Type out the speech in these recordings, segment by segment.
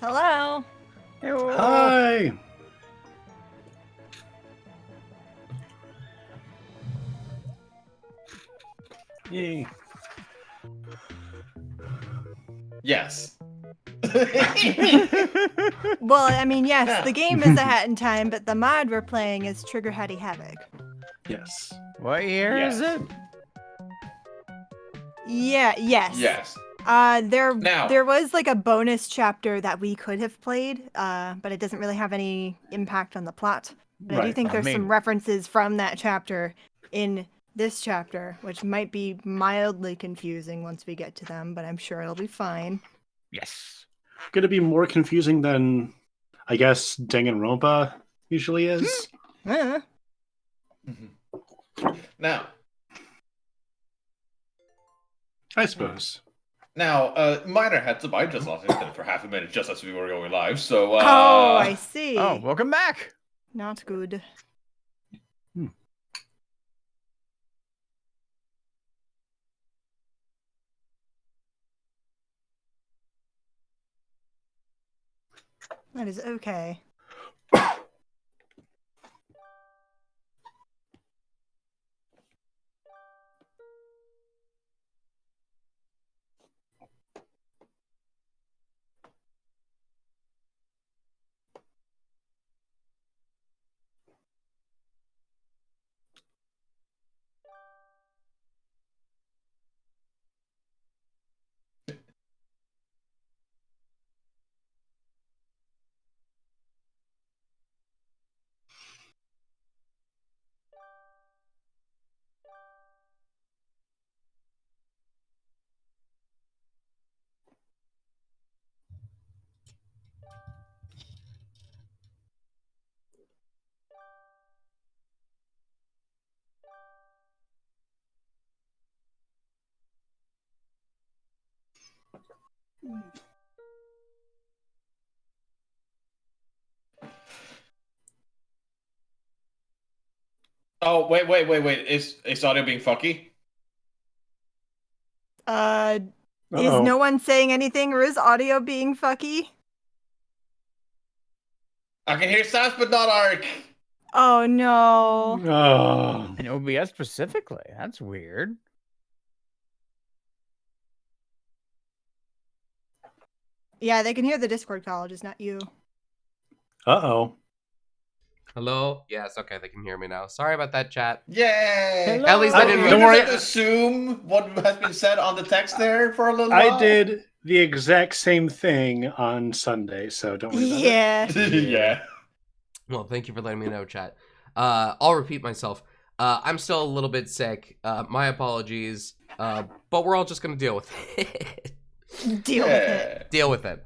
Hello. Hi. Yay. Yes. Well, I mean, yes, the game is A Hat in Time, but the mod we're playing is Trigger Hatty Havoc. Yes. What year is it? Yeah, yes. Yes. There Now- there was like a bonus chapter that we could have played, but it doesn't really have any impact on the plot. But I do Right. think I there's mean- some references from that chapter in this chapter, which might be mildly confusing once we get to them, but I'm sure it'll be fine. Yes. Gonna be more confusing than, I guess, Danganronpa usually is. Now, I suppose. minor heads up. I just lost internet for half a minute just as we were going live. So, Oh, I see. Oh, welcome back. Not good. That is okay. oh, wait. Is audio being fucky? Is Uh-oh. no one saying anything, or is audio being fucky? I can hear sounds, but not Ark. Oh no. Oh. And OBS specifically. That's weird. Yeah, they can hear the Discord call, just not you. Uh-oh. Hello? Yes, okay, they can hear me now. Sorry about that, chat. Yay! Hello. At least I didn't Don't You worry. just assume what has been said on the text there for a little while. I did the exact same thing on Sunday, so don't worry about Yeah. Yeah. Well, thank you for letting me know, chat. I'll repeat myself. I'm still a little bit sick. My apologies. But we're all just gonna deal with it. Deal with it. Deal with it.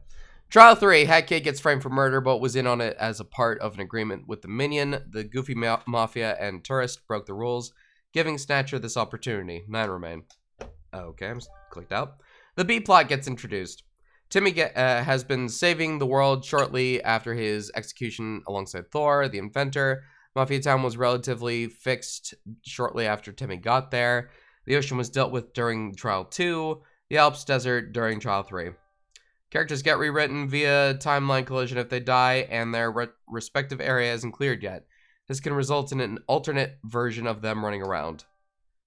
Trial 3. Hatty gets framed for murder, but was in on it as a part of an agreement with the Minion. The Goofy Mafia and Tourist broke the rules, giving Snatcher this opportunity. 9 remain. Okay, I'm clicked out. The B-plot gets introduced. Timmy has been saving the world shortly after his execution alongside Thor, the inventor. Mafia Town was relatively fixed shortly after Timmy got there. The ocean was dealt with during Trial 2. The Alps Desert during Trial 3. Characters get rewritten via timeline collision if they die, and their respective area isn't cleared yet. This can result in an alternate version of them running around.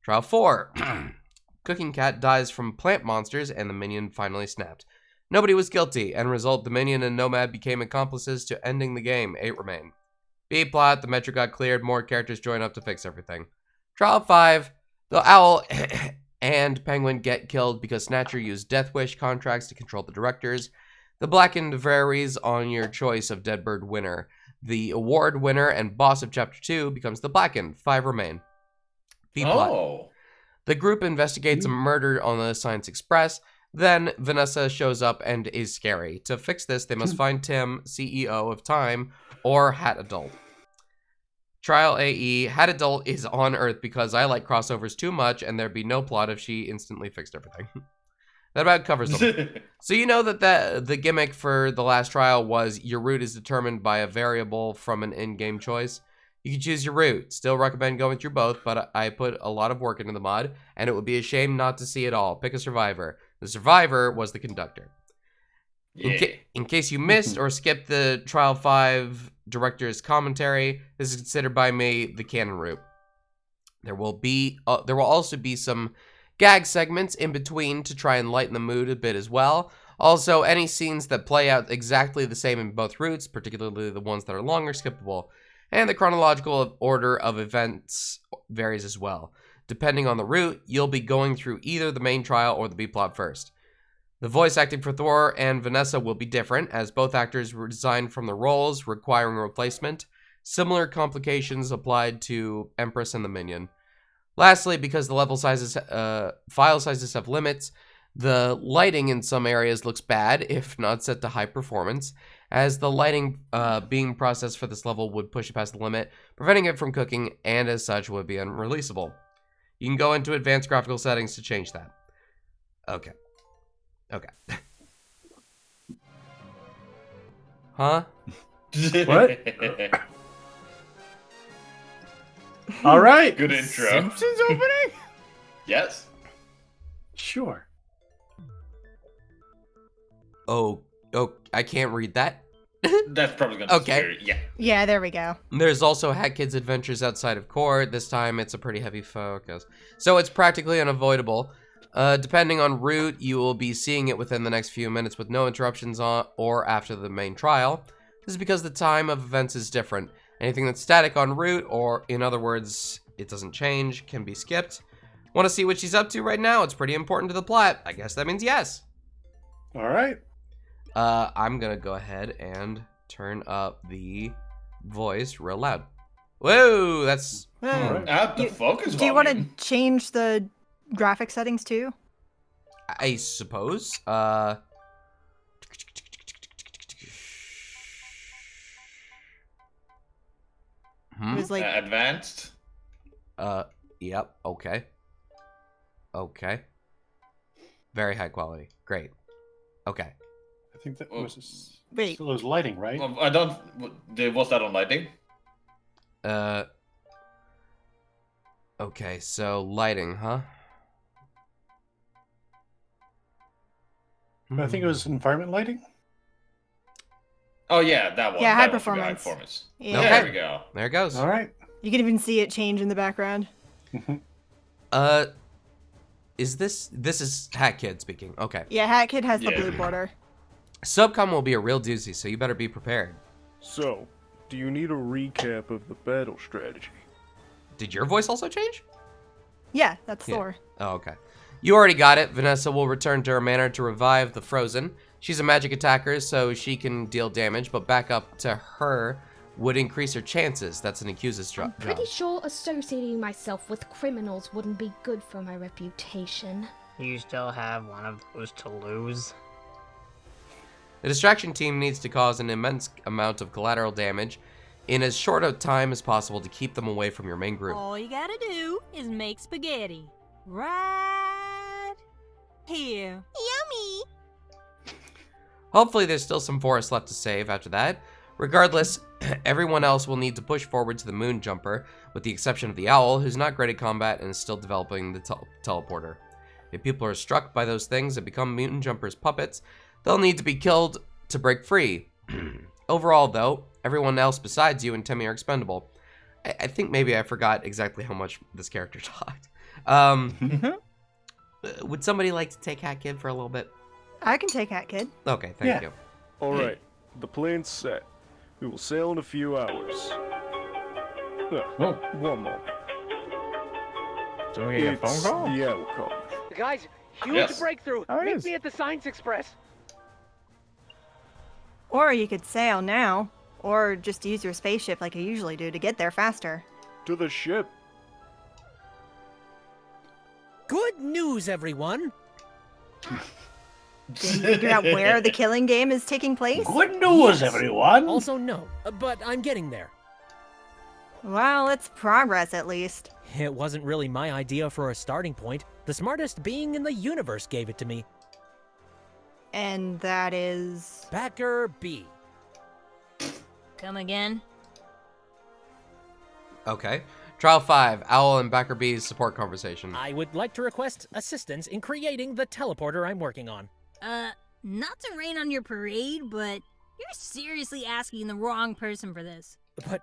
Trial 4. Cooking Cat dies from plant monsters, and the Minion finally snapped. Nobody was guilty, and result, the Minion and Nomad became accomplices to ending the game. 8 remain. B-plot, the Metro got cleared, more characters join up to fix everything. Trial 5. The Owl and Penguin get killed because Snatcher used Death Wish contracts to control the directors. The Blackened varies on your choice of Deadbird winner. The award winner and boss of Chapter 2 becomes the Blackened. 5 remain. B-plot. Oh. The group investigates a murder on the Science Express. Then Vanessa shows up and is scary. To fix this, they must find Tim, CEO of Time, or Hat Adult. Trial AE, Hat Adult is on Earth because I like crossovers too much and there'd be no plot if she instantly fixed everything. That about covers them. So you know that the gimmick for the last trial was your route is determined by a variable from an in-game choice. You can choose your route. Still recommend going through both, but I put a lot of work into the mod, and it would be a shame not to see it all. Pick a survivor. The survivor was the conductor. Yeah. In case you missed or skipped the Trial 5 director's commentary, this is considered by me the canon route. There will also be some gag segments in between to try and lighten the mood a bit as well. Also, any scenes that play out exactly the same in both routes, particularly the ones that are long, are skippable. And the chronological order of events varies as well. Depending on the route, you'll be going through either the main trial or the B-plot first. The voice acting for Thor and Vanessa will be different, as both actors resigned from their roles, requiring replacement. Similar complications applied to Empress and the Minion. Lastly, because the file sizes have limits, the lighting in some areas looks bad, if not set to high performance, as the lighting being processed for this level would push it past the limit, preventing it from cooking, and as such would be unreleasable. You can go into advanced graphical settings to change that. Okay. Huh? What? All right. Good intro. Simpsons opening? Yes. Sure. Oh, I can't read that. That's probably gonna Okay. scare you. Yeah. Yeah, there we go. There's also Hat Kid's Adventures Outside of Court. This time it's a pretty heavy focus. So it's practically unavoidable. Depending on route, you will be seeing it within the next few minutes with no interruptions on or after the main trial. This is because the time of events is different. Anything that's static en route, or in other words, it doesn't change, can be skipped. Want to see what she's up to right now? It's pretty important to the plot. I guess that means yes. All right. I'm gonna go ahead and turn up the voice real loud. Whoa, that's... All right. Add the focus Do you want to volume. change the graphic settings too? I suppose. It was like Advanced. Yep, okay. Okay. Very high quality. Great. Okay. I think that Oh. was Wait. still was lighting, right? Well, I don't. Was that on lighting? Okay, so lighting, huh? I think it was environment lighting. Oh yeah, that one. Yeah, That high one should be performance. Yeah. Okay. There we go. There it goes. All right. You can even see it change in the background. Is this is Hat Kid speaking. Okay. Yeah, Hat Kid has the Yeah. blue border. Subcom will be a real doozy, so you better be prepared. So, do you need a recap of the battle strategy? Did your voice also change? Yeah, that's Yeah. Thor. Oh, okay. You already got it. Vanessa will return to her manor to revive the Frozen. She's a magic attacker, so she can deal damage, but back up to her would increase her chances. That's an accuser's I'm job. pretty sure associating myself with criminals wouldn't be good for my reputation. You still have one of those to lose. The distraction team needs to cause an immense amount of collateral damage in as short a time as possible to keep them away from your main group. All you gotta do is make spaghetti. Right here. Yummy! Hopefully there's still some forest left to save after that. Regardless, everyone else will need to push forward to the moon jumper, with the exception of the owl, who's not great at combat and is still developing the teleporter. If people are struck by those things and become moon jumpers' puppets, they'll need to be killed to break free. Overall, though, everyone else besides you and Timmy are expendable. I think maybe I forgot exactly how much this character talked. Would somebody like to take Hat Kid for a little bit? I can take Hat Kid. Okay, thank Yeah. you. Alright, the plan's set. We will sail in a few hours. Oh. One moment. So we get a phone It's call? the outcome. Guys, huge Yes. breakthrough. Oh, it Meet is. me at the Science Express. Or you could sail now, or just use your spaceship like you usually do to get there faster. To the ship. Good news, everyone! Did you figure out where the killing game is taking place? Good news, Yes. everyone. Also, no, but I'm getting there. Well, it's progress at least. It wasn't really my idea for a starting point. The smartest being in the universe gave it to me. And that is... Backer B. Come again? Okay. Trial 5, Owl and Backer B's support conversation. I would like to request assistance in creating the teleporter I'm working on. Not to rain on your parade, but you're seriously asking the wrong person for this. But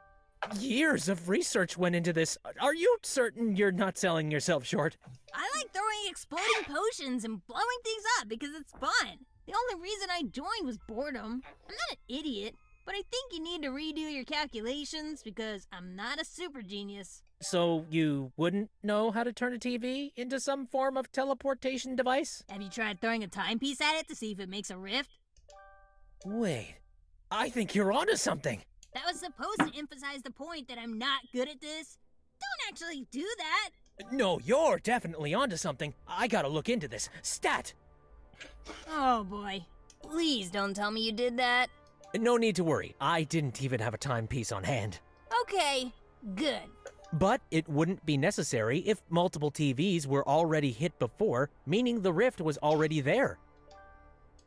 years of research went into this. Are you certain you're not selling yourself short? I like throwing exploding potions and blowing things up because it's fun. The only reason I joined was boredom. I'm not an idiot, but I think you need to redo your calculations because I'm not a super genius. So you wouldn't know how to turn a TV into some form of teleportation device? Have you tried throwing a timepiece at it to see if it makes a rift? Wait, I think you're onto something. That was supposed to emphasize the point that I'm not good at this. Don't actually do that. No, you're definitely onto something. I gotta look into this. Stat! Oh boy. Please don't tell me you did that. No need to worry. I didn't even have a timepiece on hand. Okay, good. But it wouldn't be necessary if multiple TVs were already hit before, meaning the rift was already there.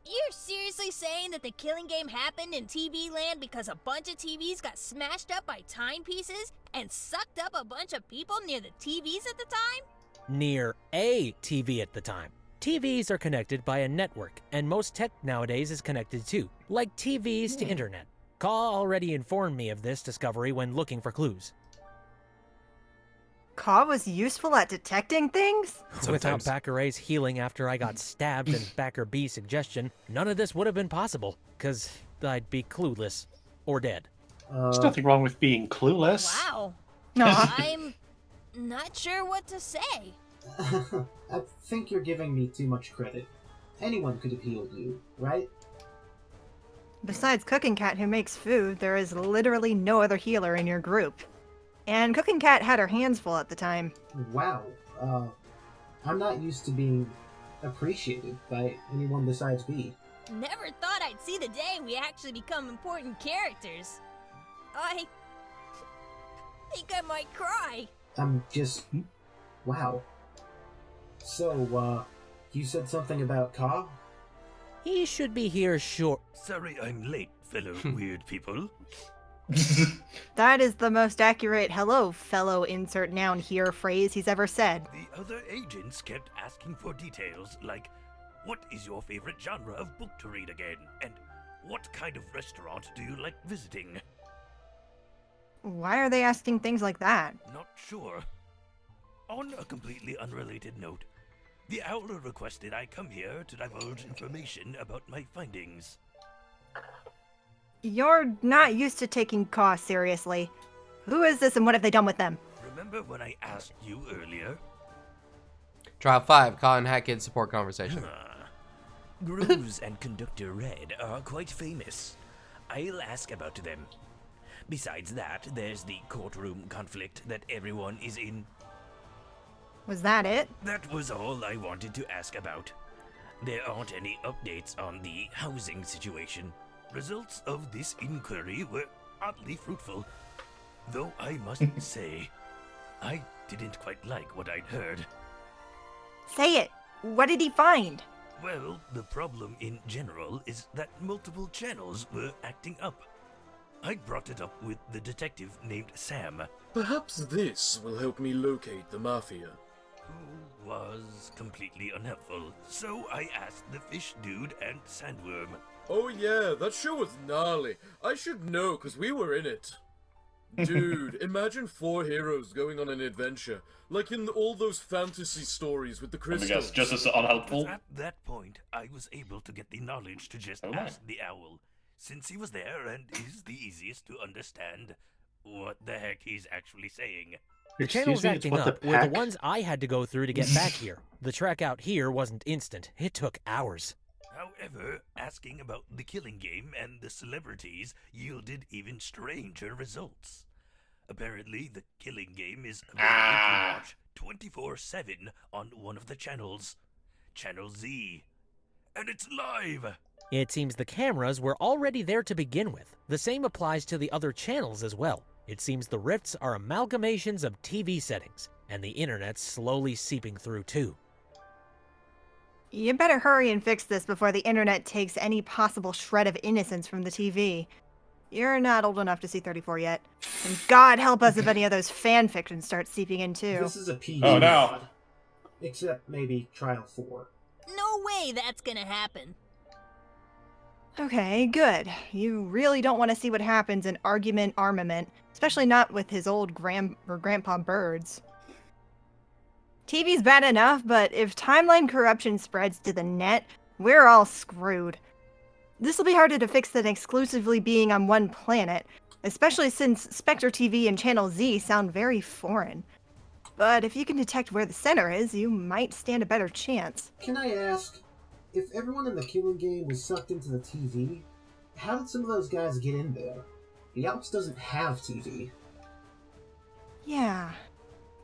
You're seriously saying that the killing game happened in TV land because a bunch of TVs got smashed up by timepieces and sucked up a bunch of people near the TVs at the time? Near a TV at the time. TVs are connected by a network, and most tech nowadays is connected too, like TVs to internet. Kaw already informed me of this discovery when looking for clues. Kaw was useful at detecting things? Without Backer A's healing after I got stabbed and Backer B's suggestion, none of this would have been possible, because I'd be clueless. Or dead. There's nothing wrong with being clueless. Wow. No. I'm not sure what to say. I think you're giving me too much credit. Anyone could have healed you, right? Besides Cooking Cat, who makes food, there is literally no other healer in your group. And Cooking Cat had her hands full at the time. Wow. I'm not used to being appreciated by anyone besides B. Never thought I'd see the day we actually become important characters. I think I might cry. I'm just... Wow. So, you said something about Kaw? He should be here short. Sorry I'm late, fellow weird people. That is the most accurate hello, fellow insert noun here phrase he's ever said. The other agents kept asking for details like, what is your favorite genre of book to read again? And what kind of restaurant do you like visiting? Why are they asking things like that? Not sure. On a completely unrelated note, the Owler requested I come here to divulge information about my findings. You're not used to taking Kaw seriously. Who is this and what have they done with them? Remember when I asked you earlier? Trial 5, Kaw and Hat Kid support conversation. Grooves and Conductor Red are quite famous. I'll ask about them. Besides that, there's the courtroom conflict that everyone is in. Was that it? That was all I wanted to ask about. There aren't any updates on the housing situation. Results of this inquiry were oddly fruitful. Though I must say, I didn't quite like what I'd heard. Say it! What did he find? Well, the problem in general is that multiple channels were acting up. I brought it up with the detective named Sam. Perhaps this will help me locate the Mafia. Who was completely unhelpful, so I asked the Fish Dude and Sandworm. Oh yeah, that show was gnarly. I should know, cause we were in it. Dude, imagine 4 heroes going on an adventure, like in all those fantasy stories with the crystals. I guess just as unhelpful. At that point, I was able to get the knowledge to just ask the owl, since he was there and is the easiest to understand what the heck he's actually saying. The channels acting up were the ones I had to go through to get back here. The trek out here wasn't instant. It took hours. However, asking about the killing game and the celebrities yielded even stranger results. Apparently, the killing game is available to watch 24/7 on one of the channels, Channel Z. And it's live! It seems the cameras were already there to begin with. The same applies to the other channels as well. It seems the rifts are amalgamations of TV settings, and the internet's slowly seeping through too. You better hurry and fix this before the internet takes any possible shred of innocence from the TV. You're not old enough to see 34 yet. And God help us if any of those fan fictions start seeping in too. This is a PG. Oh no. Except maybe Trial 4. No way that's gonna happen. Okay, good. You really don't want to see what happens in Argument Armament, especially not with his old grandpa birds. TV's bad enough, but if timeline corruption spreads to the net, we're all screwed. This will be harder to fix than exclusively being on one planet, especially since Spectre TV and Channel Z sound very foreign. But if you can detect where the center is, you might stand a better chance. Can I ask, if everyone in the Killing Game was sucked into the TV, how did some of those guys get in there? The Alps doesn't have TV. Yeah,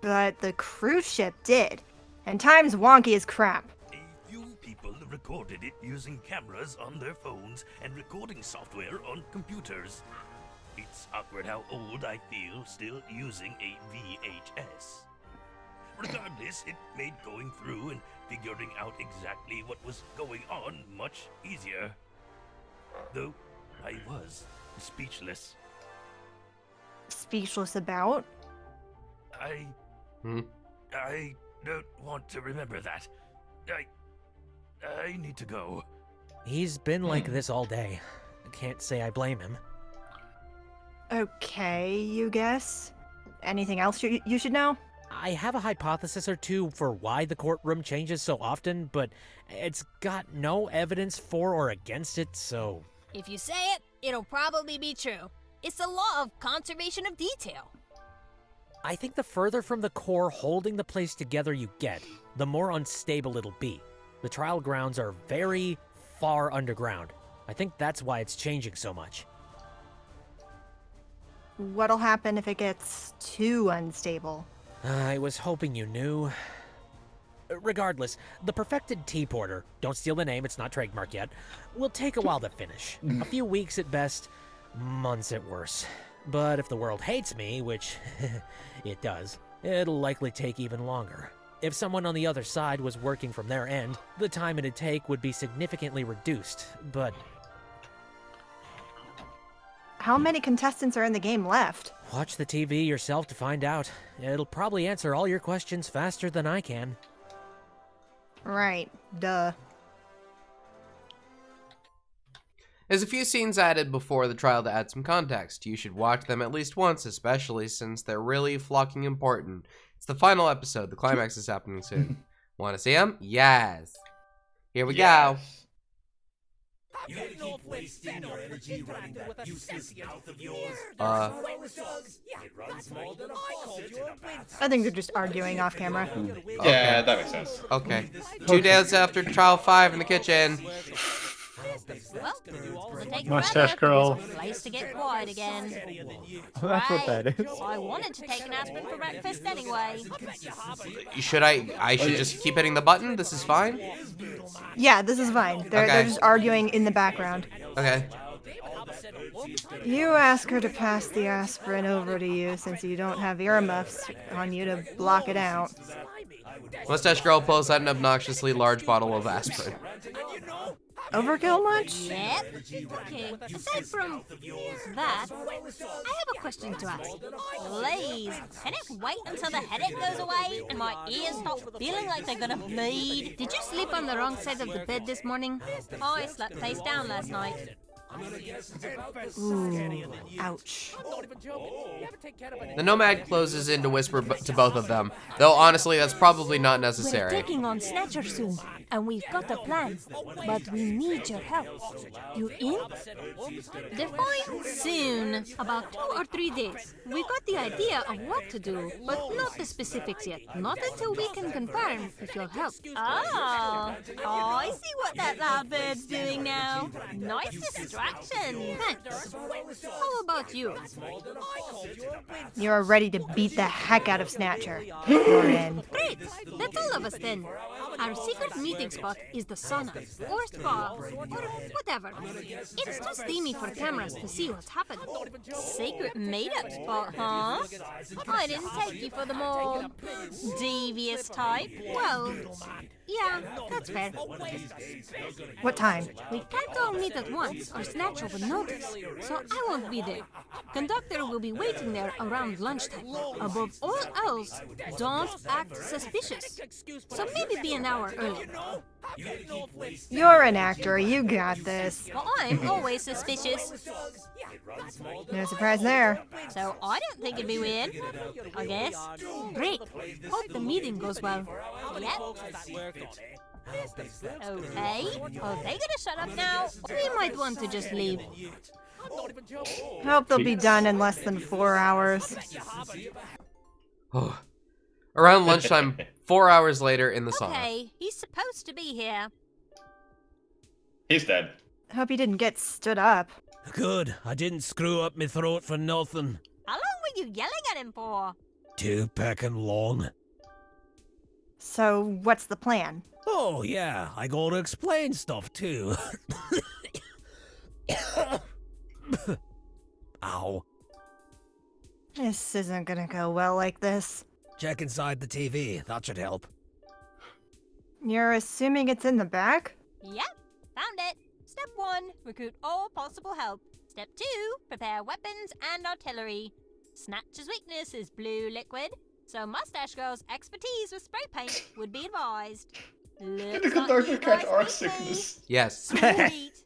but the cruise ship did, and time's wonky as crap. A few people recorded it using cameras on their phones and recording software on computers. It's awkward how old I feel still using a VHS. Regardless, it made going through and figuring out exactly what was going on much easier. Though I was speechless. Speechless about? I don't want to remember that. I need to go. He's been like this all day. I can't say I blame him. Okay, you guess? Anything else you should know? I have a hypothesis or two for why the courtroom changes so often, but it's got no evidence for or against it, so... If you say it, it'll probably be true. It's the law of conservation of detail. I think the further from the core holding the place together you get, the more unstable it'll be. The trial grounds are very far underground. I think that's why it's changing so much. What'll happen if it gets too unstable? I was hoping you knew. Regardless, the perfected tea porter, don't steal the name, it's not trademarked yet, will take a while to finish. A few weeks at best, months at worst. But if the world hates me, which it does, it'll likely take even longer. If someone on the other side was working from their end, the time it'd take would be significantly reduced, but... How many contestants are in the game left? Watch the TV yourself to find out. It'll probably answer all your questions faster than I can. Right, duh. There's a few scenes added before the trial to add some context. You should watch them at least once, especially since they're really fucking important. It's the final episode. The climax is happening soon. Want to see them? Yes. Here we go. You keep wasting your energy running that useless mouth of yours. I think they're just arguing off camera. Yeah, that makes sense. Okay. 2 days after trial 5 in the kitchen. Well, we'll take Mustache forever. girl. Place to get quiet again. That's what that is. I wanted to take an aspirin for breakfast anyway. Should I should just keep hitting the button? This is fine? Yeah, this is fine. They're just arguing in the background. Okay. You ask her to pass the aspirin over to you since you don't have earmuffs on you to block it out. Mustache girl pulls out an obnoxiously large bottle of aspirin. Overkill much? Yep. Okay, aside from that, I have a question to ask. Please, can it wait until the headache goes away and my ears stop feeling like they're gonna bleed? Did you sleep on the wrong side of the bed this morning? I slept face down last night. Ooh, ouch. Oh. The Nomad closes in to whisper to both of them, though honestly that's probably not necessary. We're taking on Snatcher soon, and we've got a plan, but we need your help. You in? Define soon. About 2 or 3 days. We've got the idea of what to do, but not the specifics yet. Not until we can confirm if you'll help. Oh, I see what that loud bird's doing now. Nice distraction. Thanks. How about you? You're ready to beat the heck out of Snatcher. You're in. Great. That's all of us then. Our secret meeting spot is the sauna, or spa, or whatever. It's too steamy for cameras to see what's happened. Secret made-up spot, huh? I didn't take you for the more devious type. Well, yeah, that's fair. What time? We can't all meet at once, or Snatcher would notice, so I won't be there. Conductor will be waiting there around lunchtime. Above all else, don't act suspicious. So maybe be an hour early. You're an actor. You got this. Well, I'm always suspicious. No surprise there. So I don't think it'd be weird. I guess. Great. Hope the meeting goes well. Yep. Okay. Are they gonna shut up now? We might want to just leave. Hope they'll be done in less than 4 hours. Around lunchtime, 4 hours later in the sauna. Okay, he's supposed to be here. He's dead. Hope he didn't get stood up. Good, I didn't screw up my throat for nothing. How long were you yelling at him for? 2 pecking long. So, what's the plan? Oh, yeah, I gotta explain stuff, too. Ow. This isn't gonna go well like this. Check inside the TV, that should help. You're assuming it's in the back? Yep, found it. Step 1, recruit all possible help. Step 2, prepare weapons and artillery. Snatch's weakness is blue liquid, so Mustache Girl's expertise with spray paint would be advised. Typical doctor catch art sickness. Yes. Sweet.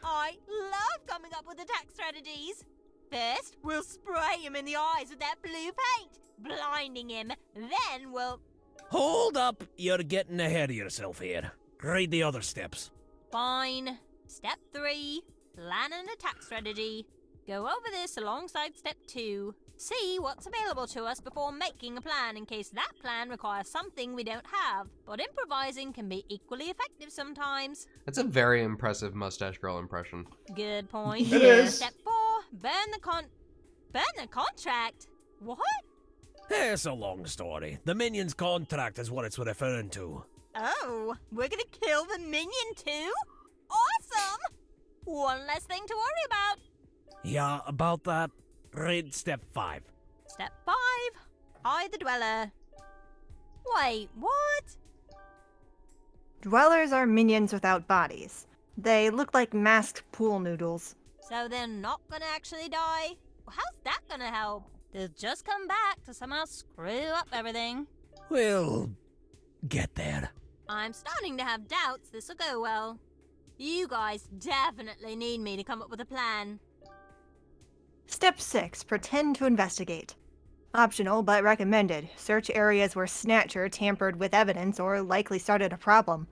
I love coming up with attack strategies. First, we'll spray him in the eyes with that blue paint, blinding him. Then we'll... Hold up! You're getting ahead of yourself here. Read the other steps. Fine. Step 3, plan an attack strategy. Go over this alongside Step 2. See what's available to us before making a plan in case that plan requires something we don't have. But improvising can be equally effective sometimes. That's a very impressive Mustache Girl impression. Good point. It is. Step 4, burn the contract. What? It's a long story. The minion's contract is what it's referring to. Oh, we're gonna kill the minion too? Awesome! One less thing to worry about. Yeah, about that. Read step 5. Step 5, hide the dweller. Wait, what? Dwellers are minions without bodies. They look like masked pool noodles. So they're not gonna actually die? Well, how's that gonna help? They'll just come back to somehow screw up everything. We'll get there. I'm starting to have doubts this'll go well. You guys definitely need me to come up with a plan. Step 6, pretend to investigate. Optional, but recommended. Search areas where Snatcher tampered with evidence or likely started a problem.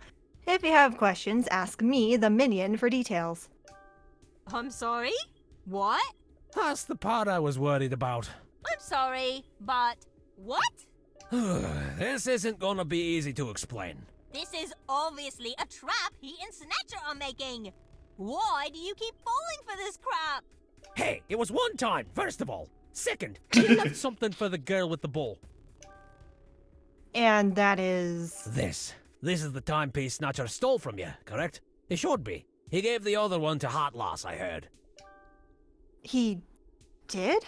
If you have questions, ask me, the minion, for details. I'm sorry? What? That's the part I was worried about. I'm sorry, but what? This isn't gonna be easy to explain. This is obviously a trap he and Snatcher are making. Why do you keep falling for this crap? Hey, it was one time, first of all. Second, he left something for the girl with the bowl. And that is... This. This is the timepiece Snatcher stole from you, correct? It should be. He gave the other one to Hot Loss, I heard. He did?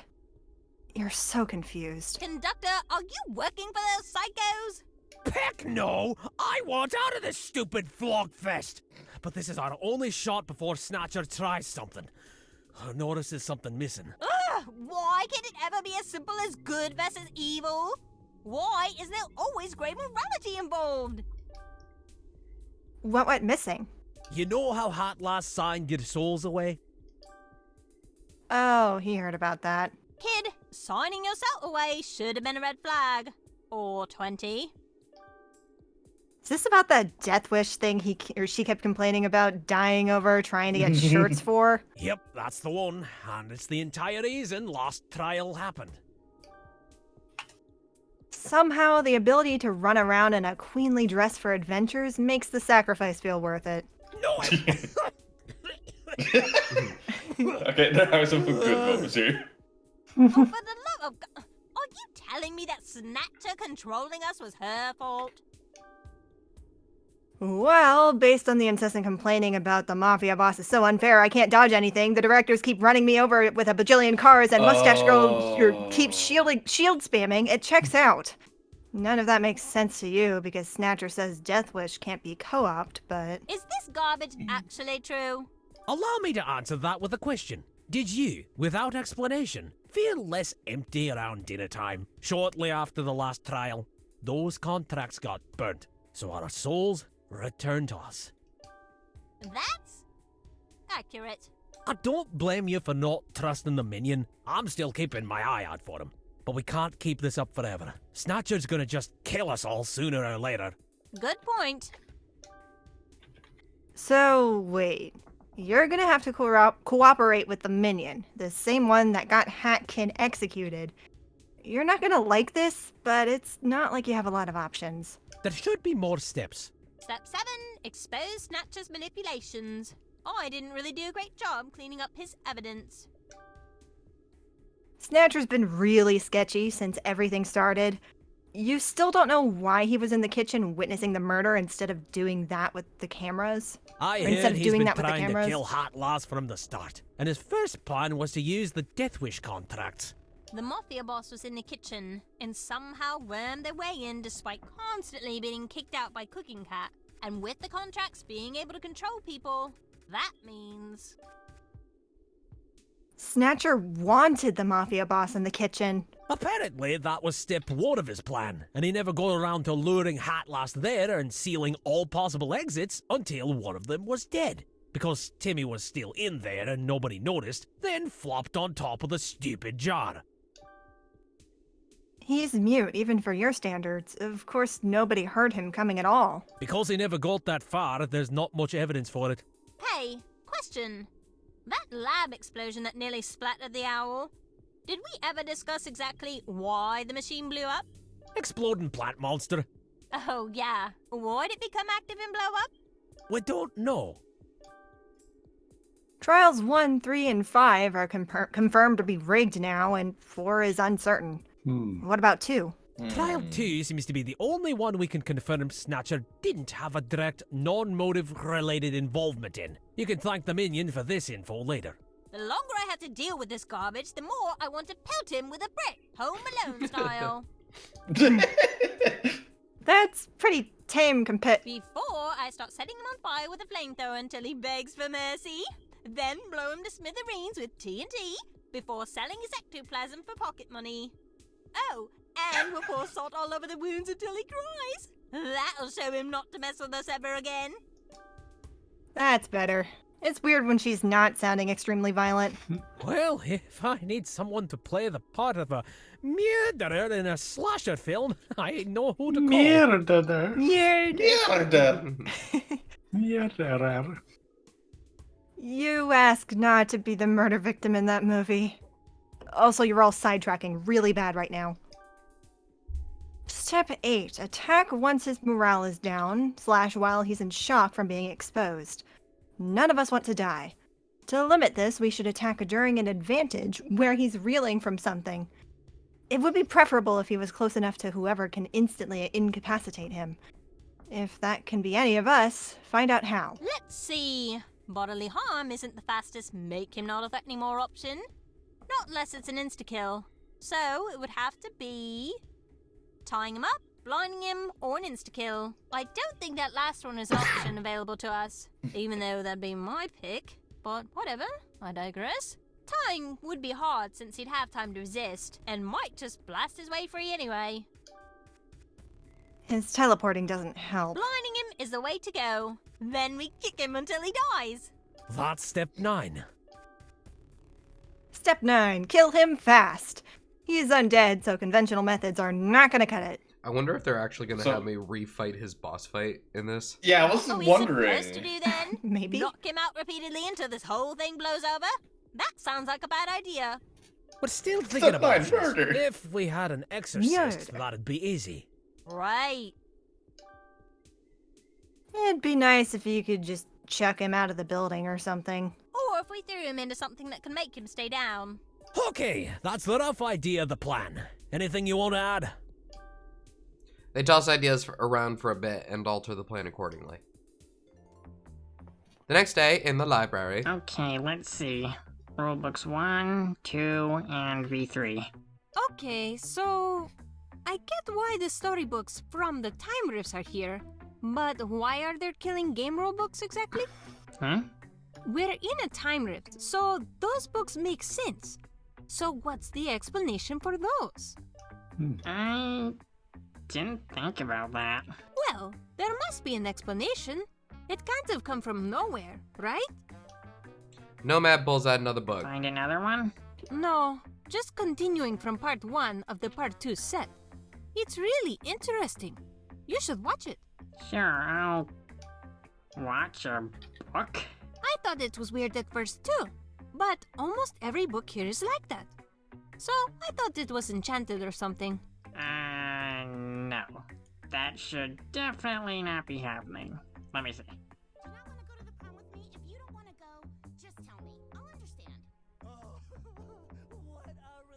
You're so confused. Conductor, are you working for those psychos? Heck no! I want out of this stupid flog fest! But this is our only shot before Snatcher tries something. I notice there's something missing. Ugh, why can't it ever be as simple as good versus evil? Why is there always grey morality involved? What went missing? You know how Hot Loss signed your souls away? Oh, he heard about that. Kid, signing yourself away should have been a red flag. Or 20. Is this about that death wish thing he or she kept complaining about dying over, trying to get shirts for? Yep, that's the one. And it's the entire reason Lost Trial happened. Somehow, the ability to run around in a queenly dress for adventures makes the sacrifice feel worth it. No, Okay, there are some good moments here. Oh, for the love of God, are you telling me that Snatcher controlling us was her fault? Well, based on the incessant complaining about the mafia boss is so unfair, I can't dodge anything. The directors keep running me over with a bajillion cars, and Mustache Girl keeps shield spamming. It checks out. None of that makes sense to you because Snatcher says Death Wish can't be co-opted, but... Is this garbage actually true? allow me to answer that with a question. Did you, without explanation, feel less empty around dinner time shortly after the last trial? Those contracts got burnt, so our souls returned to us. That's accurate. I don't blame you for not trusting the minion. I'm still keeping my eye out for him. But we can't keep this up forever. Snatcher's gonna just kill us all sooner or later. Good point. So, wait. You're gonna have to cooperate with the minion, the same one that got Hat Kid executed. You're not gonna like this, but it's not like you have a lot of options. There should be more steps. Step 7, expose Snatcher's manipulations. I didn't really do a great job cleaning up his evidence. Snatcher's been really sketchy since everything started. You still don't know why he was in the kitchen witnessing the murder instead of doing that with the cameras. I Or instead heard of he's doing been that with the trying to cameras. kill Hot Laws from the start. And his first plan was to use the Death Wish contracts. The Mafia boss was in the kitchen and somehow wormed their way in despite constantly being kicked out by Cooking Cat. And with the contracts being able to control people, that means... Snatcher wanted the Mafia boss in the kitchen. Apparently, that was step 1 of his plan, and he never got around to luring Hatlas there and sealing all possible exits until one of them was dead. Because Timmy was still in there and nobody noticed, then flopped on top of the stupid jar. He's mute, even for your standards. Of course, nobody heard him coming at all. Because he never got that far, there's not much evidence for it. Hey, question. That lab explosion that nearly splattered the owl, did we ever discuss exactly why the machine blew up? Exploding plant monster. Oh yeah, why did it become active and blow up? We don't know. Trials 1, 3, and 5 are confirmed to be rigged now, and 4 is uncertain. What about 2? Trial 2 seems to be the only one we can confirm Snatcher didn't have a direct, non-motive related involvement in. You can thank the minion for this info later. The longer I have to deal with this garbage, the more I want to pelt him with a brick, Home Alone style. That's pretty tame Before I start setting him on fire with a flamethrower until he begs for mercy, then blow him to smithereens with TNT before selling his ectoplasm for pocket money. Oh, and we'll pour salt all over the wounds until he cries. That'll show him not to mess with us ever again. That's better. It's weird when she's not sounding extremely violent. Well, if I need someone to play the part of a murderer in a slasher film, I know who to call. Murderer. Murderer. You ask not to be the murder victim in that movie. Also, you're all sidetracking really bad right now. Step 8. Attack once his morale is down, / while he's in shock from being exposed. None of us want to die. To limit this, we should attack during an advantage where he's reeling from something. It would be preferable if he was close enough to whoever can instantly incapacitate him. If that can be any of us, find out how. Let's see. Bodily harm isn't the fastest make him not affect anymore option. Not unless it's an insta-kill. So it would have to be tying him up, blinding him, or an insta-kill. I don't think that last one is an option available to us, even though that'd be my pick. But whatever, I digress. Tying would be hard since he'd have time to resist, and might just blast his way free anyway. His teleporting doesn't help. Blinding him is the way to go. Then we kick him until he dies. That's step 9. Step 9. Kill him fast. He's undead, so conventional methods are not gonna cut it. I wonder if they're actually going to have me refight his boss fight in this. Yeah, I was wondering. Supposed to do then? Maybe. Knock him out repeatedly until this whole thing blows over? That sounds like a bad idea. We're still thinking about this. Murder. If we had an exorcist, Murder. that'd be easy. Right. It'd be nice if you could just chuck him out of the building or something. Or if we threw him into something that can make him stay down. Okay, that's the rough idea of the plan. Anything you want to add? They toss ideas around for a bit and alter the plan accordingly. The next day, in the library... Okay, let's see. Rulebooks 1, 2, and V3. Okay, so... I get why the storybooks from the time rifts are here. But why are there killing game rulebooks exactly? Huh? We're in a time rift, so those books make sense. So what's the explanation for those? I didn't think about that. Well, there must be an explanation. It can't have come from nowhere, right? Nomad pulls out another book. Find another one? No, just continuing from part 1 of the part 2 set. It's really interesting. You should watch it. Sure, I'll watch a book. I thought it was weird at first too, but almost every book here is like that. So I thought it was enchanted or something. No. That should definitely not be happening. Let me see.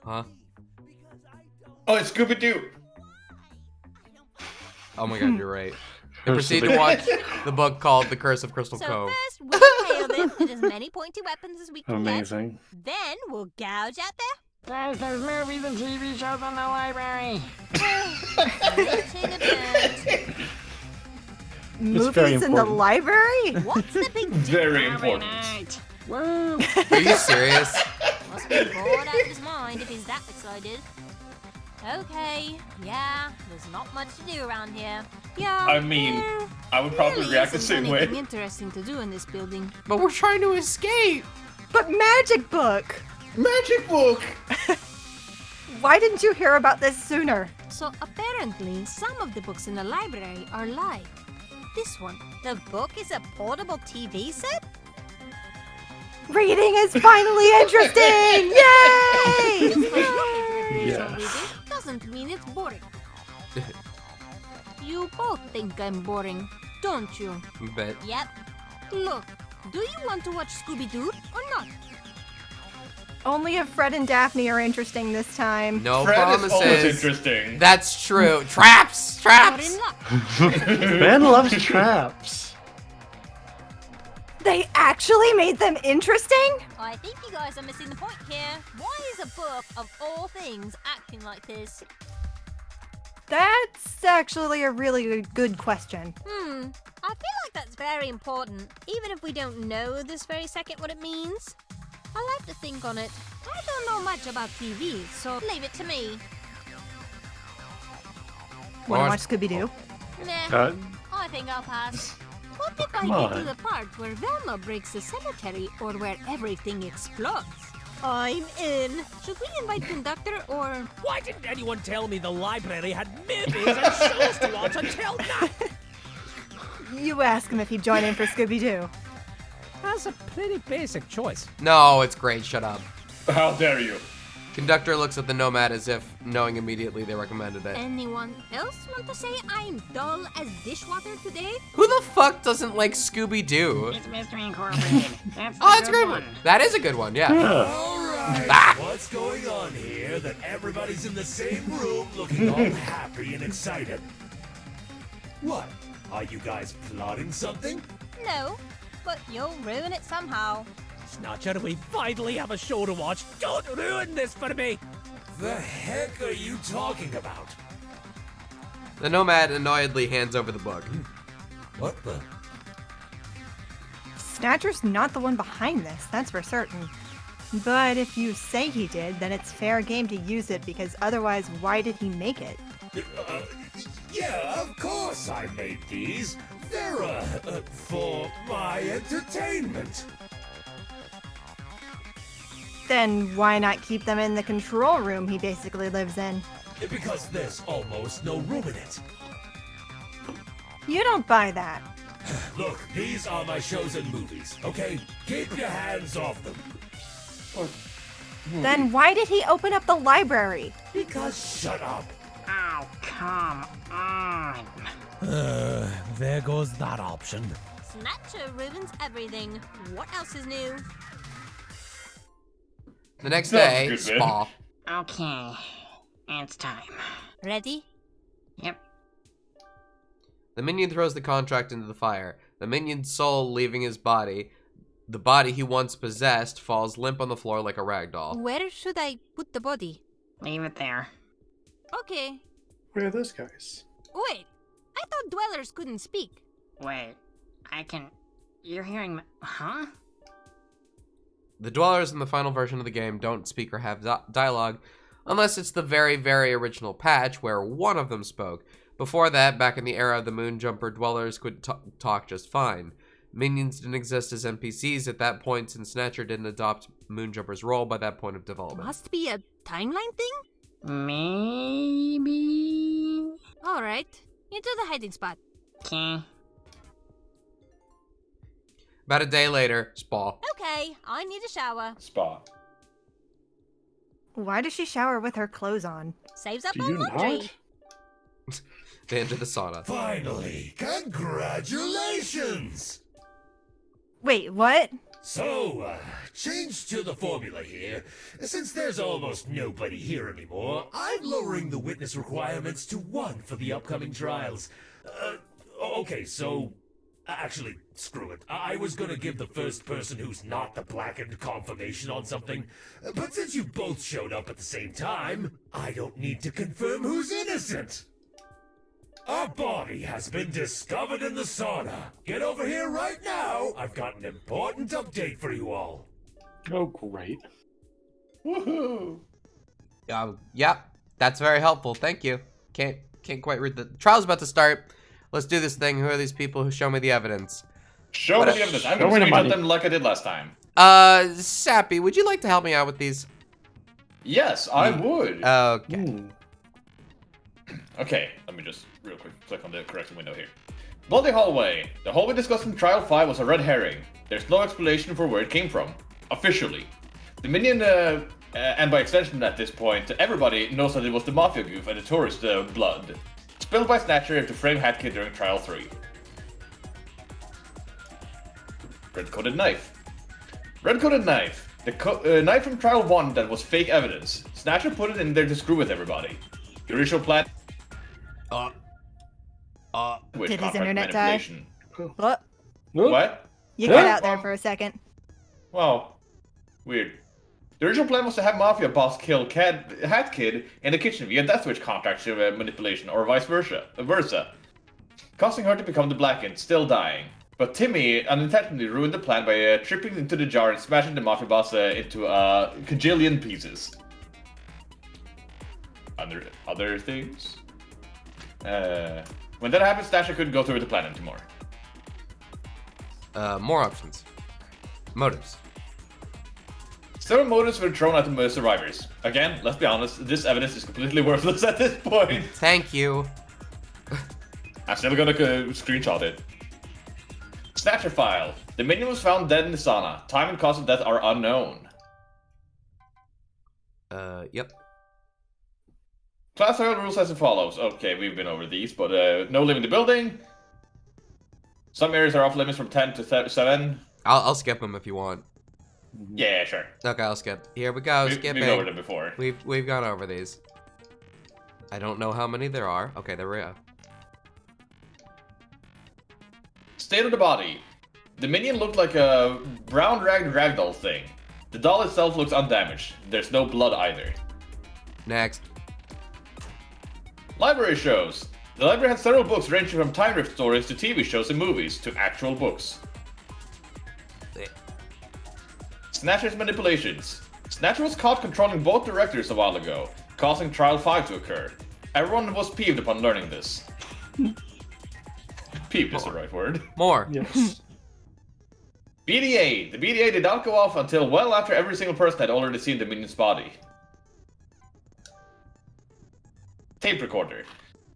Huh? Oh, it's Scooby-Doo! Oh my god, you're right. They proceed to watch the book called The Curse of Crystal So Cove. first, we'll hail them with as many pointy weapons as we can Amazing. get. Then we'll gouge out their Guys, there's movies and TV shows in the library. Movies very in the important. library? What's the big deal? Very Every important. night. Woo! Are you serious? Must be bored out of his mind if he's that excited. Okay, yeah, there's not much to do around here. Yeah, I mean, there I would probably really react the isn't same way. anything interesting to do in this building. But we're trying to escape. But Magic Book! Magic book! Why didn't you hear about this sooner? So apparently, some of the books in the library are like this one. The book is a portable TV set? Reading is finally interesting! Yay! Just like looking through a page Yes. while reading doesn't mean it's boring. You both think I'm boring, don't you? Bet. Yep. Look, do you want to watch Scooby-Doo or not? Only if Fred and Daphne are interesting this time. No Fred is always promises. interesting. That's true. Traps! You're Traps! in luck. Ben loves traps. They actually made them interesting? I think you guys are missing the point here. Why is a book of all things acting like this? That's actually a really good question. I feel like that's very important, even if we don't know this very second what it means. I'll have to think on it. I don't know much about TV, so leave it to me. Wanna Watch- watch Scooby-Doo? Nah, I think I'll pass. What if I come get to on. the part where Velma breaks the cemetery or where everything explodes? I'm in. Should we invite conductor or... Why didn't anyone tell me the library had movies and shows to watch until now? You ask him if he'd join in for Scooby-Doo. That's a pretty basic choice. No, it's great. Shut up. How dare you? Conductor looks at the Nomad as if knowing immediately they recommended it. Anyone else want to say I'm dull as dishwater today? Who the fuck doesn't like Scooby-Doo? It's Mystery Incorporated. That's the Oh, that's a good great one. That is a good one, yeah. Alright, Ah! what's going on here that everybody's in the same room looking all happy and excited? What? Are you guys plotting something? No, but you'll ruin it somehow. Snatcher, we finally have a show to watch. Don't ruin this for me. The heck are you talking about? The Nomad annoyedly hands over the book. What the? Snatcher's not the one behind this, that's for certain. But if you say he did, then it's fair game to use it because otherwise, why did he make it? Yeah, of course I made these. They're, for my entertainment. Then why not keep them in the control room he basically lives in? Because there's almost no room in it. You don't buy that. Look, these are my shows and movies, okay? Keep your hands off them. Then why did he open up the library? Because shut up. Oh, come on. There goes that option. Snatcher ruins everything. What else is new? The next That day, was good, spa. Okay, it's time. Ready? Yep. The minion throws the contract into the fire. The minion's soul leaving his body. The body he once possessed falls limp on the floor like a rag doll. Where should I put the body? Leave it there. Okay. Where are those guys? Wait, I thought dwellers couldn't speak. Wait, I can... You're hearing... Huh? The dwellers in the final version of the game don't speak or have dialogue, unless it's the very, very original patch where one of them spoke. Before that, back in the era of the Moonjumper, dwellers could talk just fine. Minions didn't exist as NPCs at that point, since Snatcher didn't adopt Moonjumper's role by that point of development. Must be a timeline thing? Maybe. Alright, into the hiding spot. Okay. About a day later, Spa. Okay, I need a shower. Spa. Why does she shower with her clothes on? Saves up Do on you laundry. not? They enter the sauna. Finally, congratulations! Wait, what? So, change to the formula here. Since there's almost nobody here anymore, I'm lowering the witness requirements to 1 for the upcoming trials. Okay, so... Actually, screw it. I was gonna give the first person who's not the blackened confirmation on something, but since you both showed up at the same time, I don't need to confirm who's innocent! Our body has been discovered in the sauna. Get over here right now. I've got an important update for you all. Oh, great. Woohoo! Yeah, that's very helpful. Thank you. Can't quite read the trial's about to start. Let's do this thing. Who are these people who show me the evidence? Show me the evidence. I'm Show going me to the screenshot money. them like I did last time. Sappy, would you like to help me out with these? Yes, I would. Okay. Okay, let me just real quick click on the correct window here. Bloody hallway. The hallway discussed in Trial 5 was a red herring. There's no explanation for where it came from. Officially. The minion, and by extension at this point, everybody knows that it was the Mafia goof and the tourist blood. Spilled by Snatcher to frame Hatty during Trial 3. Red-coated knife. Red-coated knife. The knife from Trial 1 that was fake evidence. Snatcher put it in there to screw with everybody. The original plan... Which Did his contract internet die? manipulation. What? What? You cut out there for a second. Wow. Weird. The original plan was to have Mafia boss kill Hat Kid in the kitchen via Death Wish contract manipulation, or vice versa, causing her to become the Blackened, still dying. But Timmy unintentionally ruined the plan by tripping into the jar and smashing the Mafia boss into a cajillion pieces. Other things? When that happened, Snatcher couldn't go through with the plan anymore. More options. Motives. Several motives were thrown at the survivors. Again, let's be honest, this evidence is completely worthless at this point. Thank you. I'm still gonna screenshot it. Snatcher file. The minion was found dead in the sauna. Time and cause of death are unknown. Yep. Class trial rules as follows. Okay, we've been over these, but no leaving the building. Some areas are off limits from 10 to 7. I'll skip them if you want. Yeah, sure. Okay, I'll skip. Here we go, skipping. We've over them before. We've gone over these. I don't know how many there are. Okay, there we go. State of the body. The minion looked like a brown ragdoll thing. The doll itself looks undamaged. There's no blood either. Next. Library shows. The library had several books ranging from time rift stories to TV shows and movies to actual books. Snatcher's manipulations. Snatcher was caught controlling both directors a while ago, causing Trial 5 to occur. Everyone was peeved upon learning this. Peeved is the right word. More. Yes. BDA. The BDA did not go off until well after every single person had already seen the minion's body. Tape recorder.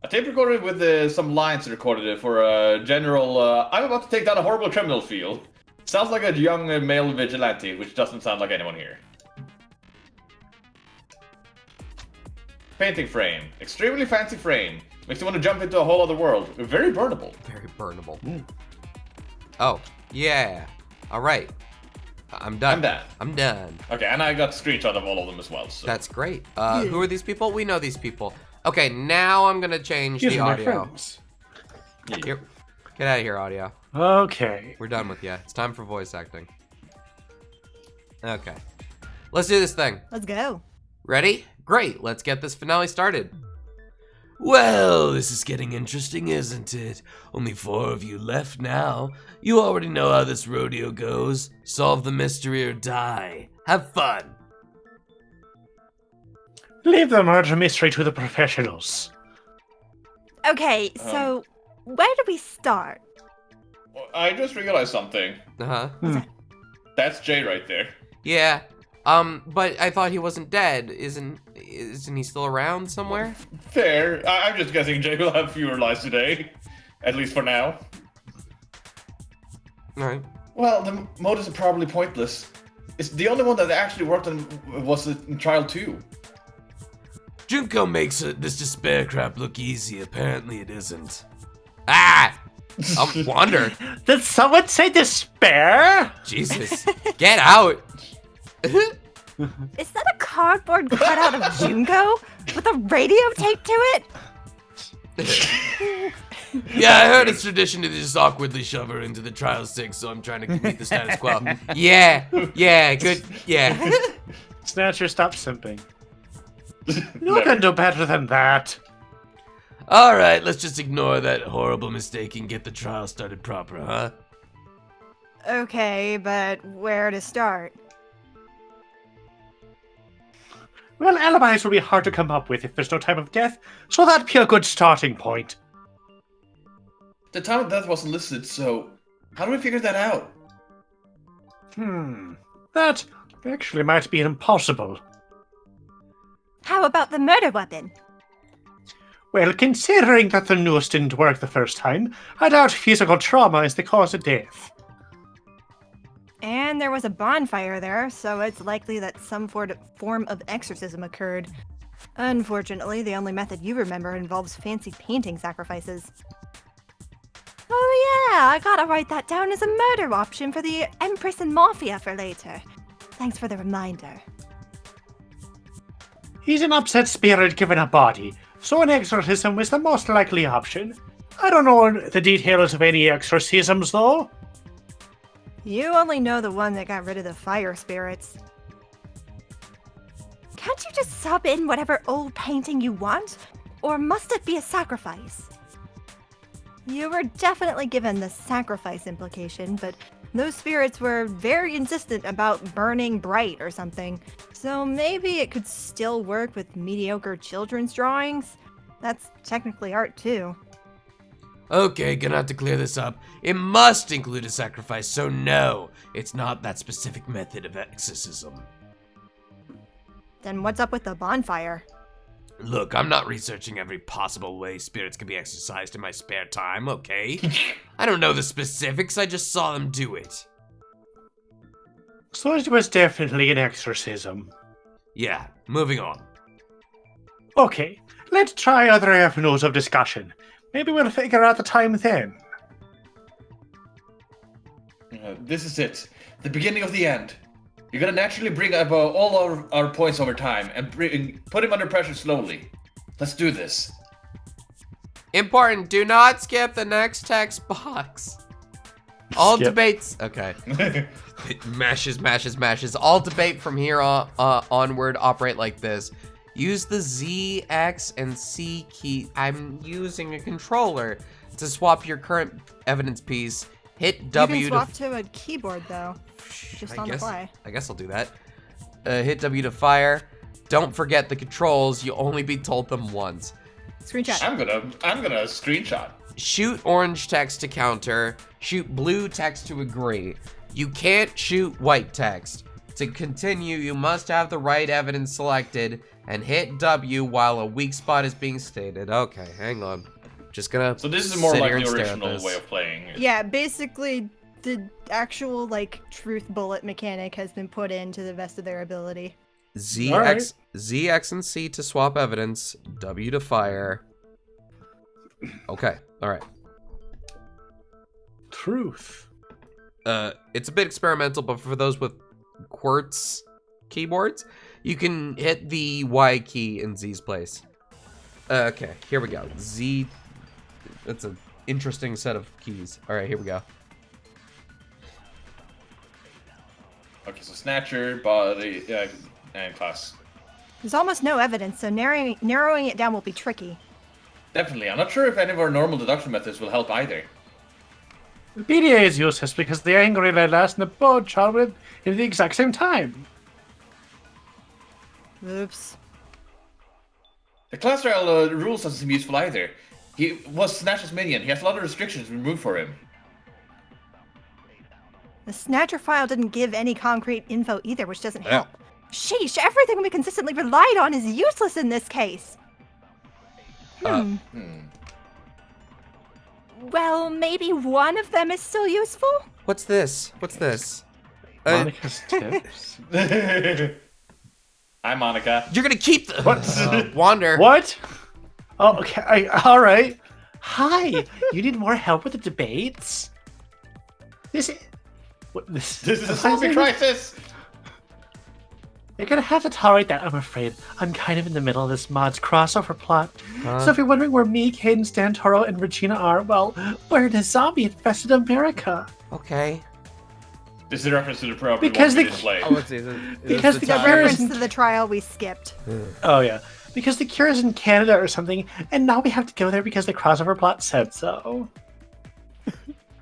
A tape recorder with some lines recorded for a general, I'm about to take down a horrible criminal feel. Sounds like a young male vigilante, which doesn't sound like anyone here. Painting frame. Extremely fancy frame. Makes you want to jump into a whole other world. Very burnable. Very burnable. Oh, yeah. Alright. I'm done. I'm done. Okay, and I got a screenshot of all of them as well. So. That's great. Who are these people? We know these people. Okay, now I'm gonna change These the are my audio. friends. Here, get out of here, audio. Okay. We're done with you. It's time for voice acting. Okay. Let's do this thing. Let's go. Ready? Great. Let's get this finale started. Well, this is getting interesting, isn't it? Only 4 of you left now. You already know how this rodeo goes. Solve the mystery or die. Have fun. Leave the murder mystery to the professionals. Okay, so where do we start? I just realized something. Uh-huh. That's Jay right there. Yeah. But I thought he wasn't dead. Isn't he still around somewhere? Fair. I'm just guessing Jay will have fewer lives today. At least for now. Alright. Well, the motives are probably pointless. It's the only one that actually worked on was in Trial 2. Junko makes this despair crap look easy. Apparently it isn't. Ah! Wander. Did someone say despair? Jesus. Get out! Is that a cardboard cutout of Junko with a radio taped to it? Yeah, I heard it's tradition to just awkwardly shove her into the trial 6, so I'm trying to keep the status quo. Yeah, good, yeah. Snatcher, stop simping. You can do better than that. Alright, let's just ignore that horrible mistake and get the trial started proper, huh? Okay, but where to start? Well, alibis will be hard to come up with if there's no time of death, so that'd be a good starting point. The time of death wasn't listed, so how do we figure that out? That actually might be impossible. How about the murder weapon? Well, considering that the noose didn't work the first time, I doubt physical trauma is the cause of death. And there was a bonfire there, so it's likely that some form of exorcism occurred. Unfortunately, the only method you remember involves fancy painting sacrifices. Oh yeah, I gotta write that down as a murder option for the Empress and Mafia for later. Thanks for the reminder. He's an upset spirit given a body, so an exorcism is the most likely option. I don't know the details of any exorcisms, though. You only know the one that got rid of the fire spirits. Can't you just sub in whatever old painting you want? Or must it be a sacrifice? You were definitely given the sacrifice implication, but those spirits were very insistent about burning bright or something. So maybe it could still work with mediocre children's drawings? That's technically art too. Okay, gonna have to clear this up. It must include a sacrifice, so no, it's not that specific method of exorcism. Then what's up with the bonfire? Look, I'm not researching every possible way spirits can be exorcised in my spare time, okay? I don't know the specifics, I just saw them do it. So it was definitely an exorcism. Yeah, moving on. Okay, let's try other avenues of discussion. Maybe we'll figure out the time then. This is it. The beginning of the end. You're gonna naturally bring up all our points over time and put him under pressure slowly. Let's do this. Important, do not skip the next text box. All Skip. debates, okay. It mashes. All debate from here onward operate like this. Use the Z, X, and C key. I'm using a controller to swap your current evidence piece. Hit W You can swap to a keyboard though, just on the fly. I guess I'll do that. Hit W to fire. Don't forget the controls. You'll only be told them once. Screenshot. I'm gonna screenshot. Shoot orange text to counter. Shoot blue text to agree. You can't shoot white text. To continue, you must have the right evidence selected and hit W while a weak spot is being stated. Okay, hang on. Just gonna. So this is more sit like here the and stare at original this. way of playing. Yeah, basically the actual like truth bullet mechanic has been put in to the best of their ability. Z, Alright. X, Z, X, and C to swap evidence. W to fire. Okay, alright. Truth. It's a bit experimental, but for those with quartz keyboards, you can hit the Y key in Z's place. Okay, here we go. Z. That's an interesting set of keys. Alright, here we go. Okay, so Snatcher, body, and class. There's almost no evidence, so narrowing it down will be tricky. Definitely. I'm not sure if any of our normal deduction methods will help either. PDA is useless because the angry lass and the boat child were in the exact same time. Oops. The class trial rules doesn't seem useful either. He was Snatch's minion. He has a lot of restrictions removed for him. The Snatcher file didn't give any concrete info either, which doesn't help. Sheesh, everything we consistently relied on is useless in this case. Well, maybe one of them is still useful? What's this? What's this? Monica's tips. Hi, Monica. You're gonna keep the What? Wander. What? Oh, okay. All right. Hi. You need more help with the debates? This is a zombie crisis. You're gonna have to tolerate that, I'm afraid. I'm kind of in the middle of this mod's crossover plot. So if you're wondering where me, Caden, Stantoro, and Regina are, well, we're in a zombie-infested America. Okay. This is a reference to the program Because we the- didn't play. Oh, let's see. Because the A cure reference is to the trial we skipped. Oh yeah, because the cure is in Canada or something, and now we have to go there because the crossover plot said so.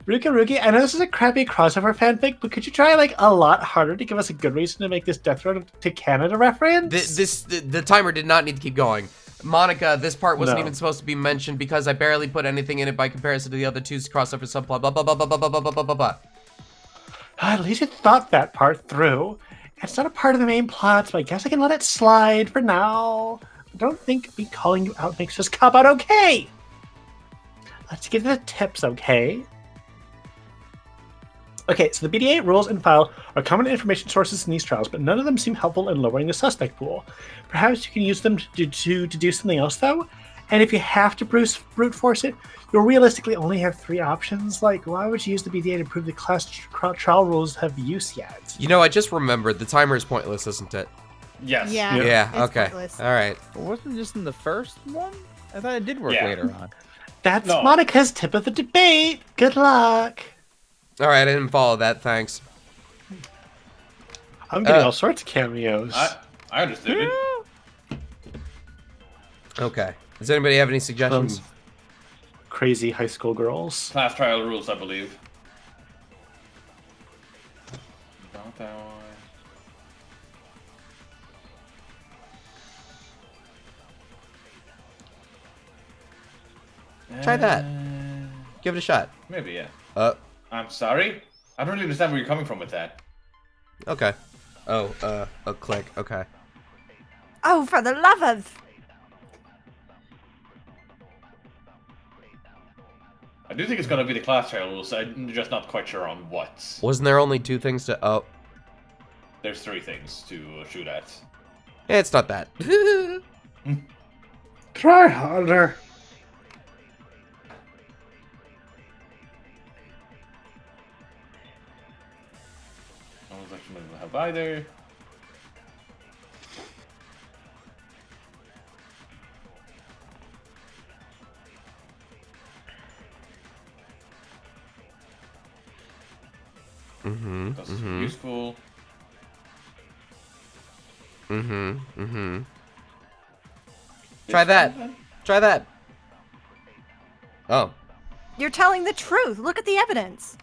Ruki, I know this is a crappy crossover fanfic, but could you try like a lot harder to give us a good reason to make this Death Road to Canada reference? The timer did not need to keep going. Monica, this part wasn't No. even supposed to be mentioned because I barely put anything in it by comparison to the other two crossover subplot. Blah blah blah blah blah blah blah blah blah blah. At least you thought that part through. It's not a part of the main plot, so I guess I can let it slide for now. I don't think me calling you out makes this cop out okay. Let's get to the tips, okay? Okay, so the BDA rules and file are common information sources in these trials, but none of them seem helpful in lowering the suspect pool. Perhaps you can use them to do something else, though? And if you have to brute force it, you'll realistically only have 3 options. Like, why would you use the BDA to prove the class trial rules have use yet? You know, I just remembered the timer is pointless, isn't it? Yes. Yeah. Yeah. It's Okay. pointless. All right. Wasn't it just in the first one? I thought it did work Yeah. later on. That's No. Monica's tip of the debate. Good luck. All right. I didn't follow that. Thanks. I'm getting all sorts of cameos. I understood it. Okay. Does anybody have any suggestions? Crazy high school girls. Class trial rules, I believe. Not that one. Try that. Give it a shot. Maybe, yeah. I'm sorry? I don't really understand where you're coming from with that. Okay. Oh, a click. Okay. Oh, for the love of... I do think it's going to be the class trial rules. I'm just not quite sure on what. Wasn't there only 2 things to? Oh, There's 3 things to shoot at. yeah, it's not that. Try harder. I was actually going to have either. That's useful. Try that. Try that. Oh. You're telling the truth. Look at the evidence.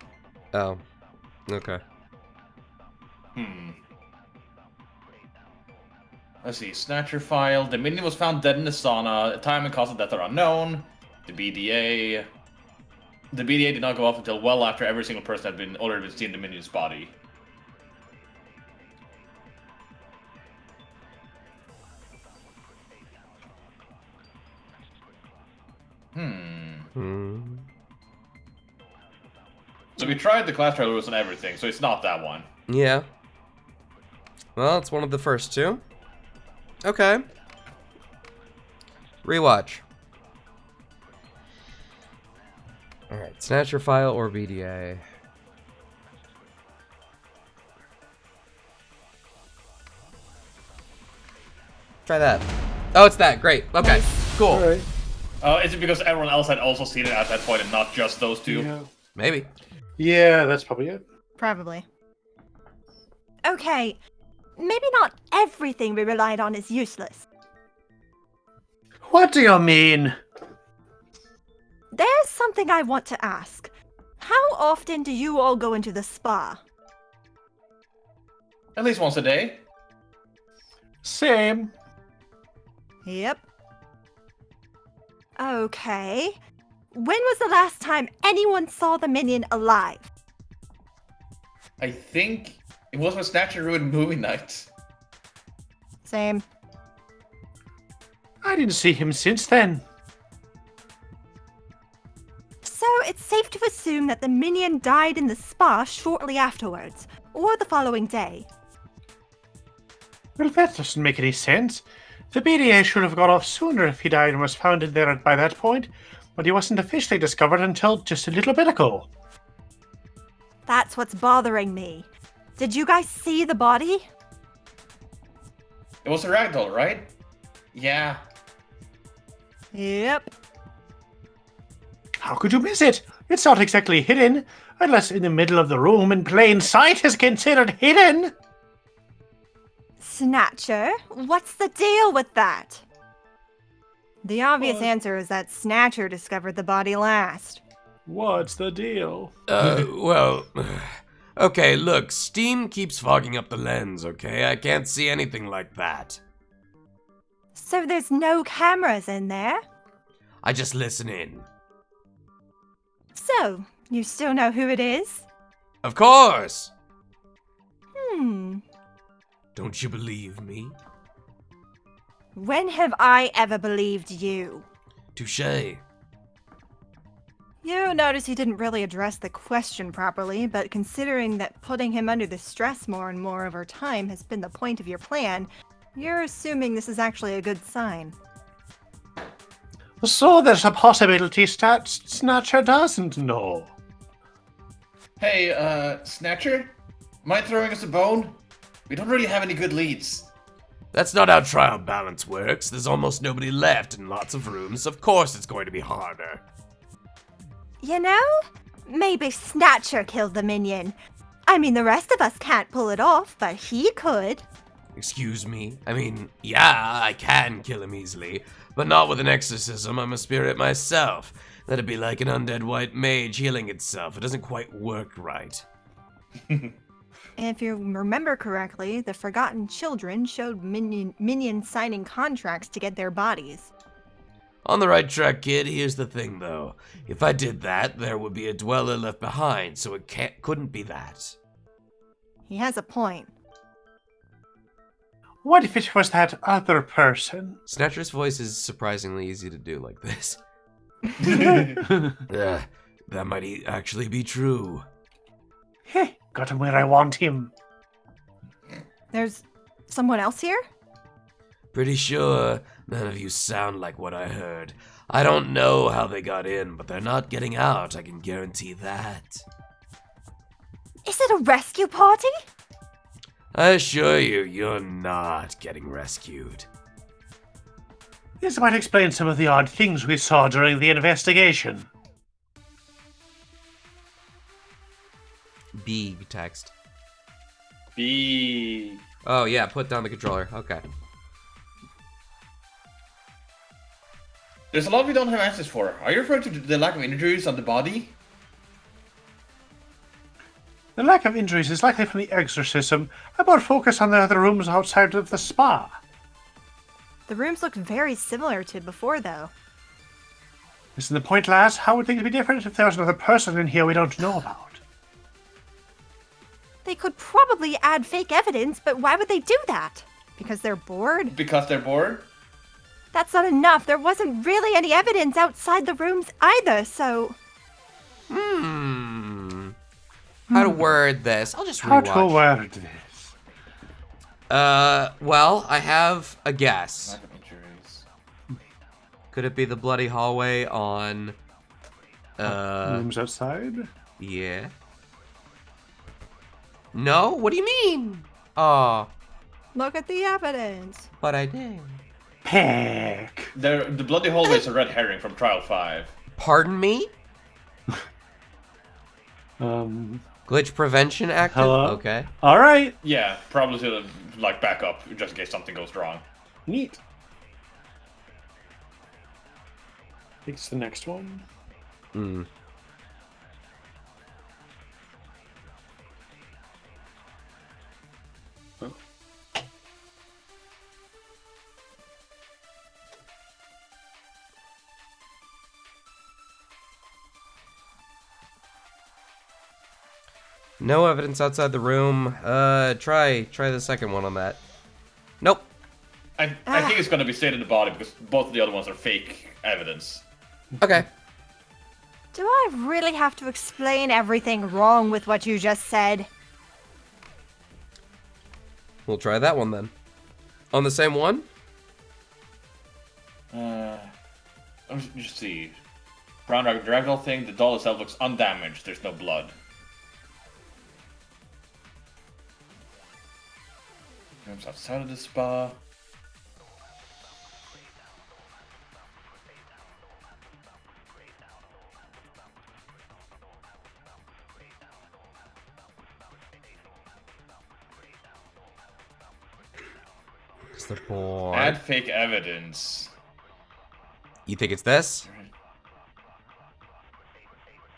Oh. Okay. Let's see. Snatcher file. The minion was found dead in the sauna. Time and cause of death are unknown. The BDA. The BDA did not go off until well after every single person had already been seen in the minion's body. So we tried the class trial rules and everything, so it's not that one. Yeah. Well, it's one of the first 2. Okay. Rewatch. Alright, Snatcher file or BDA? Try that. Oh, it's that. Great. Okay. Cool. All right. Is it because everyone else had also seen it at that point and not just those 2? Yeah. Maybe. Yeah, that's probably it. Probably. Okay, maybe not everything we relied on is useless. What do you mean? There's something I want to ask. How often do you all go into the spa? At least once a day. Same. Yep. Okay. When was the last time anyone saw the minion alive? I think it was when Snatcher ruined movie night. Same. I didn't see him since then. So it's safe to assume that the minion died in the spa shortly afterwards, or the following day. Well, that doesn't make any sense. The BDA should have got off sooner if he died and was found in there by that point, but he wasn't officially discovered until just a little bit ago. That's what's bothering me. Did you guys see the body? It was a ragdoll, right? Yeah. Yep. How could you miss it? It's not exactly hidden, unless in the middle of the room in plain sight is considered hidden. Snatcher? What's the deal with that? The obvious answer is that Snatcher discovered the body last. What's the deal? Well... Okay, look, steam keeps fogging up the lens, okay? I can't see anything like that. So there's no cameras in there? I just listen in. So, you still know who it is? Of course! Don't you believe me? When have I ever believed you? Touché. You notice he didn't really address the question properly, but considering that putting him under the stress more and more over time has been the point of your plan, you're assuming this is actually a good sign. So there's a possibility Snatcher doesn't know. Hey, Snatcher? Mind throwing us a bone? We don't really have any good leads. That's not how trial balance works. There's almost nobody left in lots of rooms. Of course it's going to be harder. You know, maybe Snatcher killed the minion. I mean, the rest of us can't pull it off, but he could. Excuse me? I mean, yeah, I can kill him easily, but not with an exorcism. I'm a spirit myself. That'd be like an undead white mage healing itself. It doesn't quite work right. If you remember correctly, the Forgotten Children showed minions signing contracts to get their bodies. On the right track, kid. Here's the thing, though. If I did that, there would be a dweller left behind, so it couldn't be that. He has a point. What if it was that other person? Snatcher's voice is surprisingly easy to do like this. That might actually be true. Heh, got him where I want him. There's someone else here? Pretty sure none of you sound like what I heard. I don't know how they got in, but they're not getting out, I can guarantee that. Is it a rescue party? I assure you, you're not getting rescued. This might explain some of the odd things we saw during the investigation. B text. B. Oh yeah, put down the controller. Okay. There's a lot we don't have answers for. Are you referring to the lack of injuries on the body? The lack of injuries is likely from the exorcism. How about focus on the other rooms outside of the spa? The rooms look very similar to before, though. Isn't the point, lass? How would things be different if there was another person in here we don't know about? They could probably add fake evidence, but why would they do that? Because they're bored? Because they're bored? That's not enough. There wasn't really any evidence outside the rooms either, so... How to word this? I'll just rewatch. How to word this? Well, I have a guess. Lack of injuries. Could it be the bloody hallway on... Rooms outside? Yeah. No? What do you mean? Oh. Look at the evidence. But I did. Peck. The bloody hallway is a red herring from Trial 5. Pardon me? Glitch prevention active? Hello? Okay. Alright. Yeah, probably to like back up just in case something goes wrong. Neat. I think it's the next one. No evidence outside the room. Try the second one on that. Nope. I think it's gonna be stayed in the body because both of the other ones are fake evidence. Okay. Do I really have to explain everything wrong with what you just said? We'll try that one then. On the same one? Let's just see. Brown Dragdoll thing, the doll itself looks undamaged. There's no blood. Rooms outside of the spa. It's the board. Add fake evidence. You think it's this?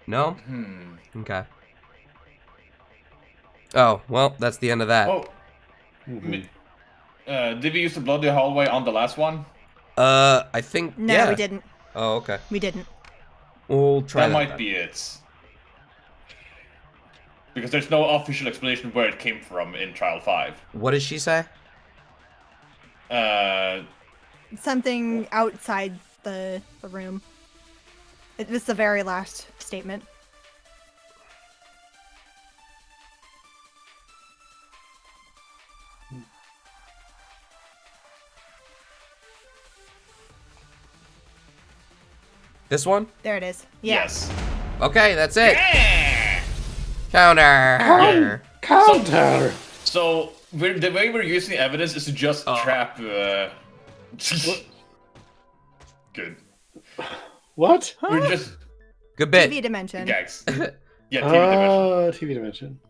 No? Okay. Oh, well, that's the end of that. Oh. Did we use the bloody hallway on the last one? I think, No, yeah. we didn't. Oh, okay. We didn't. We'll try That might then. be it. Because there's no official explanation where it came from in Trial 5. What does she say? Something outside the room. It was the very last statement. This one? There it is. Yeah. Yes. Okay, that's it. Counter. Counter! So, the way we're using the evidence is to just trap... Good. What? We're just... Good bit. TV dimension. Gags. Yeah, TV dimension. TV dimension.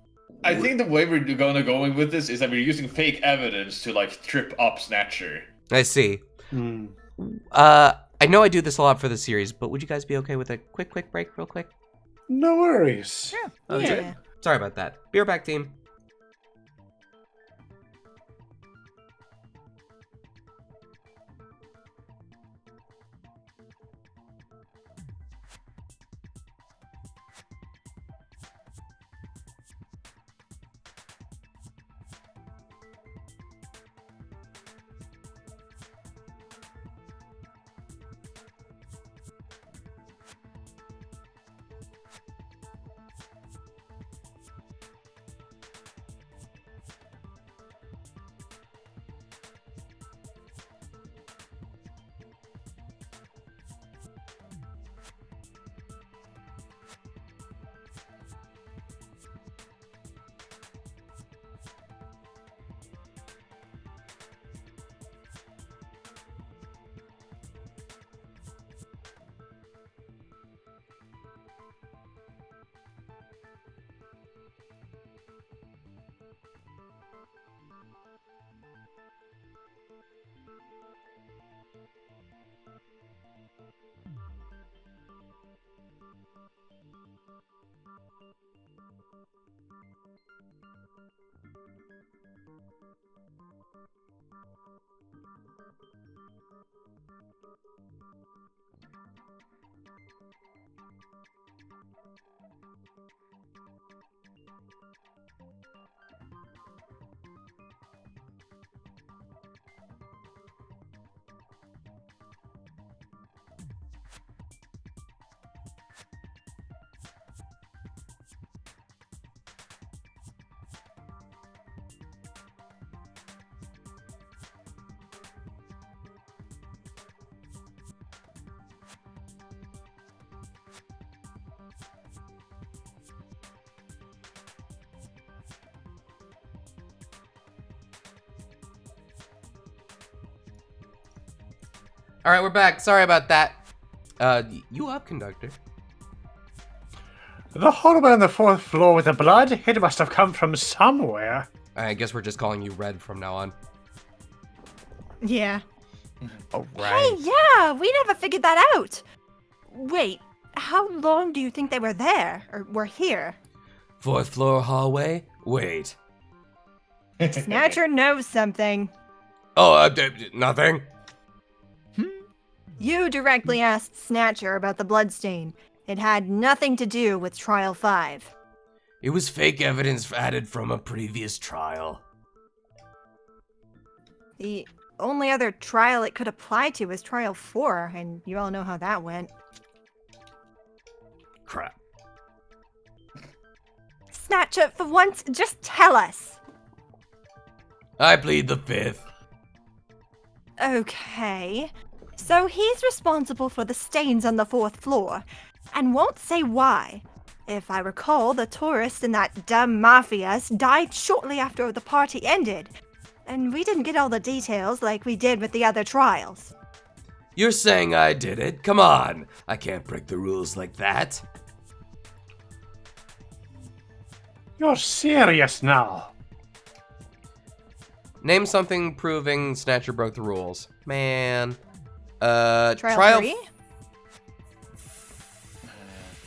I think the way we're gonna go with this is that we're using fake evidence to, like, trip up Snatcher. I see. Hmm. I know I do this a lot for the series, but would you guys be okay with a quick break real quick? No worries. Yeah. Sorry about that. Be right back, team. All right, we're back. Sorry about that. You up, conductor? The hallway on the 4th floor with the blood? It must have come from somewhere. I guess we're just calling you Red from now on. Yeah. All Hey, yeah, we never figured that out. Wait, how long do you think they were there, or were here? 4th floor hallway? Wait. Snatcher knows something. Oh, nothing. You directly asked Snatcher about the bloodstain. It had nothing to do with Trial 5. It was fake evidence added from a previous trial. The only other trial it could apply to was trial 4, and you all know how that went. Crap. Snatcher, for once, just tell us. I plead the 5th. Okay. So he's responsible for the stains on the 4th floor, and won't say why. If I recall, the tourist and that dumb mafias died shortly after the party ended, and we didn't get all the details like we did with the other trials. You're saying I did it? Come on. I can't break the rules like that. You're serious now. Name something proving Snatcher broke the rules. Man. Trial 3?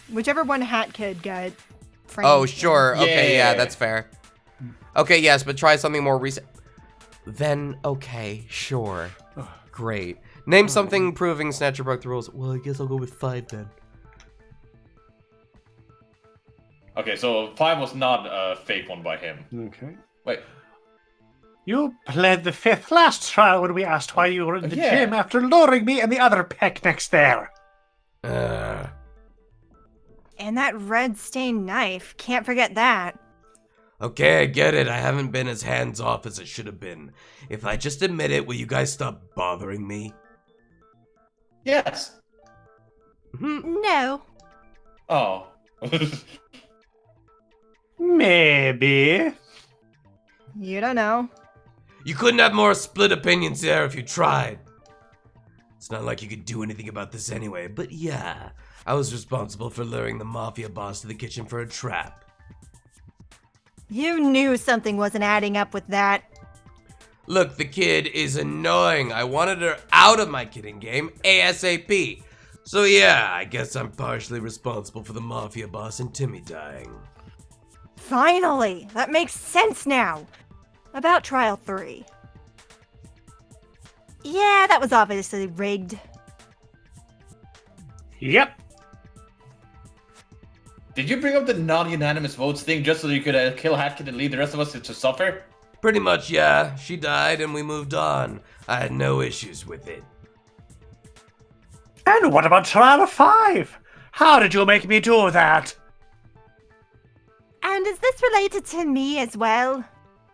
Whichever one Hat Kid got framed. Oh, sure. Okay, yeah, Yeah. that's fair. Okay, yes, but try something more recent. Then, okay, sure. Great. Name something proving Snatcher broke the rules. Well, I guess I'll go with 5 then. Okay, so 5 was not a fake one by him. Okay. Wait. You pled the 5th last trial when we asked why you were in the Yeah. gym after luring me and the other peck next there. And that red stained knife, can't forget that. Okay, I get it. I haven't been as hands-off as I should have been. If I just admit it, will you guys stop bothering me? Yes. No. Oh. Maybe. You don't know. You couldn't have more split opinions there if you tried. It's not like you could do anything about this anyway, but yeah, I was responsible for luring the mafia boss to the kitchen for a trap. You knew something wasn't adding up with that. Look, the kid is annoying. I wanted her out of my kidding game ASAP. So yeah, I guess I'm partially responsible for the mafia boss and Timmy dying. Finally! That makes sense now. About trial 3. Yeah, that was obviously rigged. Yep. Did you bring up the non-unanimous votes thing just so you could kill Hatkid and leave the rest of us to suffer? Pretty much, yeah. She died and we moved on. I had no issues with it. And what about trial 5? How did you make me do that? And is this related to me as well?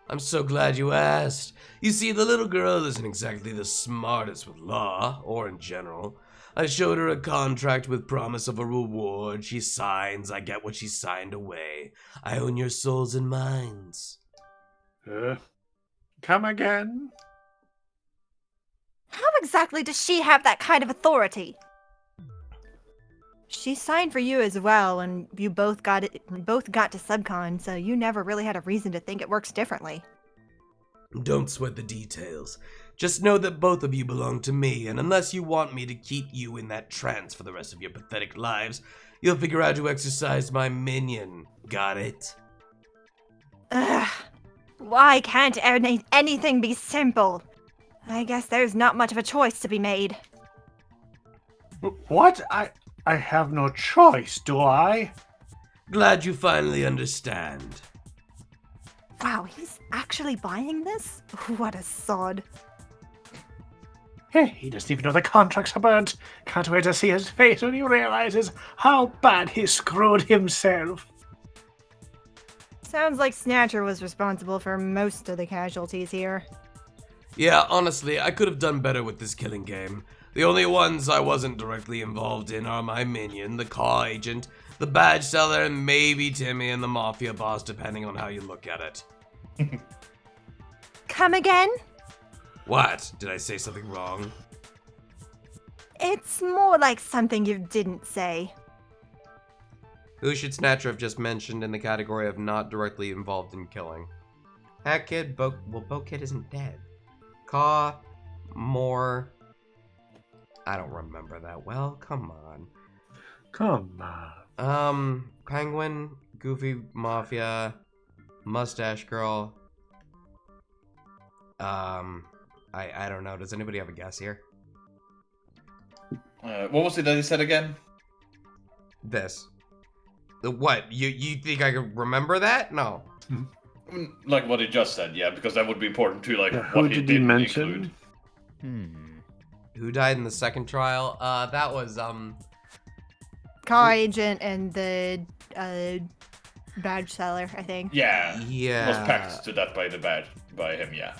I'm so glad you asked. You see, the little girl isn't exactly the smartest with law, or in general. I showed her a contract with promise of a reward. She signs, I get what she signed away. I own your souls and minds. Come again? How exactly does she have that kind of authority? She signed for you as well, and you both got to subcon, so you never really had a reason to think it works differently. Don't sweat the details. Just know that both of you belong to me, and unless you want me to keep you in that trance for the rest of your pathetic lives, you'll figure out to exercise my minion. Got it? Ugh. Why can't anything be simple? I guess there's not much of a choice to be made. What? I have no choice, do I? Glad you finally understand. Wow, he's actually buying this? What a sod. Hey, he doesn't even know the contracts are burnt. Can't wait to see his face when he realizes how bad he screwed himself. Sounds like Snatcher was responsible for most of the casualties here. Yeah, honestly, I could have done better with this killing game. The only ones I wasn't directly involved in are my minion, the car agent, the badge seller, and maybe Timmy and the mafia boss, depending on how you look at it. Come again? What? Did I say something wrong? It's more like something you didn't say. Who should Snatcher have just mentioned in the category of not directly involved in killing? Hat Kid, Bo-Kid isn't dead. Caw, more... I don't remember that well. Come on. Come on. Penguin, Goofy Mafia, Mustache Girl. I don't know. Does anybody have a guess here? What was it that he said again? This. What? You think I could remember that? No. Like what he just said, yeah, because that would be important too. Like Who what he did he didn't mention? include. Who died in the second trial? That was Car agent and the badge seller, I think. Yeah. Yeah. Was packed to death by him. Yeah.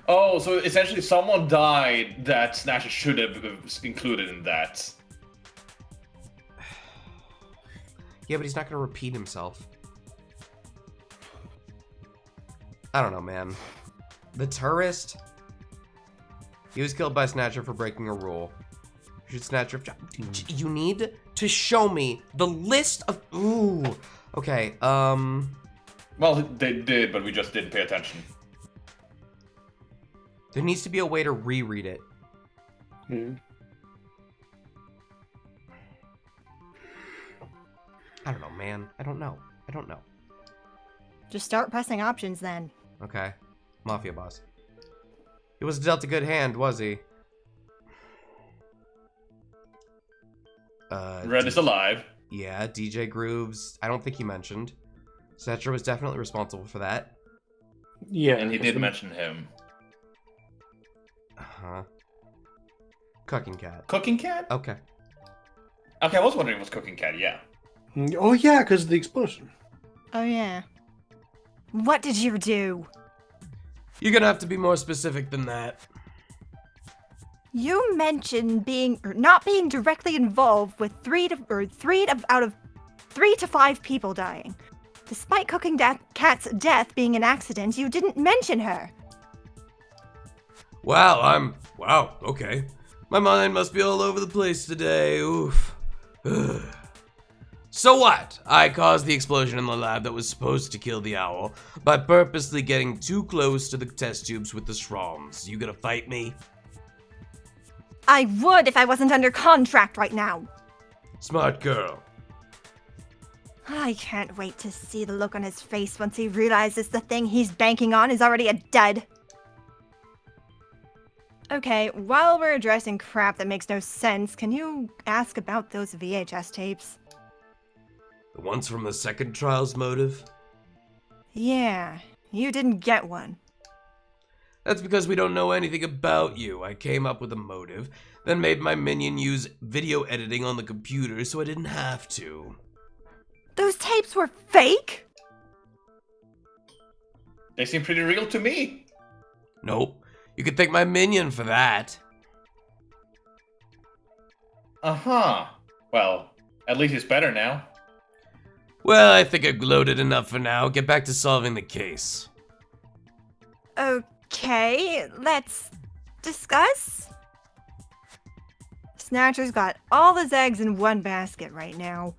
Oh, so essentially someone died that Snatcher should have included in that. Yeah, but he's not gonna repeat himself. I don't know, man. The tourist. He was killed by Snatcher for breaking a rule. Should Snatcher have... You need to show me the list of... Ooh. Okay, Well, they did, but we just didn't pay attention. there needs to be a way to reread it. I don't know, man. I don't know. Just start pressing options then. Okay. Mafia boss. He wasn't dealt a good hand, was he? Red is alive. Yeah, DJ Grooves. I don't think he mentioned. Snatcher was definitely responsible for that. Yeah. And he did mention him. Uh-huh. Cooking Cat. Cooking Cat? Okay. Okay, I was wondering if it was Cooking Cat, yeah. Oh, yeah, because of the explosion. Oh, yeah. What did you do? You're gonna have to be more specific than that. You mentioned not being directly involved with three out of 3 to 5 people dying. Despite Cooking Cat's death being an accident, you didn't mention her. Wow, wow, okay. My mind must be all over the place today. Oof. So what? I caused the explosion in the lab that was supposed to kill the owl by purposely getting too close to the test tubes with the Shroms. You gonna fight me? I would if I wasn't under contract right now. Smart girl. I can't wait to see the look on his face once he realizes the thing he's banking on is already a dud. Okay, while we're addressing crap that makes no sense, can you ask about those VHS tapes? The ones from the second trial's motive? Yeah, you didn't get one. That's because we don't know anything about you. I came up with a motive, then made my minion use video editing on the computer so I didn't have to. Those tapes were fake? They seem pretty real to me. Nope. You could thank my minion for that. Uh-huh. Well, at least it's better now. Well, I think I've gloated enough for now. Get back to solving the case. Okay, let's discuss. Snatcher's got all his eggs in one basket right now.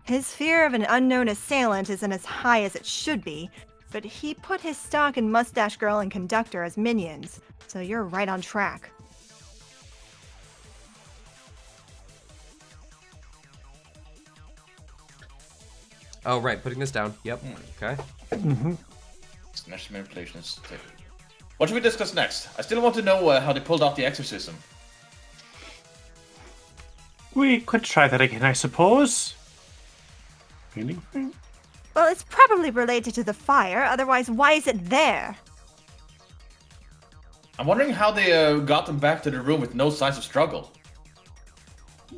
His fear of an unknown assailant isn't as high as it should be, but he put his stock in Mustache Girl and Conductor as minions, so you're right on track. Oh, right, putting this down. Yep. Okay. Snatch manipulation is stable. What should we discuss next? I still want to know how they pulled off the exorcism. We could try that again, I suppose. Feeling free? Well, it's probably related to the fire, otherwise why is it there? I'm wondering how they got them back to the room with no signs of struggle.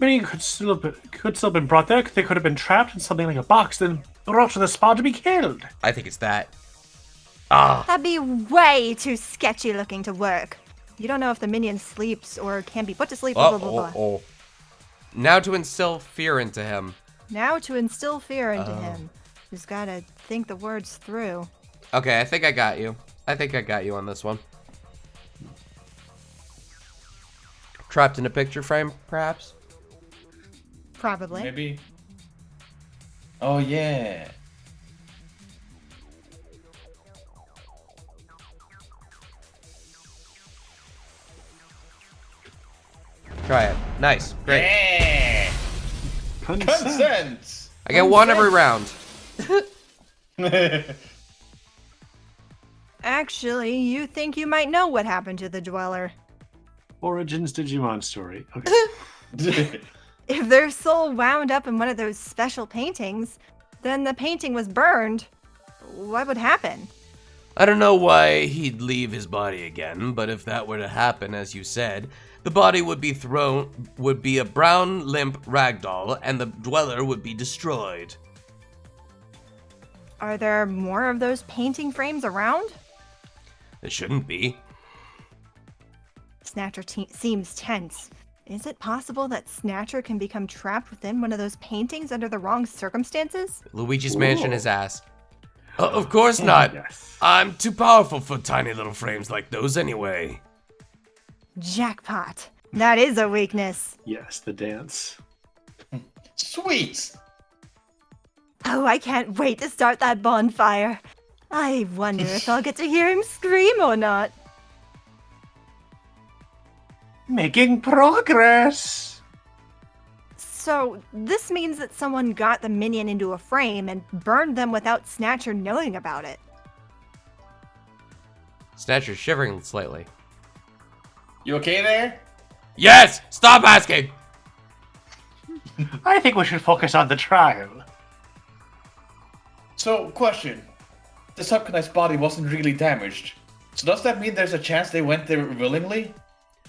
Many could still have been brought there. They could have been trapped in something like a box, then brought to the spot to be killed. I think it's that. That'd be way too sketchy looking to work. You don't know if the minion sleeps or can be put to sleep, blah, blah, blah, blah. Now to instill fear into him. Now to instill fear into him. Just gotta think the words through. Okay, I think I got you. I think I got you on this one. Trapped in a picture frame, perhaps? Probably. Maybe. Oh, yeah. Try it. Nice. Great. Yeah. Consent. I get one every round. Actually, you think you might know what happened to the Dweller. Origins Digimon story. Okay. If their soul wound up in one of those special paintings, then the painting was burned. What would happen? I don't know why he'd leave his body again, but if that were to happen, as you said, the body would be a brown, limp ragdoll, and the dweller would be destroyed. Are there more of those painting frames around? It shouldn't be. Snatcher seems tense. Is it possible that Snatcher can become trapped within one of those paintings under the wrong circumstances? Luigi's Mansion his ass. Of course not. Yes. I'm too powerful for tiny little frames like those anyway. Jackpot. That is a weakness. Yes, the dance. Sweet! Oh, I can't wait to start that bonfire. I wonder if I'll get to hear him scream or not. Making progress! So, this means that someone got the minion into a frame and burned them without Snatcher knowing about it. Snatcher's shivering slightly. You okay there? Yes! Stop asking! I think we should focus on the trial. So, question. The subconnect's body wasn't really damaged. So does that mean there's a chance they went there willingly?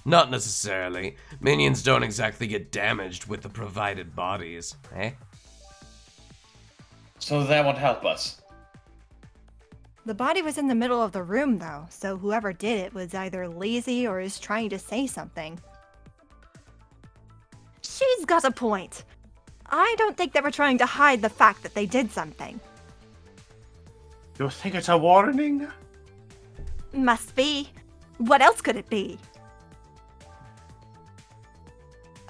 Not necessarily. Minions don't exactly get damaged with the provided bodies, eh? So that won't help us. The body was in the middle of the room, though, so whoever did it was either lazy or is trying to say something. She's got a point. I don't think they were trying to hide the fact that they did something. You think it's a warning? Must be. What else could it be?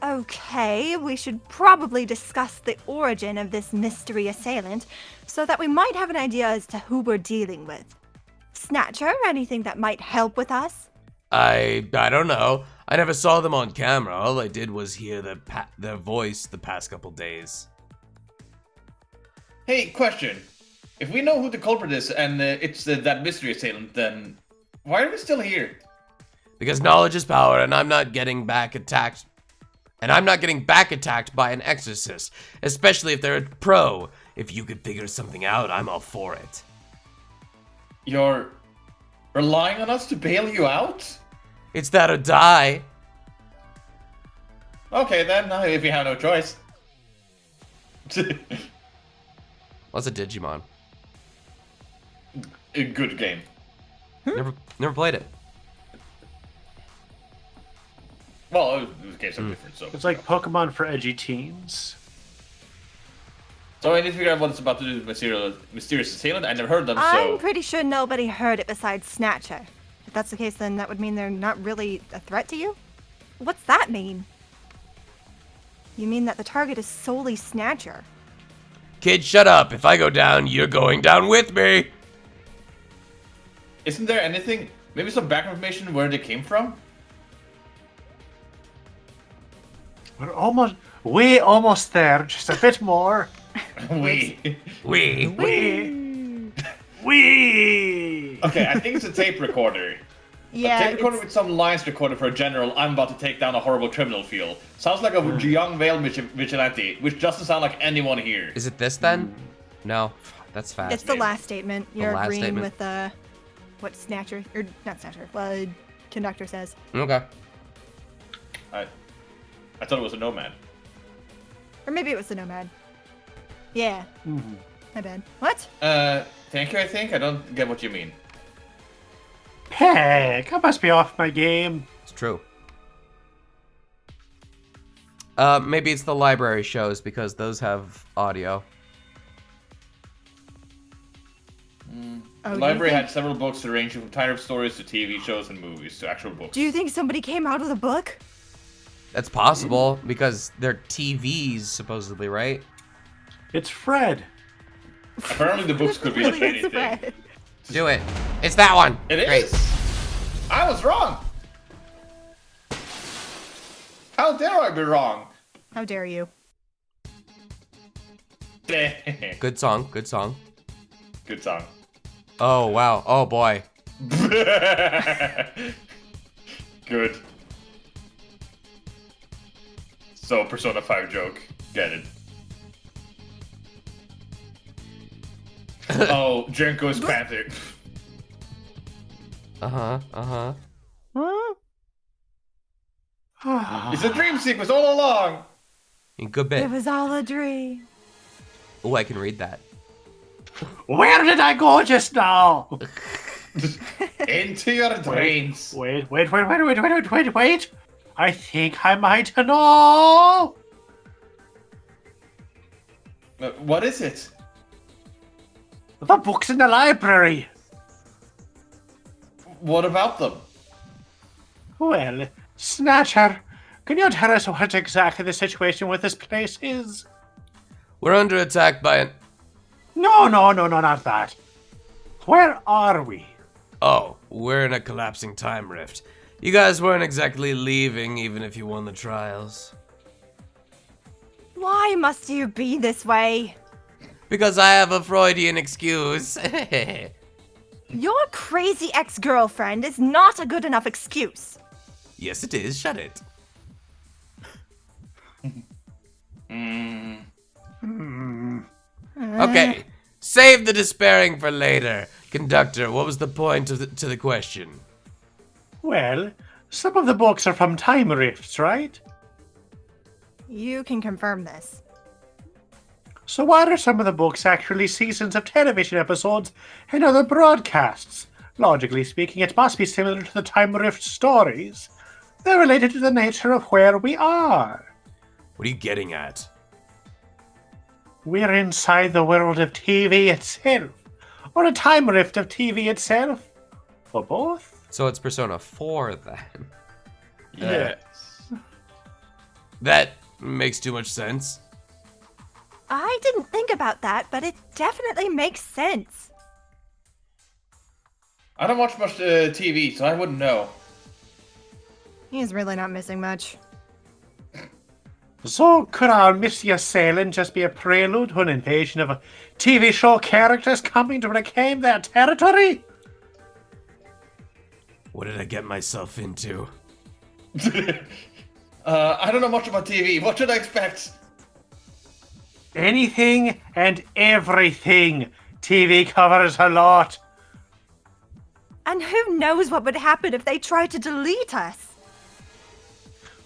Okay, we should probably discuss the origin of this mystery assailant so that we might have an idea as to who we're dealing with. Snatcher, anything that might help with us? I don't know. I never saw them on camera. All I did was hear their voice the past couple days. Hey, question. If we know who the culprit is and it's that mystery assailant, then why are we still here? Because knowledge is power, and I'm not getting back attacked. And I'm not getting back attacked by an exorcist, especially if they're a pro. If you could figure something out, I'm all for it. You're relying on us to bail you out? It's that or die. Okay then, if you have no choice. What's a Digimon? A good game. Never played it. Well, the games are different, so. It's like Pokemon for edgy teens. So I need to figure out what it's about to do with mysterious assailant. I never heard them, so. I'm pretty sure nobody heard it besides Snatcher. If that's the case, then that would mean they're not really a threat to you? What's that mean? You mean that the target is solely Snatcher? Kid, shut up. If I go down, you're going down with me. Isn't there anything, maybe some background information where they came from? We're almost there. Just a bit more. We. Okay, I think it's a tape recorder. Yeah. A tape recorder with some lines recorded for a general, I'm about to take down a horrible criminal feel. Sounds like a young veiled vigilante, which doesn't sound like anyone here. Is it this then? No, that's fast. It's the last statement. You're last agreeing statement. with what Snatcher, or not Snatcher, what Conductor says. Okay. I thought it was a nomad. Or maybe it was the Nomad. Yeah. Mm-hmm. My bad. What? Thank you, I think. I don't get what you mean. Heck, I must be off my game. It's true. Maybe it's the library shows because those have audio. The library had several books ranging from tiny stories to TV shows and movies to actual books. Do you think somebody came out of the book? That's possible because they're TVs supposedly, right? It's Fred. Apparently the books could be Really is anything. Fred. Do it. It's that one. It Great. is. I was wrong. How dare I be wrong? How dare you? Good song. Good song. Good song. Oh, wow. Oh, boy. Good. So, Persona 5 joke. Get it. Oh, Jenko's panting. Uh-huh. It's a dream sequence all along! Good bit. It was all a dream. Oh, I can read that. Where did I go just now? Into your dreams. Wait. I think I might know. What is it? The books in the library. What about them? Well, Snatcher, can you tell us what exactly the situation with this place is? We're under attack by an... No, not that. Where are we? Oh, we're in a collapsing time rift. You guys weren't exactly leaving, even if you won the trials. Why must you be this way? Because I have a Freudian excuse. Your crazy ex-girlfriend is not a good enough excuse. Yes, it is. Shut it. Okay, save the despairing for later. Conductor, what was the point to the question? Well, some of the books are from time rifts, right? You can confirm this. So why are some of the books actually seasons of television episodes and other broadcasts? Logically speaking, it must be similar to the time rift stories. They're related to the nature of where we are. What are you getting at? We're inside the world of TV itself, or a time rift of TV itself, or both. So it's Persona 4 then. Yes. That makes too much sense. I didn't think about that, but it definitely makes sense. I don't watch much TV, so I wouldn't know. He's really not missing much. So could our Missy assailant just be a prelude to an invasion of TV show characters coming to reclaim their territory? What did I get myself into? I don't know much about TV. What should I expect? Anything and everything. TV covers a lot. And who knows what would happen if they tried to delete us?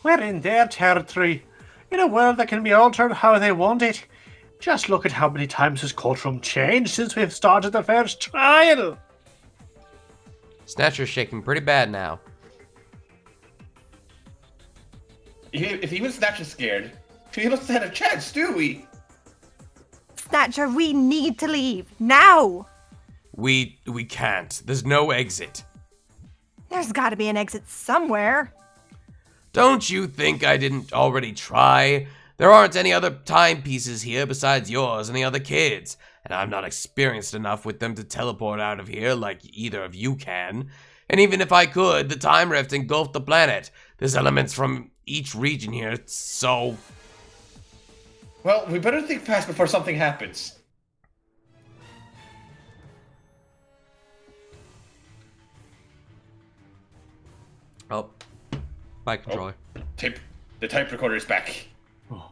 We're in their territory, in a world that can be altered how they want it. Just look at how many times this courtroom changed since we've started the first trial. Snatcher's shaking pretty bad now. If even Snatcher's scared, he doesn't stand a chance, do we? Snatcher, we need to leave. Now! We can't. There's no exit. There's gotta be an exit somewhere. Don't you think I didn't already try? There aren't any other timepieces here besides yours and the other kids, and I'm not experienced enough with them to teleport out of here like either of you can. And even if I could, the time rift engulfed the planet. There's elements from each region here, so... Well, we better think fast before something happens. Oh. My controller. Oh, the tape recorder is back. Oh.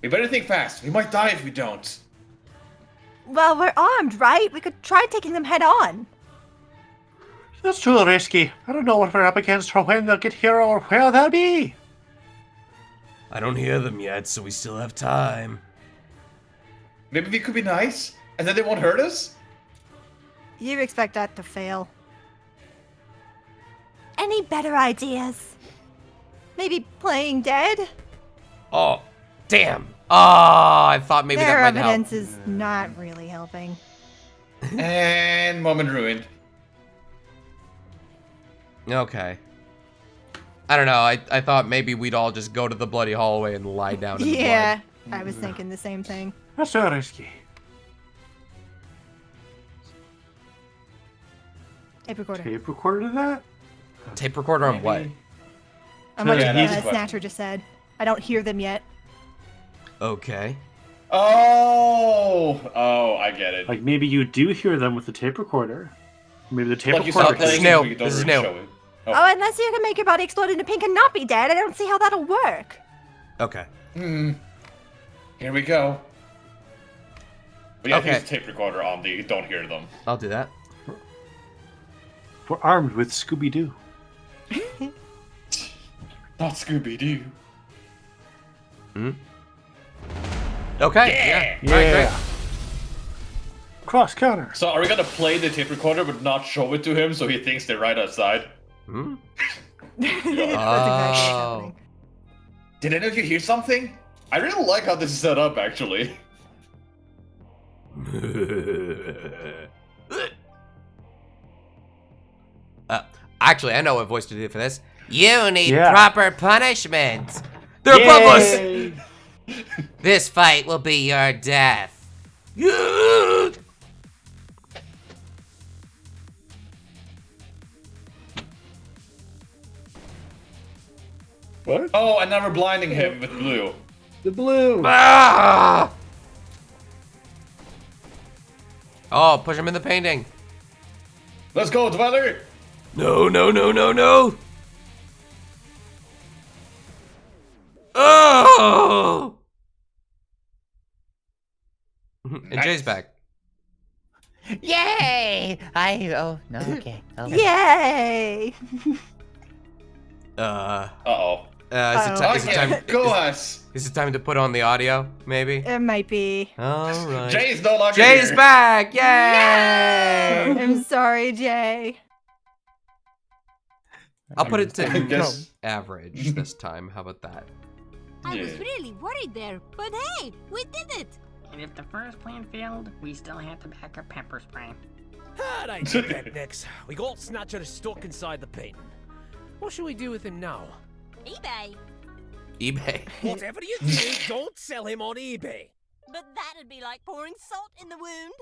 We better think fast. We might die if we don't. Well, we're armed, right? We could try taking them head on. That's too risky. I don't know what we're up against or when they'll get here or where they'll be. I don't hear them yet, so we still have time. Maybe we could be nice, and then they won't hurt us? You expect that to fail. Any better ideas? Maybe playing dead? Oh, damn. I thought maybe Their that might help. evidence is not really helping. And moment ruined. Okay. I don't know. I thought maybe we'd all just go to the bloody hallway and lie down in the Yeah, blood. I was thinking the same thing. That's so risky. Tape recorder. Tape recorder to that? Tape recorder on what? On what Yeah, Snatcher just said. I don't hear them yet. Okay. Oh, I get it. Like maybe you do hear them with the tape recorder. Maybe the tape Like you recorder. saw playing new. we don't This is really new. show it. Oh, unless you can make your body explode into pink and not be dead, I don't see how that'll work. Okay. Here we go. But yeah, Okay. use the tape recorder on the don't hear them. I'll do that. We're armed with Scooby-Doo. Not Scooby-Doo. Okay. Yeah. Alright, great. Cross counter. So are we gonna play the tape recorder but not show it to him so he thinks they're right outside? Hmm? That's exactly what's happening. Did any of you hear something? I really like how this is set up, actually. Actually, I know what voice to do for this. You need Yeah. proper punishment. They're above us. Yay! This fight will be your death. What? Oh, and now we're blinding him with blue. The blue. Ah! Oh, push him in the painting. Let's go, Dweller! No, no, no, no, no. Oh! And Jay's back. Yay! Oh no, okay. Yay! Uh-oh. Is it time? Go us! Is it time to put on the audio? Maybe. It might be. All right. Jay's no longer Jay's here. back! Yay! I'm sorry, Jay. I'll put it I to guess- average this time. How about that? I was Yeah. really worried there, but hey, we did it! And if the first plan failed, we still had to back up pepper spray. Alright, picnics. We got Snatcher stuck inside the painting. What should we do with him now? eBay. eBay. Whatever you do, don't sell him on eBay. But that'd be like pouring salt in the wound.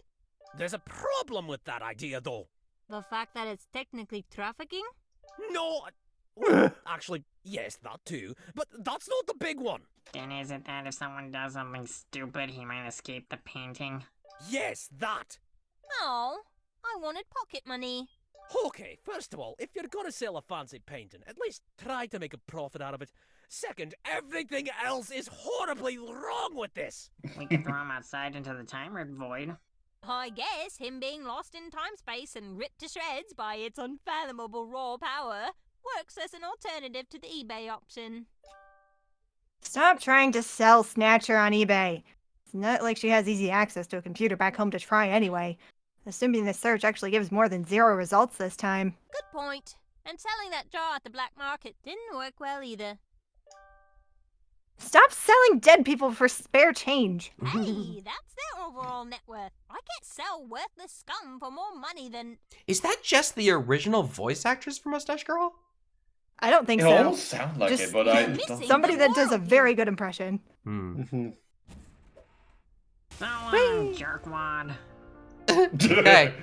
There's a problem with that idea, though. The fact that it's technically trafficking? No, well, actually, yes, that too. But that's not the big one. Then is it that if someone does something stupid, he might escape the painting? Yes, that. Oh, I wanted pocket money. Okay, first of all, if you're gonna sell a fancy painting, at least try to make a profit out of it. Second, everything else is horribly wrong with this. We could throw him outside into the time rip void. I guess him being lost in time-space and ripped to shreds by its unfathomable raw power works as an alternative to the eBay option. Stop trying to sell Snatcher on eBay. It's not like she has easy access to a computer back home to try anyway. Assuming this search actually gives more than 0 results this time. Good point. And selling that jar at the black market didn't work well either. Stop selling dead people for spare change. Hey, that's their overall net worth. I can't sell worthless scum for more money than... Is that just the original voice actress for Mustache Girl? I don't think It so. almost sounds like Just it, but I missing don't... Somebody that does a very good impression. So long, jerkwad. Okay.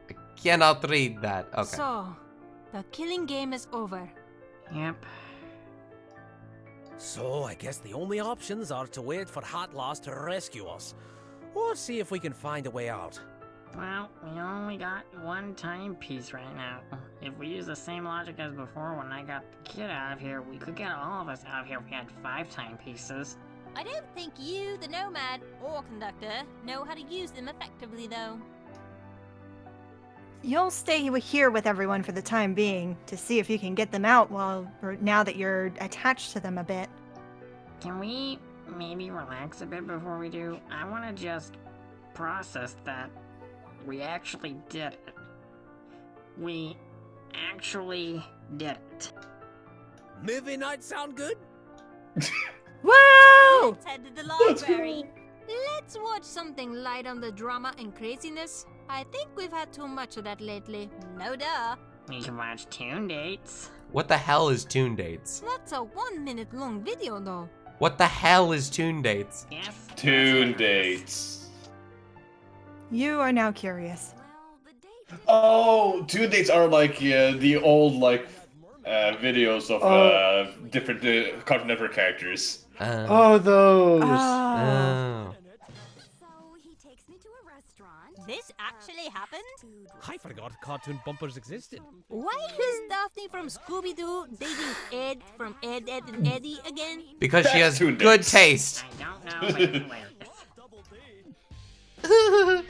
I cannot read that. Okay. So, the killing game is over. Yep. So, I guess the only options are to wait for Hatlas to rescue us, or see if we can find a way out. Well, we only got one timepiece right now. If we use the same logic as before when I got the kid out of here, we could get all of us out of here if we had 5 timepieces. I don't think you, the Nomad, or Conductor, know how to use them effectively, though. You'll stay here with everyone for the time being to see if you can get them out now that you're attached to them a bit. Can we maybe relax a bit before we do? I want to just process that we actually did it. We actually did it. Movie night sound good? Whoa! Let's head to the library. Let's watch something light on the drama and craziness. I think we've had too much of that lately. No duh. We can watch Tune Dates. What the hell is Tune Dates? That's a 1-minute long video, though. What the hell is Tune Dates? Yes. Tune Dates. You are now curious. Oh, Tune Dates are like the old videos of different Cartoon Network characters. Oh, those. Oh. So he takes me to a restaurant. This actually happened? I forgot cartoon bumpers existed. Why is Daphne from Scooby-Doo dating Ed from Ed, Ed, and Eddie again? Because she has good taste. I don't know.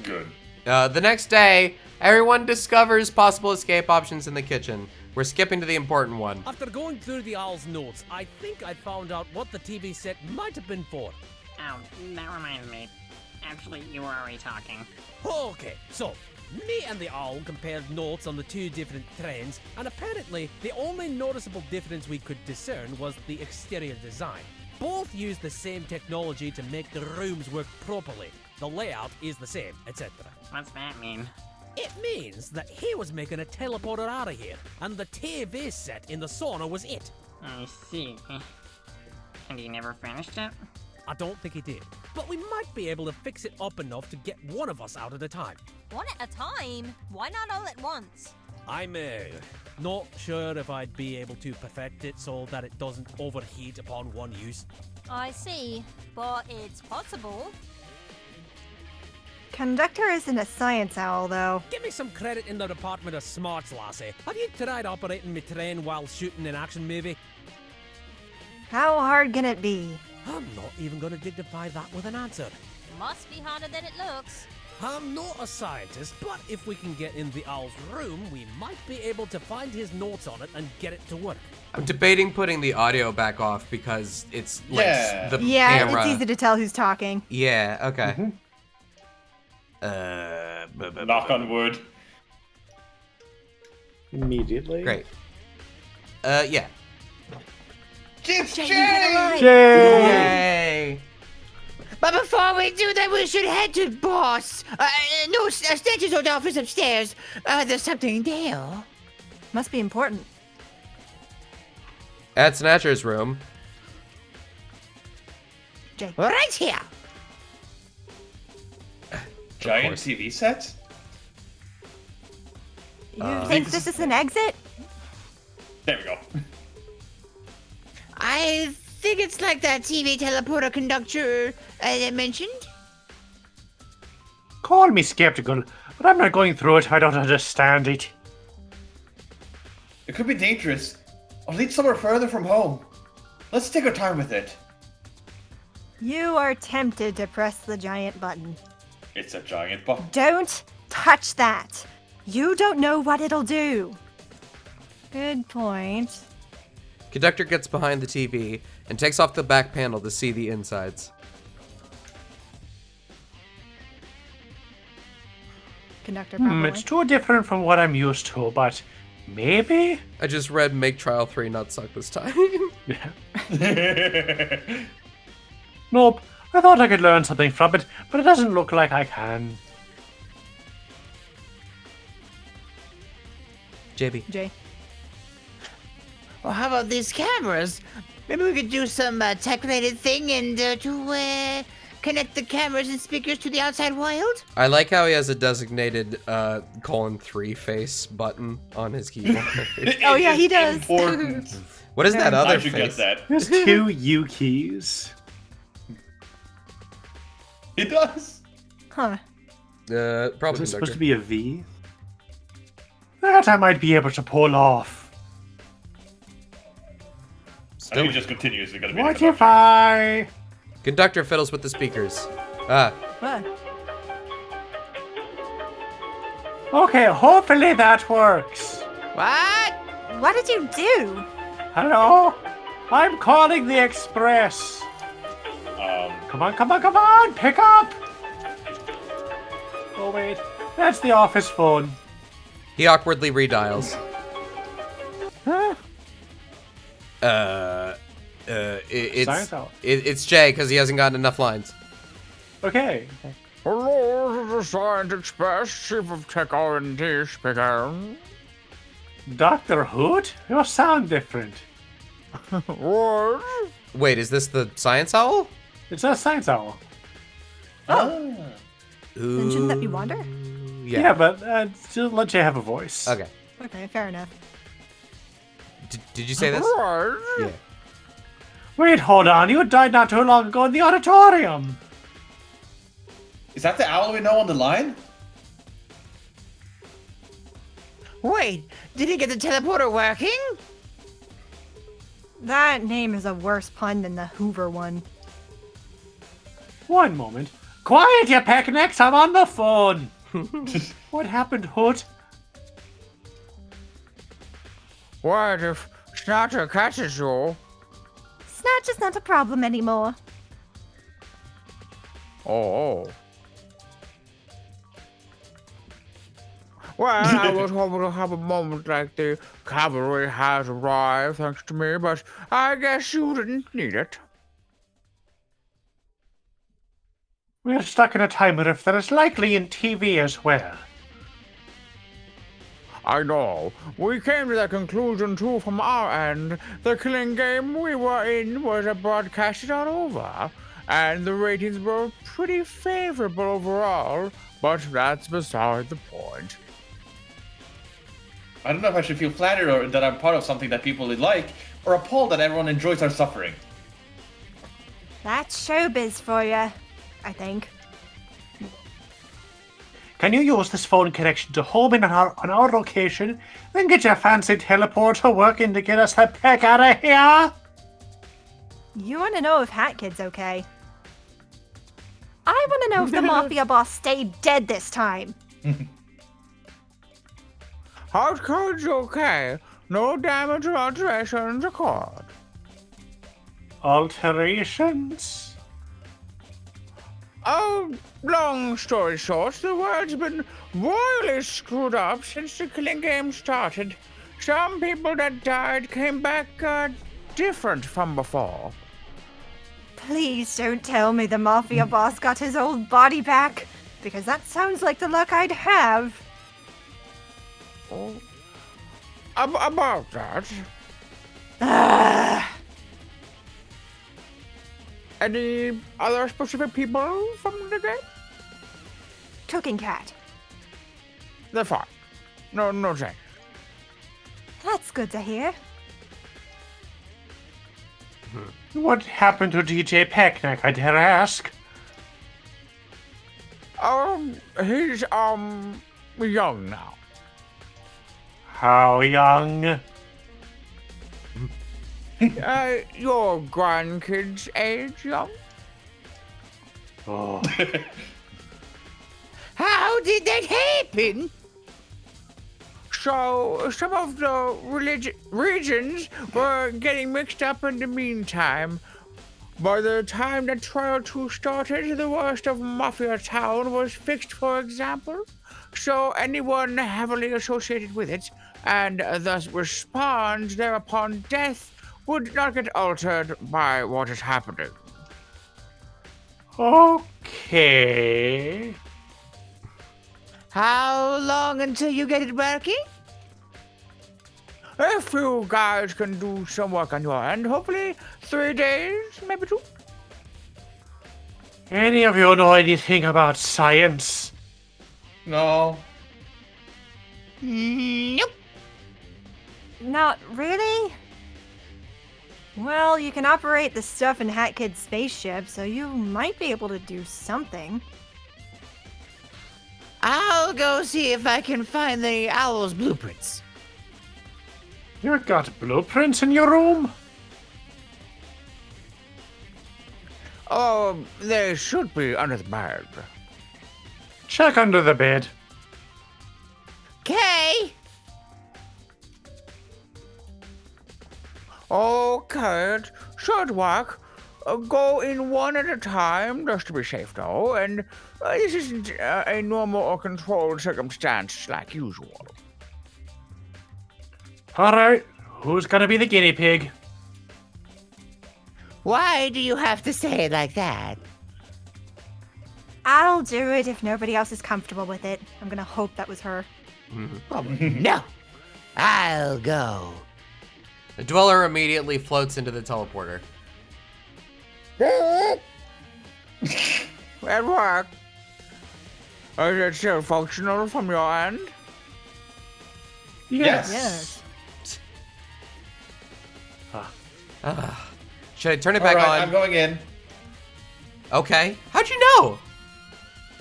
Good. The next day, everyone discovers possible escape options in the kitchen. We're skipping to the important one. After going through the owl's notes, I think I found out what the TV set might have been for. Oh, that reminds me. Actually, you were already talking. Okay, so me and the owl compared notes on the two different trends, and apparently the only noticeable difference we could discern was the exterior design. Both use the same technology to make the rooms work properly. The layout is the same, etc. What's that mean? It means that he was making a teleporter out of here, and the TV set in the sauna was it. I see. And he never finished it? I don't think he did, but we might be able to fix it up enough to get one of us out at a time. One at a time? Why not all at once? I'm not sure if I'd be able to perfect it so that it doesn't overheat upon one use. I see, but it's possible. Conductor isn't a science owl, though. Give me some credit in the Department of Smarts, lassie. Have you tried operating my train while shooting an action movie? How hard can it be? I'm not even going to dignify that with an answer. Must be harder than it looks. I'm not a scientist, but if we can get in the owl's room, we might be able to find his notes on it and get it to work. I'm debating putting the audio back off because it's like the yeah, camera. it's easy to tell who's talking. Yeah, okay. Knock on wood. Immediately. Great. Yeah. It's Jay! Yay! But before we do that, we should head to boss. No, Snatcher's old office upstairs. There's something there. Must be important. At Snatcher's room. Jay. Right here. Giant TV set? You think this is an exit? There we go. I think it's like that TV teleporter conductor I mentioned. Call me skeptical, but I'm not going through it. I don't understand it. It could be dangerous, or lead somewhere further from home. Let's take our time with it. You are tempted to press the giant button. It's a giant button. Don't touch that. You don't know what it'll do. Good point. Conductor gets behind the TV and takes off the back panel to see the insides. Conductor, probably. It's too different from what I'm used to, but maybe? I just read Make Trial 3 not suck this time. Nope. I thought I could learn something from it, but it doesn't look like I can. JB. Jay. Well, how about these cameras? Maybe we could do some tech-related thing and to connect the cameras and speakers to the outside world. I like how he has a designated :3 face button on his keyboard. Oh yeah, he does. Important. What is that other I should face? get that. There's 2 U keys. He does. Huh. Probably Is it supposed Conductor. to be a V? That I might be able to pull off. I think it just continues. It's gonna be. What if I... Conductor fiddles with the speakers. What? Okay, hopefully that works. What? What did you do? Hello? I'm calling the express. Come on, come on, come on! Pick up! Oh, wait. That's the office phone. He awkwardly redials. Huh? It's Jay because he hasn't gotten enough lines. Okay. Hello, this is the Science Express, Chief of Tech R&D speaking. Dr. Hoot? Your sound different. What? Wait, is this the Science Owl? It's a science owl. Oh. Then shouldn't that be Wanda? Yeah, but still let you have a voice. Okay. Okay, fair enough. Did you say this? Yeah. Wait, hold on. You died not too long ago in the auditorium. Is that the owl we know on the line? Wait, did he get the teleporter working? That name is a worse pun than the Hoover one. One moment. Quiet, you pecknecks, I'm on the phone. What happened, Hood? What if Snatcher catches you? Snatch is not a problem anymore. Oh. Well, I was hoping to have a moment like the cavalry has arrived thanks to me, but I guess you didn't need it. We're stuck in a time rift that is likely in TV as well. I know. We came to that conclusion too from our end. The killing game we were in was broadcasted all over, and the ratings were pretty favorable overall, but that's beside the point. I don't know if I should feel flattered or that I'm part of something that people like, or appalled that everyone enjoys our suffering. That's showbiz for you, I think. Can you use this phone connection to home in on our location, then get your fancy teleporter working to get us the heck out of here? You want to know if Hat Kid's okay? I want to know if the Mafia boss stayed dead this time. How's Code's okay? No damage or alterations occurred. Alterations? Oh, long story short, the world's been royally screwed up since the killing game started. Some people that died came back, different from before. Please don't tell me the Mafia boss got his old body back, because that sounds like the luck I'd have. Oh. About that. Any other specific people from the game? Cooking Cat. They're fine. No change. That's good to hear. What happened to DJ Peckneck, I dare ask? He's, young now. How young? Your grandkids' age, young? Oh. How did that happen? So, some of the regions were getting mixed up in the meantime. By the time that Trial 2 started, the worst of Mafia Town was fixed, for example. So anyone heavily associated with it, and thus responds thereupon death, would not get altered by what is happening. Okay. How long until you get it working? If you guys can do some work on your end, hopefully 3 days, maybe 2. Any of you know anything about science? No. Nope. Not really? Well, you can operate the stuff in Hat Kid's spaceship, so you might be able to do something. I'll go see if I can find the owl's blueprints. You got blueprints in your room? Oh, they should be under the bed. Check under the bed. Okay. Okay, it should work. Go in one at a time, just to be safe though, and this isn't a normal or controlled circumstance like usual. Alright, who's gonna be the guinea pig? Why do you have to say it like that? I'll do it if nobody else is comfortable with it. I'm gonna hope that was her. No. I'll go. The Dweller immediately floats into the teleporter. It worked. Is it still functional from your end? Yes. Should I turn it back All right, on? I'm going in. Okay. How'd you know?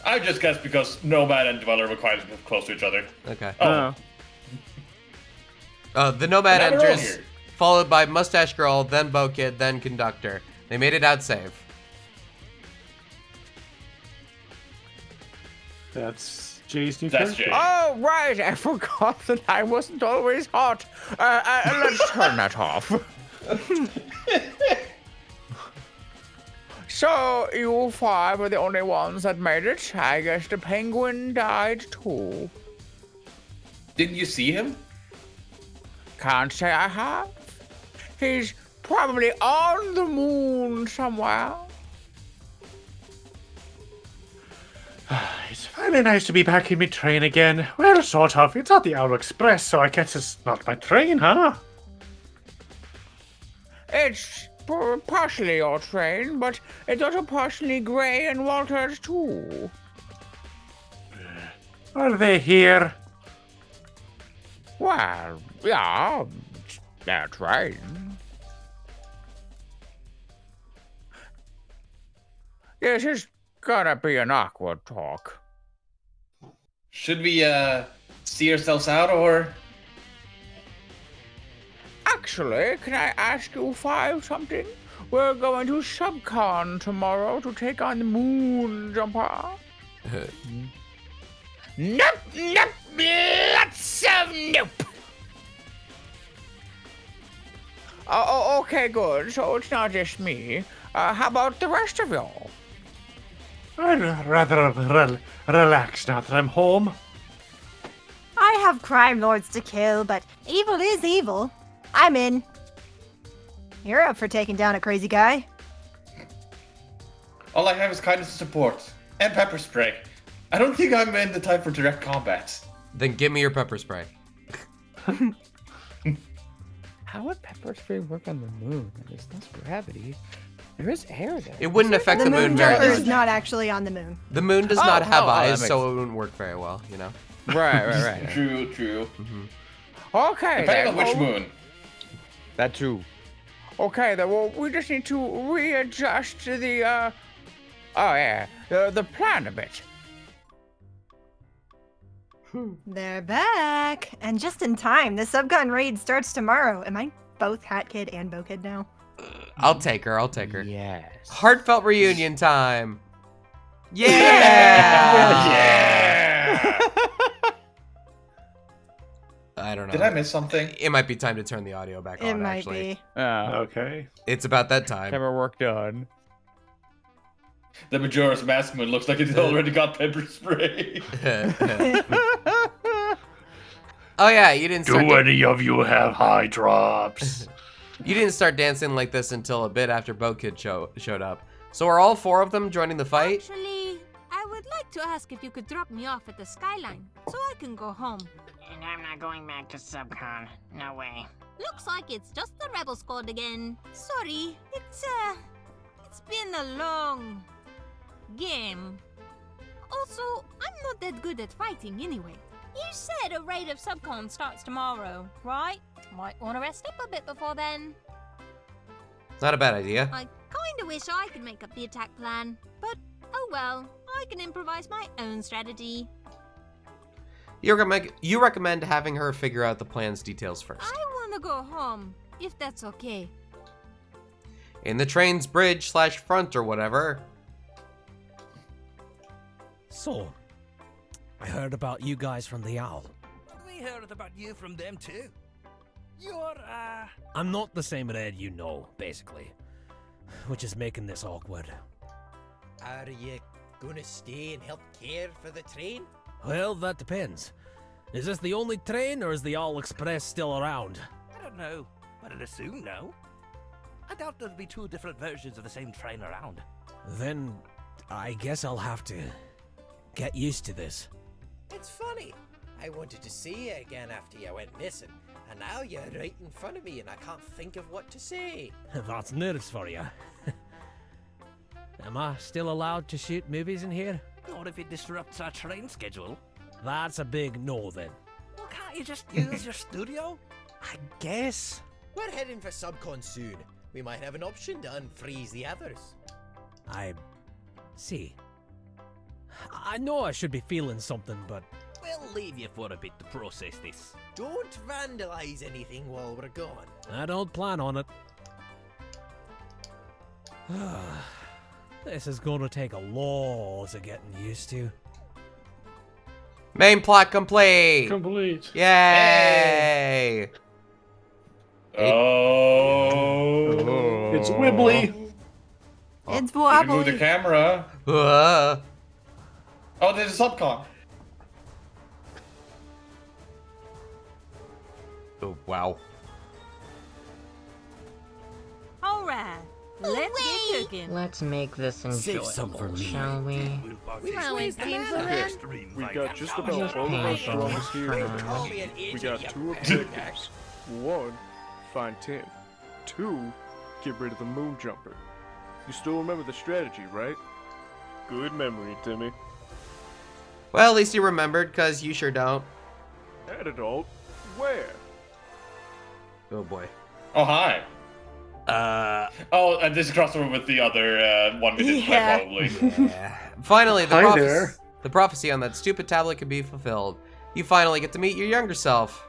I just guessed because Nomad and Dweller were quite close to each other. Okay. Oh. The Nomad Now they're all enters, here. followed by Mustache Girl, then Bo Kid, then Conductor. They made it out safe. That's Jay's new That's character. Jay. Oh, right. I forgot that I wasn't always hot. Let's turn that off. So, you five are the only ones that made it. I guess the penguin died too. Didn't you see him? Can't say I have. He's probably on the moon somewhere. It's finally nice to be back in my train again. Well, sort of. It's not the Owl Express, so I guess it's not my train, huh? It's partially your train, but it's also partially Gray and Walter's too. Are they here? Well, yeah, it's their train. This is gonna be an awkward talk. Should we see ourselves out, or? Actually, can I ask you five something? We're going to Subcon tomorrow to take on the Moon Jumper. Nope, nope, lots of nope. Oh, okay, good. So it's not just me. How about the rest of y'all? I'd rather relax now that I'm home. I have crime lords to kill, but evil is evil. I'm in. You're up for taking down a crazy guy. All I have is kindness and support. And pepper spray. I don't think I'm in the type for direct combat. Then give me your pepper spray. How would pepper spray work on the moon? There's less gravity. There is air there. It wouldn't affect the moon very jumper much. is not actually on the moon. The moon does not have eyes, that so it wouldn't work very well, you know? Right. True, true. Okay, Depending on then, which well, moon. That too. Okay, then, well, we just need to readjust the, the plan a bit. They're back. And just in time. The Subcon raid starts tomorrow. Am I both Hat Kid and Bo Kid now? I'll take her. Yes. Heartfelt reunion time. Yeah! Yeah! I don't know. Did I miss something? It might be time to turn the audio back It on, might actually. be. Okay. It's about that time. Camera work done. The Majora's Mask moon looks like it's already got pepper spray. Oh yeah, you didn't start. Do any of you have high drops? You didn't start dancing like this until a bit after Bo Kid showed up. So are all four of them joining the fight? Actually, I would like to ask if you could drop me off at the skyline so I can go home. And I'm not going back to Subcon. No way. Looks like it's just the Rebel Squad again. Sorry, it's been a long game. Also, I'm not that good at fighting anyway. You said a raid of Subcon starts tomorrow, right? Might want to rest up a bit before then. Not a bad idea. I kinda wish I could make up the attack plan, but oh well, I can improvise my own strategy. You recommend having her figure out the plan's details first. I wanna go home, if that's okay. In the train's bridge / front or whatever. So, I heard about you guys from the Owl. We heard about you from them too. You're, I'm not the same Red you know, basically. Which is making this awkward. Are you gonna stay and help care for the train? Well, that depends. Is this the only train, or is the Owl Express still around? I don't know, but I'd assume no. I doubt there'll be two different versions of the same train around. Then, I guess I'll have to get used to this. It's funny. I wanted to see you again after you went missing, and now you're right in front of me and I can't think of what to say. That's nerves for you. Am I still allowed to shoot movies in here? Not if it disrupts our train schedule. That's a big no then. Well, can't you just use your studio? I guess. We're heading for Subcon soon. We might have an option to unfreeze the others. I see. I know I should be feeling something, but We'll leave you for a bit to process this. Don't vandalize anything while we're gone. I don't plan on it. This is gonna take a lot of getting used to. Main plot complete. Complete. Yay! Oh. It's wibbly. It's You can move wobbly. the camera. Uh, Oh, there's a subcon. oh, wow. All right, let's get cooking. Let's make this enjoyable, shall we? We always came for that. We got just about Just all of our painful strongest for here. now. We got 2 objectives. 1, find Tim. 2, get rid of the moon jumper. You still remember the strategy, right? Good memory, Timmy. Well, at least you remembered, because you sure don't. That adult. Where? Oh, boy. Oh, hi. Oh, and this is crossover with the other one we did play, Yeah. probably. Finally, Hi there. the prophecy on that stupid tablet can be fulfilled. You finally get to meet your younger self.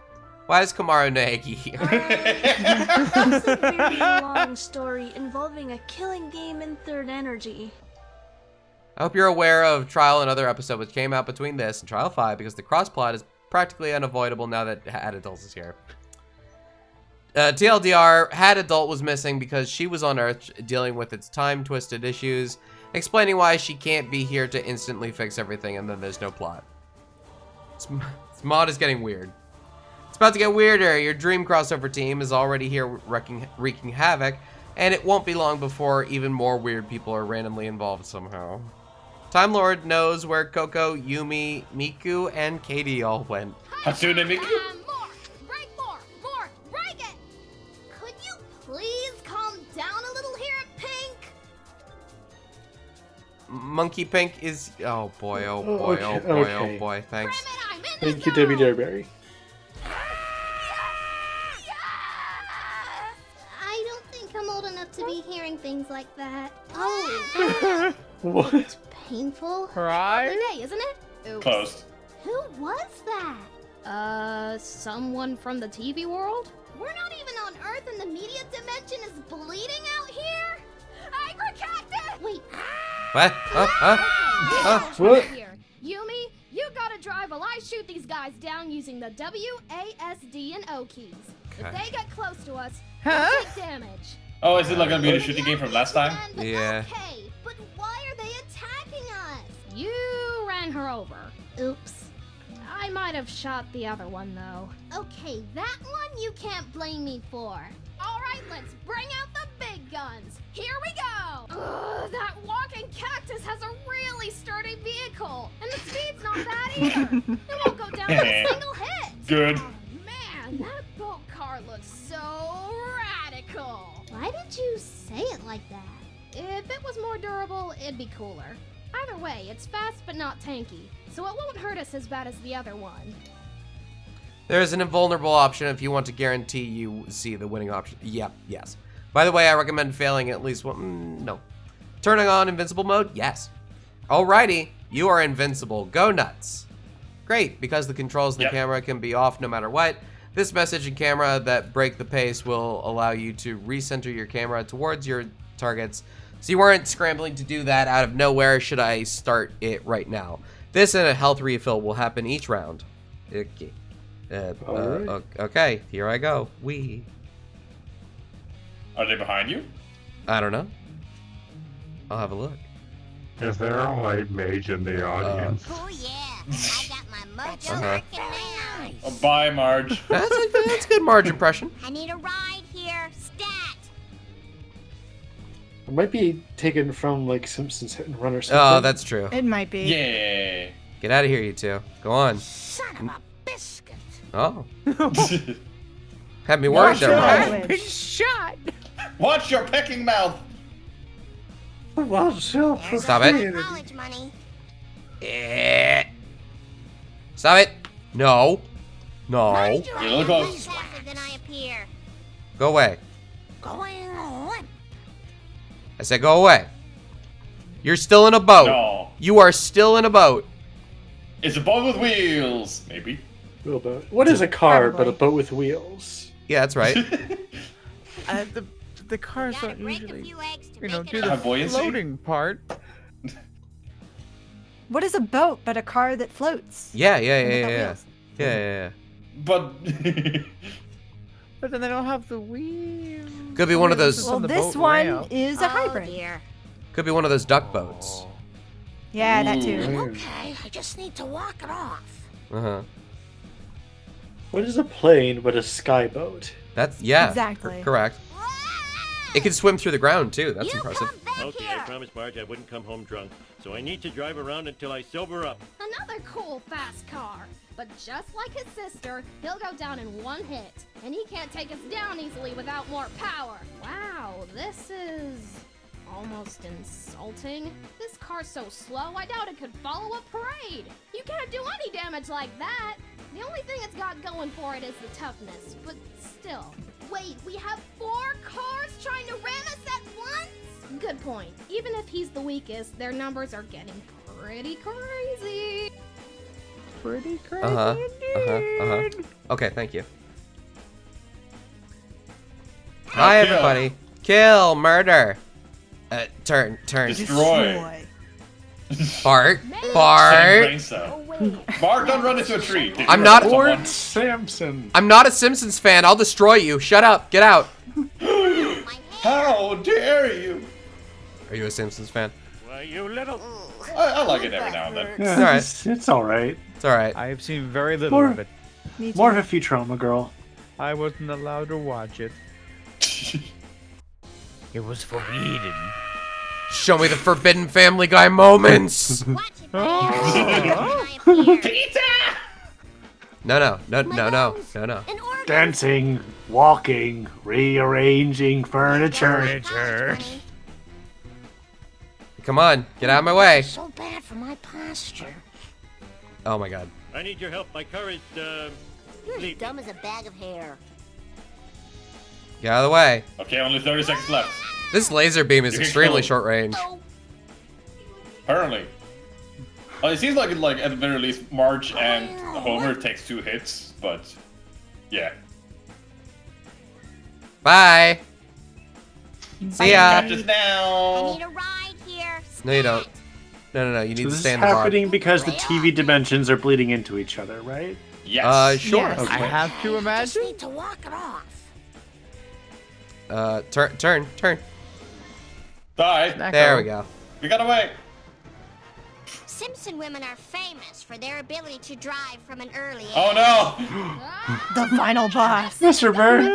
Why is Kamaru Naegi here? It's a very long story involving a killing game in Third Energy. I hope you're aware of Trial, another episode which came out between this and Trial 5, because the cross-plot is practically unavoidable now that Hat Adult is here. TLDR, Hat Adult was missing because she was on Earth dealing with its time-twisted issues, explaining why she can't be here to instantly fix everything, and then there's no plot. This mod is getting weird. It's about to get weirder. Your dream crossover team is already here wreaking havoc, and it won't be long before even more weird people are randomly involved somehow. Time Lord knows where Coco, Yumi, Miku, and Katie all went. Hatsune Miku? More! Break it! Could you please calm down a little here at Pink? Monkey Pink is... Oh boy, oh boy, Okay, oh boy, okay. oh boy, thanks. Thank you, Debbie Derberry. I don't think I'm old enough to be hearing things like that. Oh, What? painful. Right? Other day, isn't it? Oops. Closed. Who was that? Someone from the TV world? We're not even on Earth and the media dimension is bleeding out here? Angry cactus! Wait. What? What? Here. Yumi, you gotta drive while I shoot these guys down using the W, A, S, D, and O keys. If Okay. they get close to us, Huh? they'll take damage. Oh, is it like gonna be the shooting game from last time? Yeah. Okay, but why are they attacking us? You ran her over. Oops. I might have shot the other one, though. Okay, that one you can't blame me for. All right, let's bring out the big guns. Here we go. Ugh, that walking cactus has a really sturdy vehicle, and the speed's not bad either. It won't go down with a single hit. Good. Oh, man, that boat car looks so radical. Why did you say it like that? If it was more durable, it'd be cooler. Either way, it's fast but not tanky, so it won't hurt us as bad as the other one. There is an invulnerable option if you want to guarantee you see the winning option. Yep, yes. By the way, I recommend failing at least one. No. Turning on invincible mode? Yes. Alrighty, you are invincible. Go nuts. Great, because the controls in the camera can be off no matter what. This message and camera that break the pace will allow you to recenter your camera towards your targets, so you weren't scrambling to do that out of nowhere should I start it right now. This and a health refill will happen each round. Okay. Alright. Okay, here I go. Wee. Are they behind you? I don't know. I'll have a look. Is there a white mage in the audience? Oh yeah, I got my mojo Uh-huh. working now. Oh, bye, Marge. That's a good Marge impression. I need a ride here, stat. It might be taken from like Simpsons Hit and Run or something. Oh, that's true. It might be. Yeah. Get out of here, you two. Go on. Son of a biscuit. Oh. Had me worried there, Marge. Marge. Been shot. Watch your pecking mouth. Stop it. College money. Stop it. No. No. You look close. Faster than I appear. Go away. Going on. I said go away. You're still in a boat. No. You are still in a boat. It's a boat with wheels. Maybe. Wheelboat. What is a car Probably. but a boat with wheels? Yeah, that's right. The cars don't usually, do Have the buoyancy? floating part. What is a boat but a car that floats? Yeah. wheels. Yeah. But But then they don't have the wheels. Could be one of those. Well, this one is a hybrid. Could be one of those duck boats. Yeah, that too. Okay, I just need to walk it off. Uh-huh. What is a plane but a skyboat? That's Exactly. correct. It can swim through the ground too. That's impressive. Okay, I promised Marge I wouldn't come home drunk, so I need to drive around until I sober up. Another cool fast car. But just like his sister, he'll go down in one hit. And he can't take us down easily without more power. Wow, this is almost insulting. This car's so slow, I doubt it could follow a parade. You can't do any damage like that. The only thing it's got going for it is the toughness, but still. Wait, we have 4 cars trying to ram us at once? Good point. Even if he's the weakest, their numbers are getting pretty crazy. Pretty crazy. Okay, thank you. Hi, everybody. Kill, murder. Turn. Destroy. Bart. Bart, don't run into a tree. Did you I'm run not. into someone? Samson. I'm not a Simpsons fan. I'll destroy you. Shut up. Get out. How dare you? Are you a Simpsons fan? Why, you little... I like it every now and then. Yeah, It's all right. It's all right. It's all right. I have seen very little More- of it. More of a Futurama girl. I wasn't allowed to watch it. It was forbidden. Show me the forbidden Family Guy moments. No. Dancing, walking, rearranging furniture. Come on, get out of my way. So bad for my posture. Oh my god. I need your help. My car is, You're as dumb as a bag of hair. Get out of the way. Okay, only 30 seconds left. This laser beam is You can extremely kill him. short range. Apparently. Well, it seems like at the very least, Marge and Homer takes 2 hits, but yeah. Bye. See ya. Catch us now. I need a ride here. No, you don't. No. You need to This stay is in the bar. happening because the TV dimensions are bleeding into each other, right? Yes. Sure. Yes. Okay. I have to I imagine. just need to walk it off. Turn. Die. There we go. We got away. Simpson women are famous for their ability to drive from an early age. Oh no. The final boss. Mr. Burns.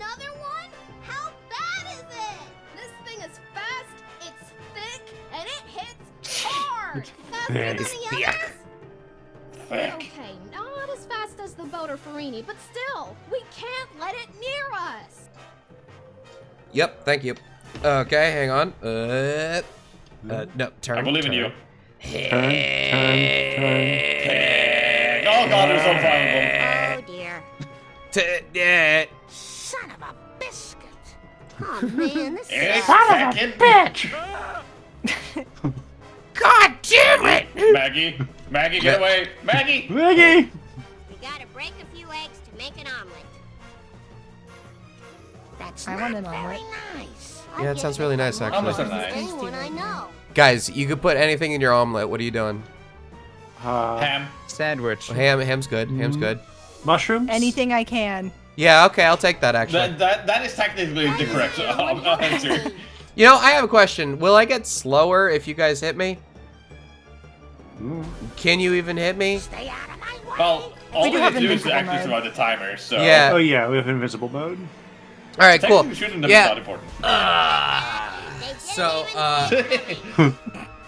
Another one? How bad is it? This thing is fast, it's thick, and it hits hard. Faster than It's the others? Okay, not as fast as the boat or Farini, but still, we can't let it near us. Yep, thank you. Okay, hang on. No, turn. I believe in you. Turn. Oh god, there's so far of them. Oh dear. Son of a biscuit. Oh man, this It's sucks. fucking bitch. God damn it! Maggie, get away. Maggie. You gotta break a few eggs to make an omelet. That's I not want an very omelet. nice. Yeah, it sounds really nice, actually. Omelets are nice. Anyone I know. Guys, you could put anything in your omelet. What are you doing? Ham. Sandwich. Ham's good. Ham's good. Mushrooms? Anything I can. Yeah, okay, I'll take that, actually. That is technically the correct answer. You know, I have a question. Will I get slower if you guys hit me? Can you even hit me? Well, all we do need have to do is invisible actually mode. survive the timer, so... Yeah. Oh yeah, we have invisible mode. All right, cool. Technically, shooting them is Yeah. not important. So,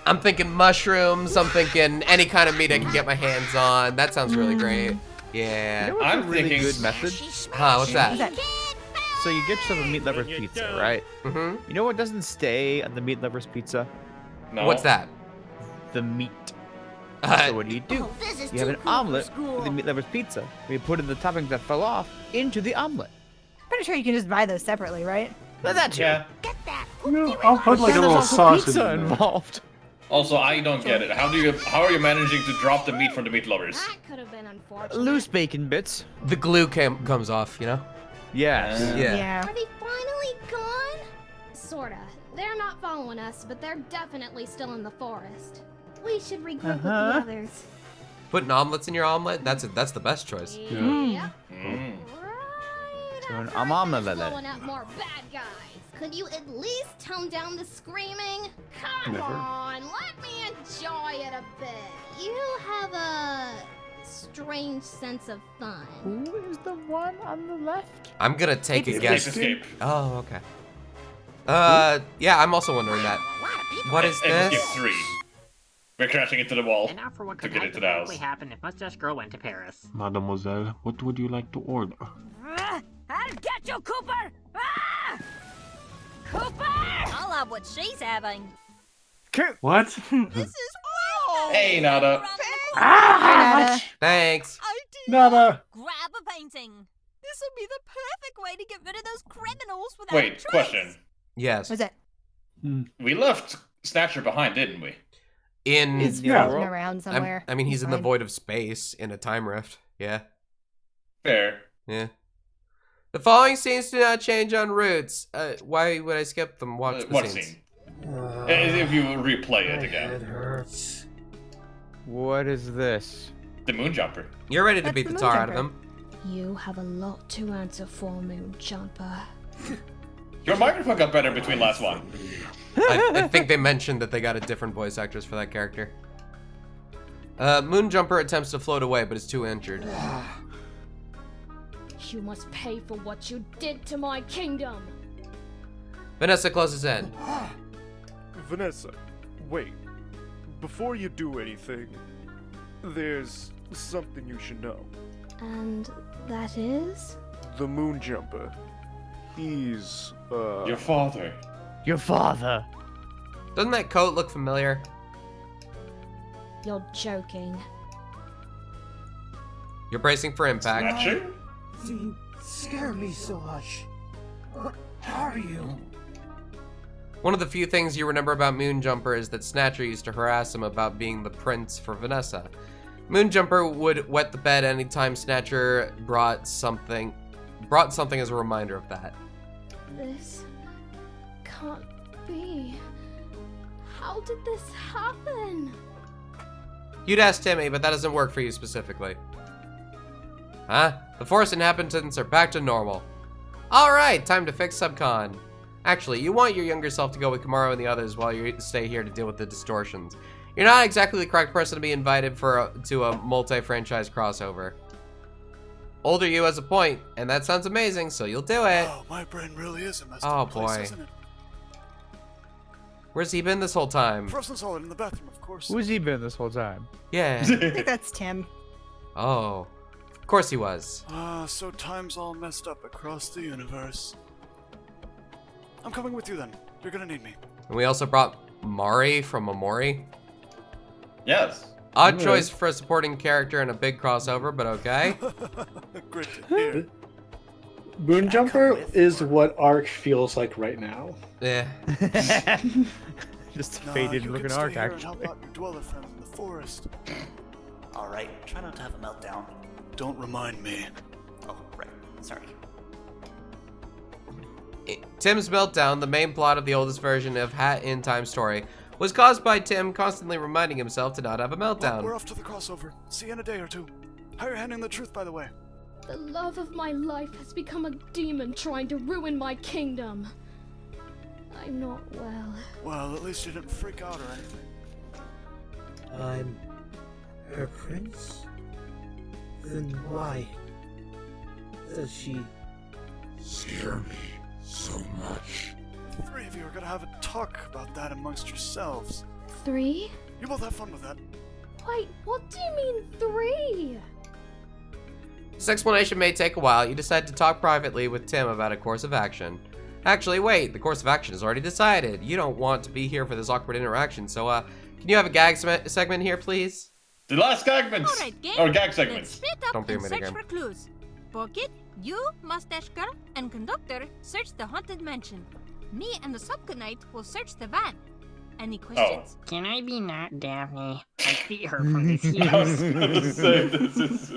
I'm thinking mushrooms. I'm thinking any kind of meat I can get my hands on. That sounds really great. Yeah. You know what's I'm a really thinking- good method? Huh, what's that? So you get yourself a meat lovers pizza, right? Mm-hmm. You know what doesn't stay on the meat lovers pizza? No. What's that? The meat. So what do? You have an omelet with the meat lovers pizza. Where you put in the toppings that fell off into the omelet. Pretty sure you can just buy those separately, right? Well, that too. Yeah. No, I'll put like a Then little there's also sausage pizza in there. involved. Also, I don't get it. How are you managing to drop the meat from the meat lovers? That could have been unfortunate. Loose bacon bits. The glue comes off, you know? Yes. Yeah. Are they finally gone? Sorta. They're not following us, but they're definitely still in the forest. We should regroup with the others. Putting omelets in your omelet? That's the best choice. Yeah. Blowing up more bad guys. Could you at least tone down the screaming? Come Never. on, let me enjoy it a bit. You have a strange sense of fun. Who is the one on the left? I'm gonna take a Ape guess. Escape. Oh, okay. Yeah, I'm also wondering that. What is Ape this? Escape 3. We're crashing into the wall And now for what to could get into the house. hypothetically happen if Mustache Girl went to Paris. Mademoiselle, what would you like to order? I'll get you, Cooper! Ah! Cooper! I'll have what she's having. What? This is Hey, Nada. Thanks. Nada. Grab a painting. This will be the perfect way to get rid of those criminals without Wait, a trace. question. Yes. Was it? We left Snatcher behind, didn't we? He's floating around somewhere. I mean, he's in the Fine. void of space in a time rift. Yeah. Fair. Yeah. The following scenes do not change en routes. Why would I skip them? Watch the What scenes. scene? If you replay it again. hurts. What is this? The moon jumper. You're ready to That's beat the the moon tar out of jumper. him. You have a lot to answer for, Moon Jumper. Your microphone got better between last one. I think they mentioned that they got a different voice actress for that character. Moonjumper attempts to float away, but is too injured. You must pay for what you did to my kingdom. Vanessa closes in. Vanessa, wait. Before you do anything, there's something you should know. And that is? The moon jumper. He's, Your father. Your father. Doesn't that coat look familiar? You're joking. You're bracing for impact. Snatcher? You scare me so much. How are you? One of the few things you remember about Moonjumper is that Snatcher used to harass him about being the prince for Vanessa. Moonjumper would wet the bed anytime Snatcher brought something as a reminder of that. This can't be. How did this happen? You'd ask Timmy, but that doesn't work for you specifically. Huh? The forest inhabitants are back to normal. Alright, time to fix Subcon. Actually, you want your younger self to go with Kamaru and the others while you stay here to deal with the distortions. You're not exactly the correct person to be invited to a multi-franchise crossover. Older you has a point, and that sounds amazing, so you'll do it. Oh, my brain really is a messed Oh, up place, boy. isn't it? Where's he been this whole time? Frozen solid in the bathroom, of course. Who's he been this whole time? Yeah. I think that's Tim. Oh. Of course he was. Ah, so time's all messed up across the universe. I'm coming with you then. You're gonna need me. And we also brought Mari from Amori. Yes. Odd choice for a supporting character in a big crossover, but okay. Great to hear. Moonjumper is what Arc feels like right now. Yeah. Just a Nah, faded you looking can stay arc, here and actually. help out your dweller friends in the forest. Alright, try not to have a meltdown. Don't remind me. Oh, right. Sorry. Tim's meltdown, the main plot of the oldest version of Hat in Time story, was caused by Tim constantly reminding himself to not have a meltdown. We're off to the crossover. See you in a day or two. How you're handling the truth, by the way. The love of my life has become a demon trying to ruin my kingdom. I'm not well. Well, at least you didn't freak out or anything. I'm her prince? Then why does she scare me so much? The three of you are gonna have a talk about that amongst yourselves. 3? You both have fun with that. Wait, what do you mean 3? This explanation may take a while. You decide to talk privately with Tim about a course of action. Actually, wait, the course of action is already decided. You don't want to be here for this awkward interaction, so can you have a gag segment here, please? The last segment! Alright, gang. Or gag segment. Let's split up Don't be a and search minigame. for clues. Pocket, you, Mustache Girl, and Conductor search the haunted mansion. Me and the Subconite will search the van. Any questions? Can I be not Daphne? I see her from this I was gonna say this is.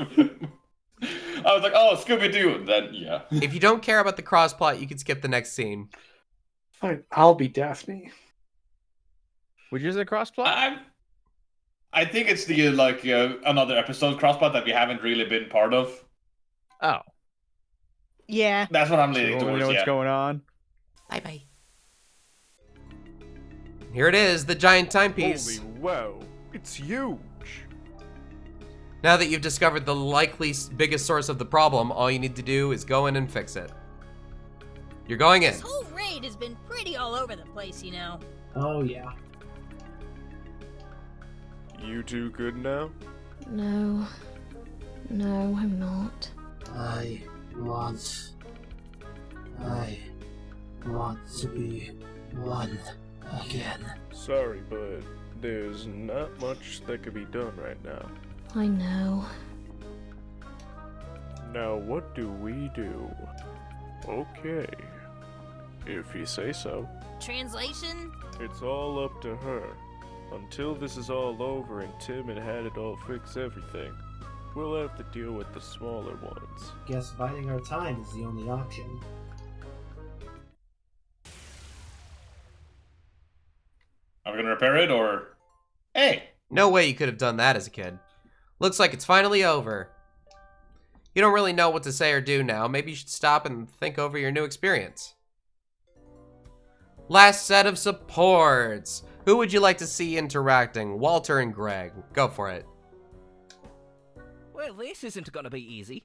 I was like, oh, Scooby-Doo. Then yeah. If you don't care about the cross plot, you can skip the next scene. Fine, I'll be Daphne. Which is the cross plot? I think it's the another episode crossplot that we haven't really been part of. Oh. Yeah. That's what I'm leaning So we towards. know what's Yeah. going on. Bye-bye. Here it is, the giant timepiece. Holy wow, it's huge. Now that you've discovered the likely biggest source of the problem, all you need to do is go in and fix it. You're going in. This whole raid has been pretty all over the place, you know. Oh, yeah. You two good now? No. No, I'm not. I want to be one again. Sorry, but there's not much that could be done right now. I know. Now what do we do? Okay. If you say so. Translation? It's all up to her. Until this is all over and Tim and Hatty all fix everything, we'll have to deal with the smaller ones. Guess biding our time is the only option. Are we gonna repair it or? Hey. No way you could have done that as a kid. Looks like it's finally over. You don't really know what to say or do now. Maybe you should stop and think over your new experience. Last set of supports. Who would you like to see interacting? Walter and Greg. Go for it. Well, this isn't gonna be easy.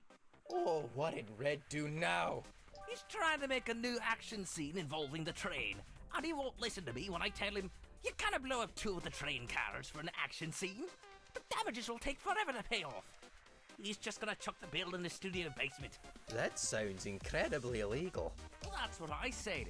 Oh, what did Red do now? He's trying to make a new action scene involving the train, and he won't listen to me when I tell him, you can't blow up 2 of the train cars for an action scene. The damages will take forever to pay off. He's just gonna chuck the bill in the studio basement. That sounds incredibly illegal. Well, that's what I said.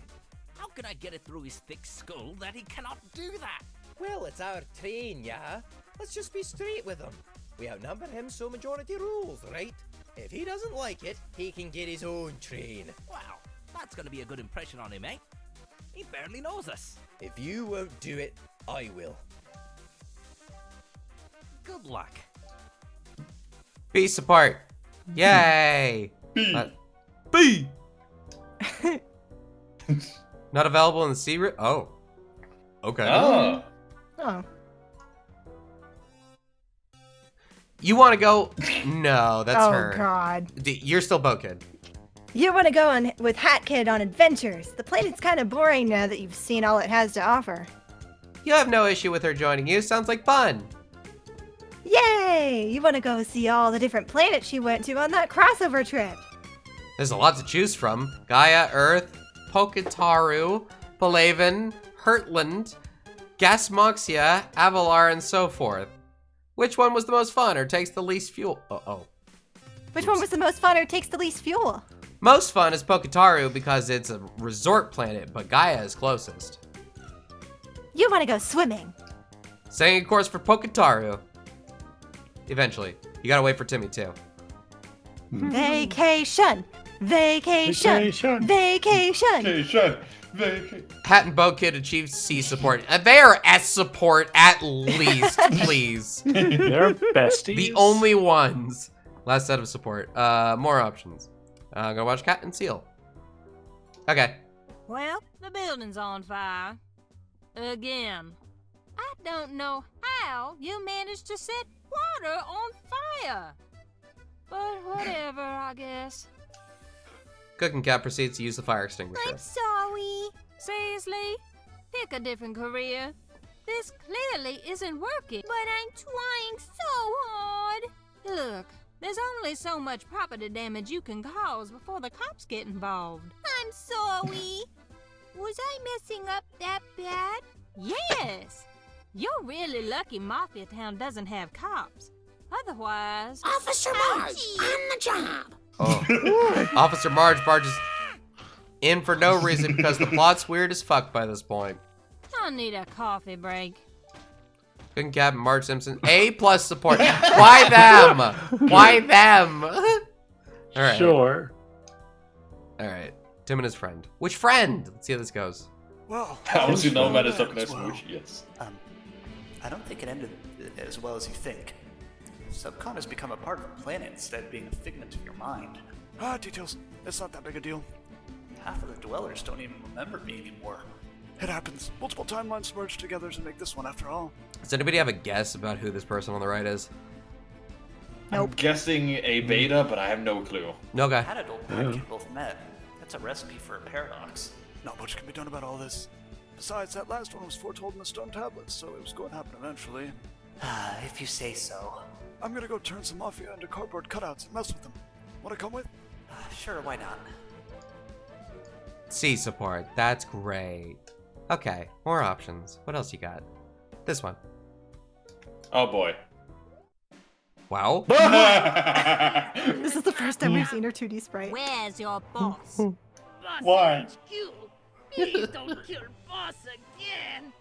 How can I get it through his thick skull that he cannot do that? Well, it's our train, yeah? Let's just be straight with him. We outnumber him, so majority rules, right? If he doesn't like it, he can get his own train. Wow, that's gonna be a good impression on him, eh? He barely knows us. If you won't do it, I will. Good luck. Peace apart. Yay! B! Not available in the secret? Oh. Okay. Oh. Oh. You want to go? No, that's her. Oh, God. You're still Bo Kid. You want to go on with Hat Kid on adventures. The planet's kind of boring now that you've seen all it has to offer. You have no issue with her joining you. Sounds like fun. Yay! You want to go see all the different planets she went to on that crossover trip. There's a lot to choose from. Gaia, Earth, Poketaru, Palaven, Hurtland, Gasmoxia, Avalar, and so forth. Which one was the most fun or takes the least fuel? Uh-oh. Which one was the most fun or takes the least fuel? Most fun is Poketaru because it's a resort planet, but Gaia is closest. You want to go swimming. Same course for Poketaru. Eventually. You gotta wait for Timmy too. Vacation. Vacation. Vacation. Vacation. Hat and Bo Kid achieved C support. They are S support at least, please. They're besties. The only ones. Last set of support. More options. Go watch Cat and Seal. Okay. Well, the building's on fire. Again. I don't know how you managed to set water on fire. But whatever, I guess. Cooking Cat proceeds to use the fire extinguisher. I'm sorry. Seriously? Pick a different career. This clearly isn't working, but I'm trying so hard. Look, there's only so much property damage you can cause before the cops get involved. I'm sorry. Was I messing up that bad? Yes. You're really lucky Mafia Town doesn't have cops. Otherwise... Officer Marge, on the job. Oh. Officer Marge barges in for no reason because the plot's weird as fuck by this point. I need a coffee break. Cooking Cat and Marge Simpson. A+ support. Why them? Why them? All right. Sure. All right. Tim and his friend. Which friend? Let's see how this goes. Well, Obviously, no man is that talking as as well. much. Yes. I don't think it ended as well as you think. Subcon has become a part of the planet instead of being a figment of your mind. Details. It's not that big a deal. Half of the dwellers don't even remember me anymore. It happens. Multiple timelines merge together to make this one after all. Does anybody have a guess about who this person on the right is? I'm guessing a beta, but I have no clue. Okay. Had old Pack both met. That's a recipe for a paradox. Not much can be done about all this. Besides, that last one was foretold in the stone tablets, so it was going to happen eventually. If you say so. I'm gonna go turn some Mafia into cardboard cutouts and mess with them. Wanna come with? Sure, why not? C support. That's great. Okay, more options. What else you got? This one. Oh boy. Wow. This is the first time we've seen her 2D sprite. Where's your boss? Why? Please don't kill Boss again.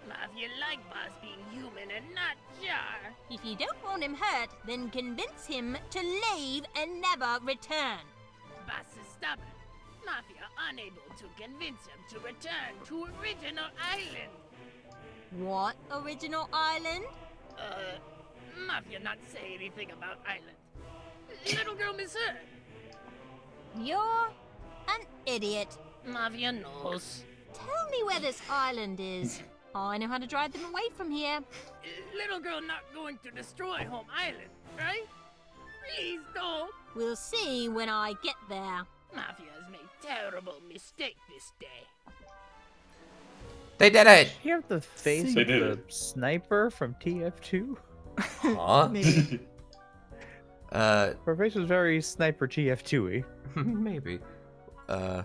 Mafia like Boss being human and not Jar. If you don't want him hurt, then convince him to leave and never return. Boss is stubborn. Mafia unable to convince him to return to original island. What original island? Mafia not say anything about island. Little girl misheard. You're an idiot. Mafia knows. Tell me where this island is. I know how to drive them away from here. Little girl not going to destroy home island, right? Please don't. We'll see when I get there. Mafia has made terrible mistake this day. They did it! You have the face They of did the it. sniper from TF2? Huh? Maybe. Her face was very sniper TF2-y. Maybe. The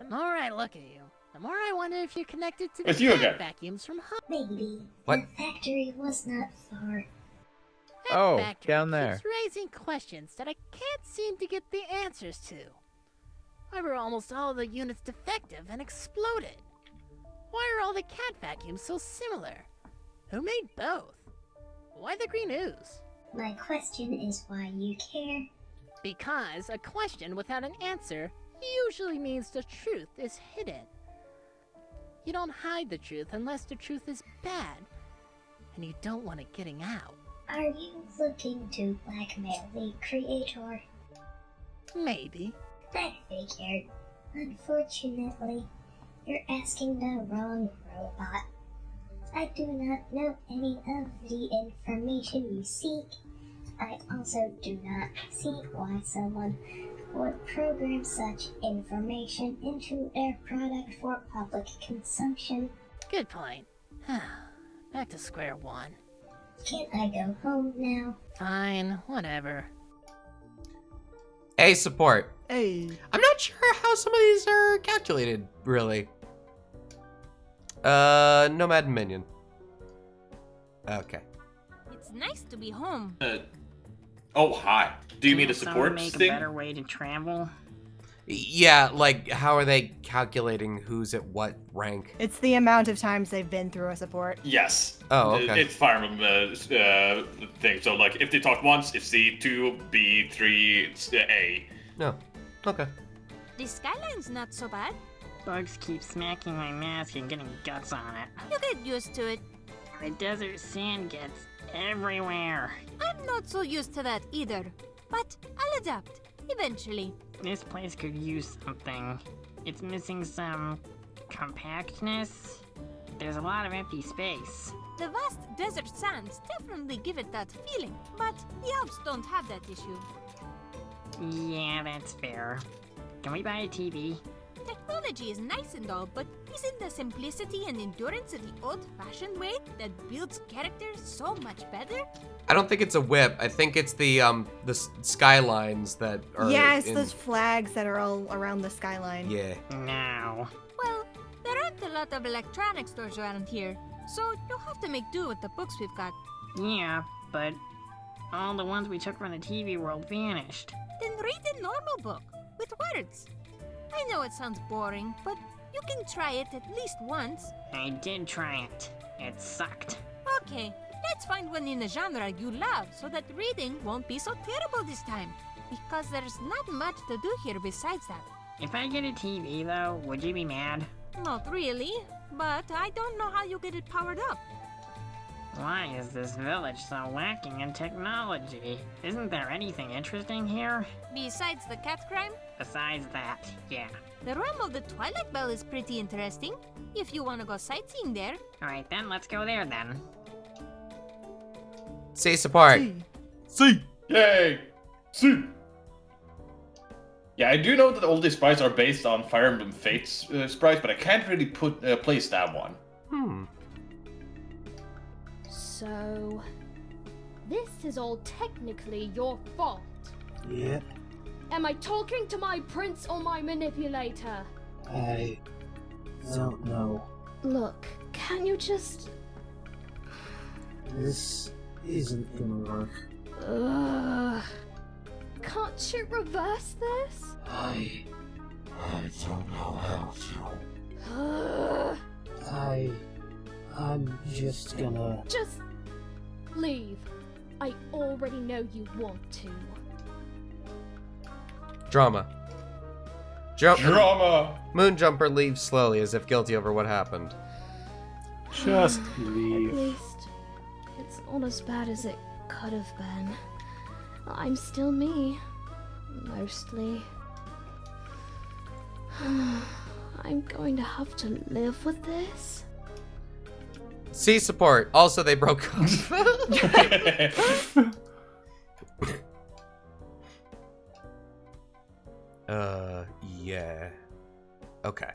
more I look at you, the more I wonder if you're connected to the It's you cat again. vacuums from home. Maybe. What? The factory was not far. Oh, Factory down there. keeps raising questions that I can't seem to get the answers to. Why were almost all the units defective and exploded? Why are all the cat vacuums so similar? Who made both? Why the green ooze? My question is why you care. Because a question without an answer usually means the truth is hidden. You don't hide the truth unless the truth is bad, and you don't want it getting out. Are you looking to blackmail the creator? Maybe. I figured. Unfortunately, you're asking the wrong robot. I do not know any of the information you seek. I also do not see why someone would program such information into their product for public consumption. Good point. Back to square one. Can I go home now? Fine, whatever. A support. Hey. I'm not sure how some of these are calculated, really. Nomad and Minion. Okay. It's nice to be home. Oh, hi. Do you mean a Someone support make thing? a better way to travel? Yeah, like, how are they calculating who's at what rank? It's the amount of times they've been through a support. Yes. Oh, okay. It's Fire Emblem thing. So, like, if they talk once, it's C, 2, B, 3, it's A. No. Okay. The skyline's not so bad. Bugs keep smacking my mask and getting guts on it. You get used to it. The desert sand gets everywhere. I'm not so used to that either, but I'll adapt eventually. This place could use something. It's missing some compactness. There's a lot of empty space. The vast desert sands definitely give it that feeling, but the Alps don't have that issue. Yeah, that's fair. Can we buy a TV? Technology is nice and all, but isn't the simplicity and endurance of the old-fashioned way that builds characters so much better? I don't think it's a whip. I think it's the skylines that are. Yeah, it's in... those flags that are all around the skyline. Yeah. No. Well, there aren't a lot of electronic stores around here, so you'll have to make do with the books we've got. Yeah, but all the ones we took from the TV world vanished. Then read a normal book with words. I know it sounds boring, but you can try it at least once. I did try it. It sucked. Okay, let's find one in a genre you love so that reading won't be so terrible this time. Because there's not much to do here besides that. If I get a TV, though, would you be mad? Not really, but I don't know how you get it powered up. Why is this village so lacking in technology? Isn't there anything interesting here? Besides the cat crime, Besides that, yeah. the realm of the Twilight Bell is pretty interesting. If you want to go sightseeing there. Alright then, let's go there then. C support. C. Yay. C. Yeah, I do know that all these sprites are based on Fire Emblem Fates sprites, but I can't really place that one. So, this is all technically your fault. Yeah, Am I talking to my prince or my manipulator? I don't know. Look, can you just... This isn't gonna work. Ugh. Can't you reverse this? I don't know how Ugh. to. I'm just gonna... Just leave. I already know you want to. Drama. Drama. Moonjumper leaves slowly as if guilty over what happened. Just At leave. least, it's not as bad as it could have been. I'm still me. Mostly. I'm going to have to live with this. C support. Also, they broke up. Yeah. Okay.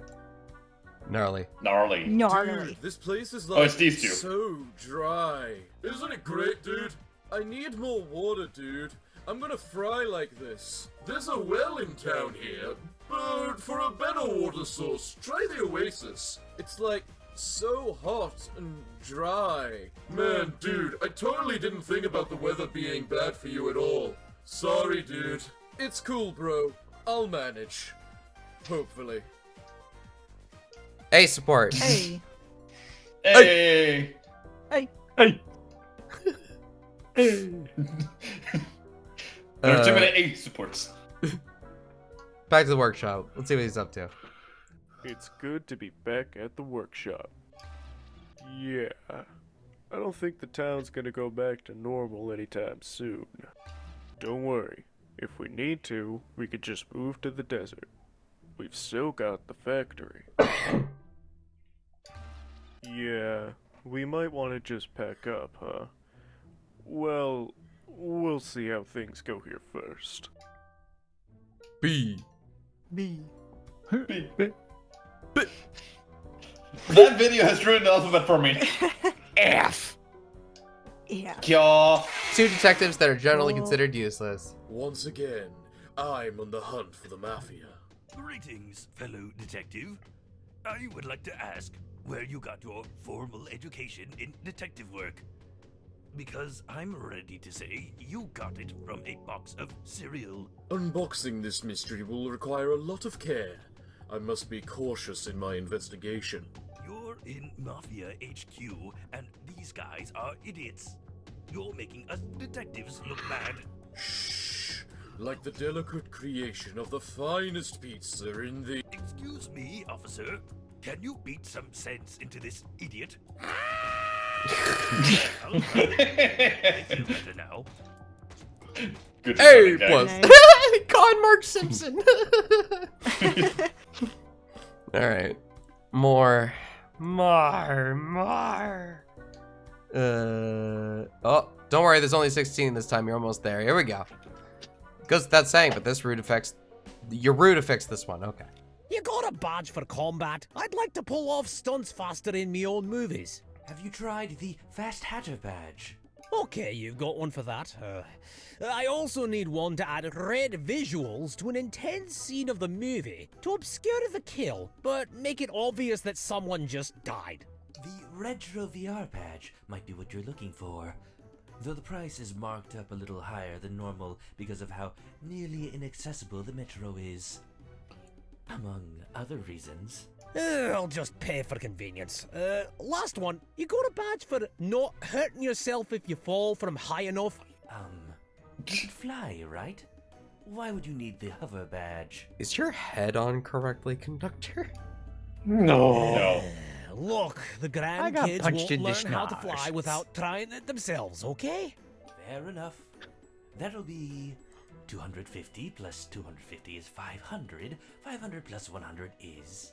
Gnarly. Gnarly. Gnarly. This place is Oh, like it's these two. so dry. Isn't it great, dude? I need more water, dude. I'm gonna fry like this. There's a well in town here, but for a better water source, try the oasis. It's like so hot and dry. Man, dude, I totally didn't think about the weather being bad for you at all. Sorry, dude. It's cool, bro. I'll manage. Hopefully. A support. Hey. Hey. Hey. Hey. There are too many A supports. Back to the workshop. Let's see what he's up to. It's good to be back at the workshop. Yeah. I don't think the town's gonna go back to normal anytime soon. Don't worry. If we need to, we could just move to the desert. We've still got the factory. Yeah, we might want to just pack up, huh? Well, we'll see how things go here first. B. B. That video has ruined the alphabet for me. F. Yeah. Yeah. Two detectives that are generally considered useless. Once again, I'm on the hunt for the Mafia. Greetings, fellow detective. I would like to ask where you got your formal education in detective work. Because I'm ready to say you got it from a box of cereal. Unboxing this mystery will require a lot of care. I must be cautious in my investigation. You're in Mafia HQ, and these guys are idiots. You're making us detectives look bad. Shh! Like the delicate creation of the finest pizza in the... Excuse me, officer. Can you beat some sense into this idiot? Well, I feel better now. Good A job, plus. guys. Con Mark Simpson. All right. More. Oh, don't worry. There's only 16 this time. You're almost there. Here we go. Goes without saying, but this route affects. Your route affects this one. Okay. You got a badge for combat? I'd like to pull off stunts faster in me own movies. Have you tried the Fast Hatter badge? Okay, you've got one for that. I also need one to add red visuals to an intense scene of the movie to obscure the kill, but make it obvious that someone just died. The Retro VR badge might be what you're looking for, though the price is marked up a little higher than normal because of how nearly inaccessible the Metro is. Among other reasons. I'll just pay for convenience. Last one, you got a badge for not hurting yourself if you fall from high enough? You can fly, right? Why would you need the hover badge? Is your head on correctly, conductor? No. Look, the I got grandkids punched won't in the learn how to schnoz. fly without trying it themselves, okay? Fair enough. That'll be 250 plus 250 is 500. 500 plus 100 is...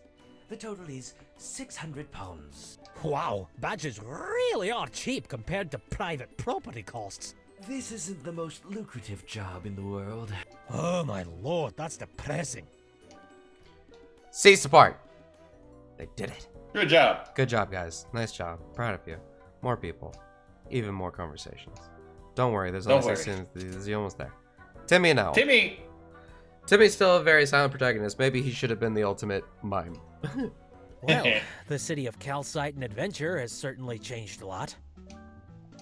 The total is 600 pounds. Wow, badges really are cheap compared to private property costs. This isn't the most lucrative job in the world. Oh my lord, that's depressing. Cease apart. They did it. Good job. Good job, guys. Nice job. Proud of you. More people. Even more conversations. Don't worry, there's only 16. He's almost there. Timmy and Owl. Timmy's still a very silent protagonist. Maybe he should have been the ultimate mime. Well, the city of calcite and adventure has certainly changed a lot.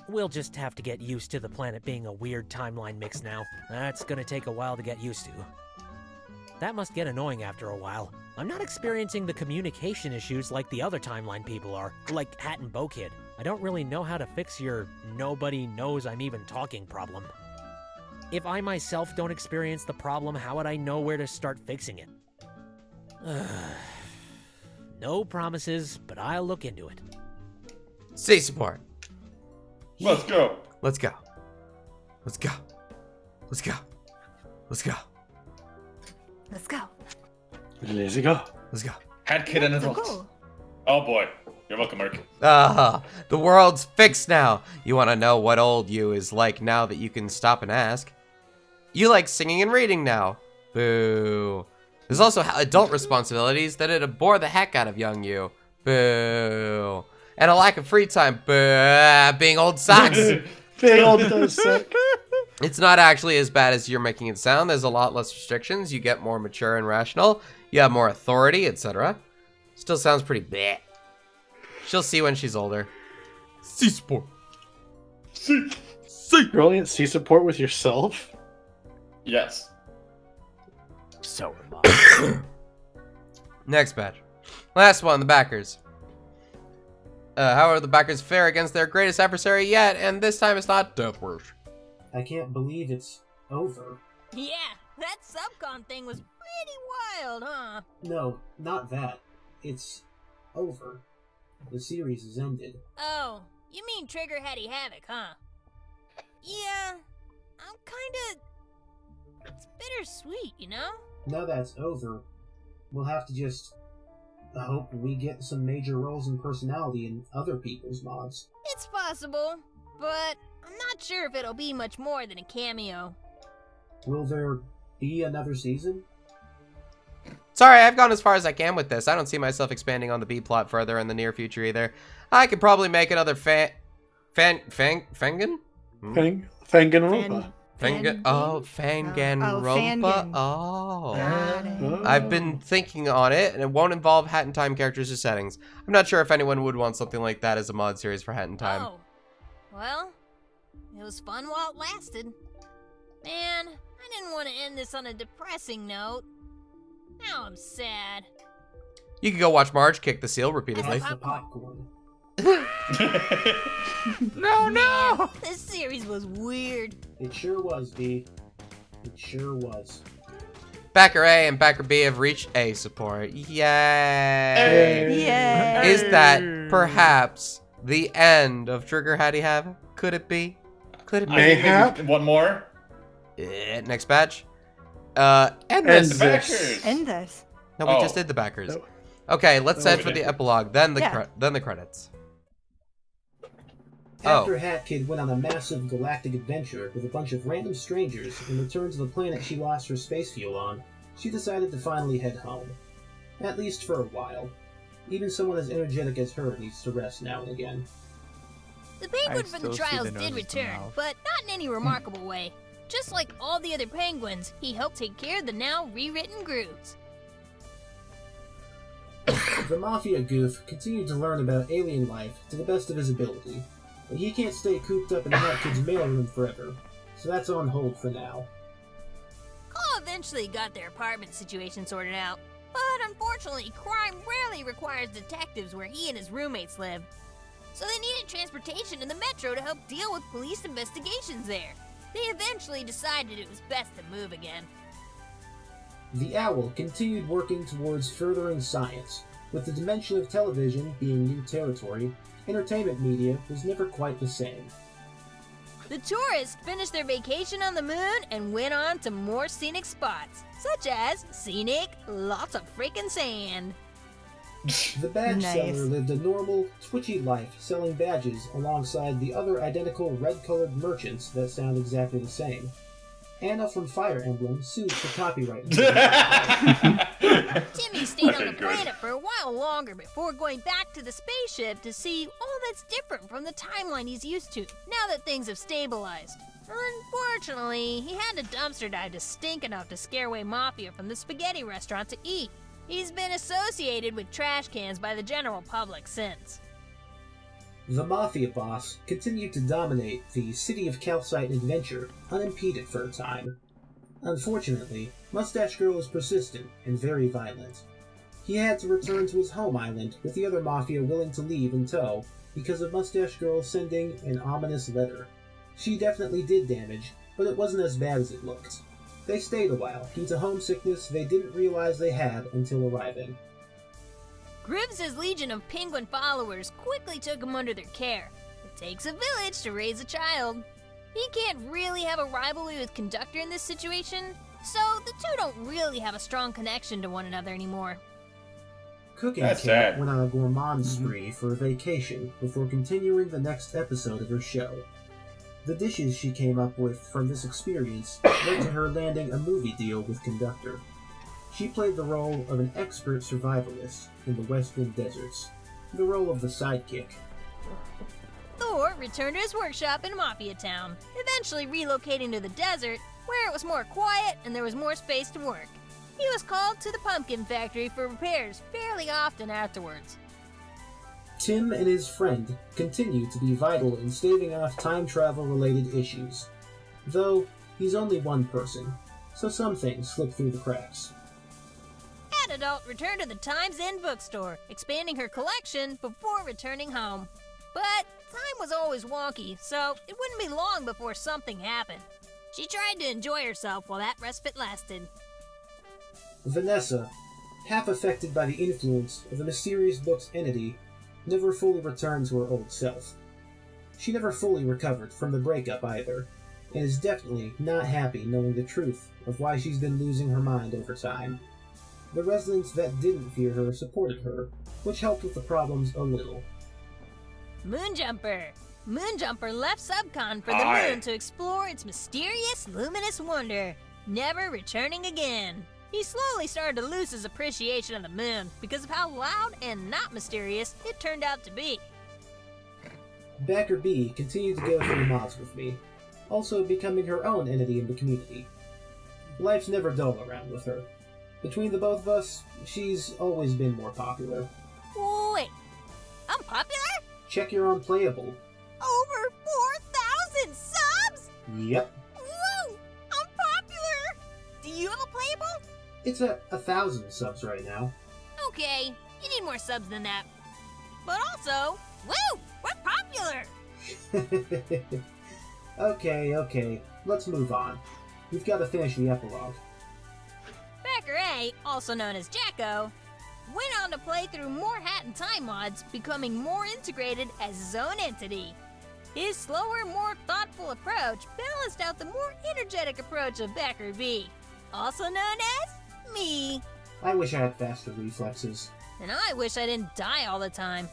We'll just have to get used to the planet being a weird timeline mix now. That's gonna take a while to get used to. That must get annoying after a while. I'm not experiencing the communication issues like the other timeline people are, like Hat and Kid. I don't really know how to fix your nobody knows I'm even talking problem. If I myself don't experience the problem, how would I know where to start fixing it? No promises, but I'll look into it. Cease support. Let's go. Let's go. Let's go. Let's go. Let's go. Let's go. Let's go. Let's go. Hat Kid and adults. Oh boy. You're welcome, Merc. The world's fixed now. You want to know what old you is like now that you can stop and ask? You like singing and reading now. Boo. There's also adult responsibilities that bore the heck out of young you. Boo. And a lack of free time. Boo. Being old sucks. Being old does suck. It's not actually as bad as you're making it sound. There's a lot less restrictions. You get more mature and rational. You have more authority, etc. Still sounds pretty bleh. She'll see when she's older. C-support. C. You're only at C support with yourself? Yes. So am I. Next batch. Last one, the backers. How are the backers fare against their greatest adversary yet? And this time it's not Death Wish. I can't believe it's over. Yeah, that subcon thing was pretty wild, huh? No, not that. It's over. The series is ended. Oh, you mean Trigger Hatty Havoc, huh? Yeah, I'm kinda... It's bittersweet, you know? Now that's over, we'll have to just hope we get some major roles and personality in other people's mods. It's possible, but I'm not sure if it'll be much more than a cameo. Will there be another season? Sorry, I've gone as far as I can with this. I don't see myself expanding on the B plot further in the near future either. I could probably make another Fangan? Fanganronpa. Fanganronpa. Oh. I've been thinking on it, and it won't involve Hat in Time characters or settings. I'm not sure if anyone would want something like that as a mod series for Hat in Time. Oh, well, it was fun while it lasted. Man, I didn't want to end this on a depressing note. Now I'm sad. You could go watch Marge kick the seal repeatedly. That's the popcorn. No! This series was weird. It sure was, B. It sure was. Backer A and Backer B have reached A support. Yay! Yay! Is that perhaps the end of Trigger Hatty Havoc? Could it be? Could it be? Mayhap. One more. Next batch. End this. End this. No, we just did the backers. Okay, let's head for the epilogue, then the credits. After Hat Kid went on a massive galactic adventure with a bunch of random strangers and returned to the planet she lost her space fuel on, she decided to finally head home. At least for a while. Even someone as energetic as her needs to rest now and again. The penguin from the trials did return, but not in any remarkable way. Just like all the other penguins, he helped take care of the now rewritten grooves. The Mafia goof continued to learn about alien life to the best of his ability, but he can't stay cooped up in Hat Kid's mailroom forever, so that's on hold for now. Cole eventually got their apartment situation sorted out, but unfortunately, crime rarely requires detectives where he and his roommates live. So they needed transportation in the metro to help deal with police investigations there. They eventually decided it was best to move again. The Owl continued working towards furthering science, With the dimension of television being new territory, entertainment media was never quite the same. The tourists finished their vacation on the moon and went on to more scenic spots, such as scenic, lots of freaking sand. The badge Nice. seller lived a normal, twitchy life selling badges alongside the other identical red-colored merchants that sound exactly the same. Anna from Fire Emblem sued for copyright. Timmy stayed on the planet for a while longer before going back to the spaceship to see all that's different from the timeline he's used to, now that things have stabilized. Unfortunately, he had to dumpster dive to stink enough to scare away Mafia from the spaghetti restaurant to eat. He's been associated with trash cans by the general public since. The Mafia boss continued to dominate the City of Calcite adventure, unimpeded for a time. Unfortunately, Mustache Girl is persistent and very violent. He had to return to his home island with the other Mafia willing to leave in tow because of Mustache Girl sending an ominous letter. She definitely did damage, but it wasn't as bad as it looked. They stayed a while due to homesickness they didn't realize they had until arriving. Gribbs' legion of penguin followers quickly took him under their care. It takes a village to raise a child. He can't really have a rivalry with Conductor in this situation, so the two don't really have a strong connection to one another anymore. Cooking That's Cat sad. went on a gourmand spree for a vacation before continuing the next episode of her show. The dishes she came up with from this experience led to her landing a movie deal with Conductor. She played the role of an expert survivalist in the Western deserts, the role of the sidekick. Thor returned to his workshop in Mafia Town, eventually relocating to the desert, where it was more quiet and there was more space to work. He was called to the pumpkin factory for repairs fairly often afterwards. Tim and his friend continue to be vital in staving off time travel-related issues. Though, he's only one person, so some things slip through the cracks. Adult returned to the Times End bookstore, expanding her collection before returning home. But time was always wonky, so it wouldn't be long before something happened. She tried to enjoy herself while that respite lasted. Vanessa, half affected by the influence of the mysterious book's entity, never fully returned to her old self. She never fully recovered from the breakup either, and is definitely not happy knowing the truth of why she's been losing her mind over time. The residents that didn't fear her supported her, which helped with the problems a little. Moonjumper. Moonjumper left Subcon for the Aye. moon to explore its mysterious, luminous wonder, never returning again. He slowly started to lose his appreciation of the moon because of how loud and not mysterious it turned out to be. Backer B continued to go through mods with me, also becoming her own entity in the community. Life's never dull around with her. Between the both of us, she's always been more popular. Wait, I'm popular? Check your unplayable. Over 4,000 subs? Yep. Woo! I'm popular! Do you have a playable? It's at 1,000 subs right now. Okay, you need more subs than that. But also, woo! We're popular! Okay, let's move on. We've got to finish the epilogue. Backer A, also known as Jacko, went on to play through more Hat and Time mods, becoming more integrated as his own entity. His slower, more thoughtful approach balanced out the more energetic approach of Backer B, also known as me. I wish I had faster reflexes. And I wish I didn't die all the time.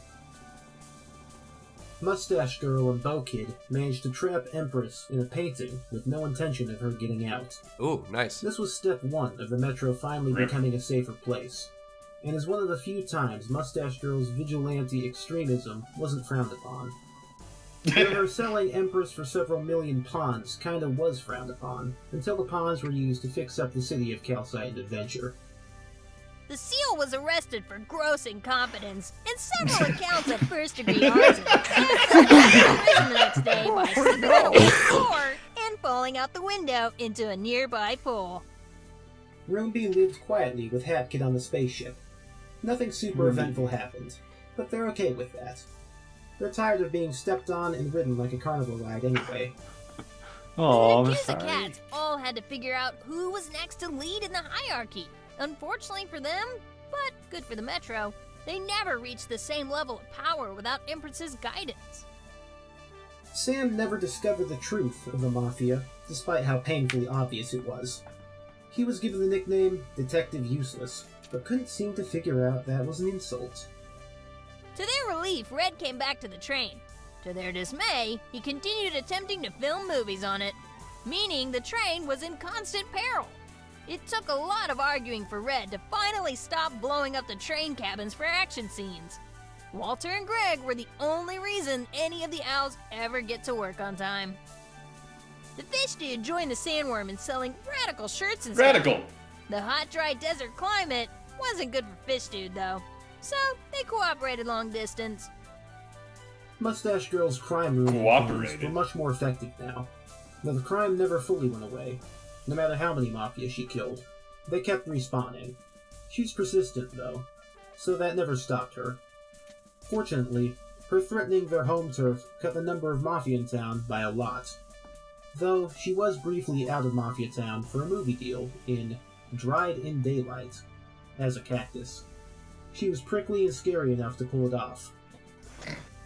Mustache Girl and Bow Kid managed to trap Empress in a painting with no intention of her getting out. Ooh, nice. This was step one of the Metro finally becoming a safer place, and is one of the few times Mustache Girl's vigilante extremism wasn't frowned upon. However, selling Empress for several million pawns kinda was frowned upon, until the pawns were used to fix up the city of Calcite Adventure. The seal was arrested for gross incompetence and several accounts of first-degree arson. He was in prison the next day by slipping on a wood floor and falling out the window into a nearby pool. Roomby lived quietly with Hat Kid on the spaceship. Nothing super eventful happened, but they're okay with that. They're tired of being stepped on and ridden like a carnival ride anyway. Oh, the I'm Yakuza sorry. cats all had to figure out who was next to lead in the hierarchy. Unfortunately for them, but good for the Metro, They never reached the same level of power without Empress's guidance. Sam never discovered the truth of the Mafia, despite how painfully obvious it was. He was given the nickname Detective Useless, but couldn't seem to figure out that was an insult. To their relief, Red came back to the train. To their dismay, he continued attempting to film movies on it, meaning the train was in constant peril. It took a lot of arguing for Red to finally stop blowing up the train cabins for action scenes. Walter and Greg were the only reason any of the owls ever get to work on time. The fish dude joined the sandworm in selling radical shirts and stuff. Radical! The hot, dry desert climate wasn't good for fish dude, though, so they cooperated long distance. Mustache Girl's crime room Cooperated. were much more effective now, though the crime never fully went away. No matter how many Mafia she killed, they kept respawning. She's persistent, though, so that never stopped her. Fortunately, her threatening their home turf cut the number of Mafia in town by a lot. Though she was briefly out of Mafia Town for a movie deal in Dried in Daylight as a cactus. She was prickly and scary enough to pull it off.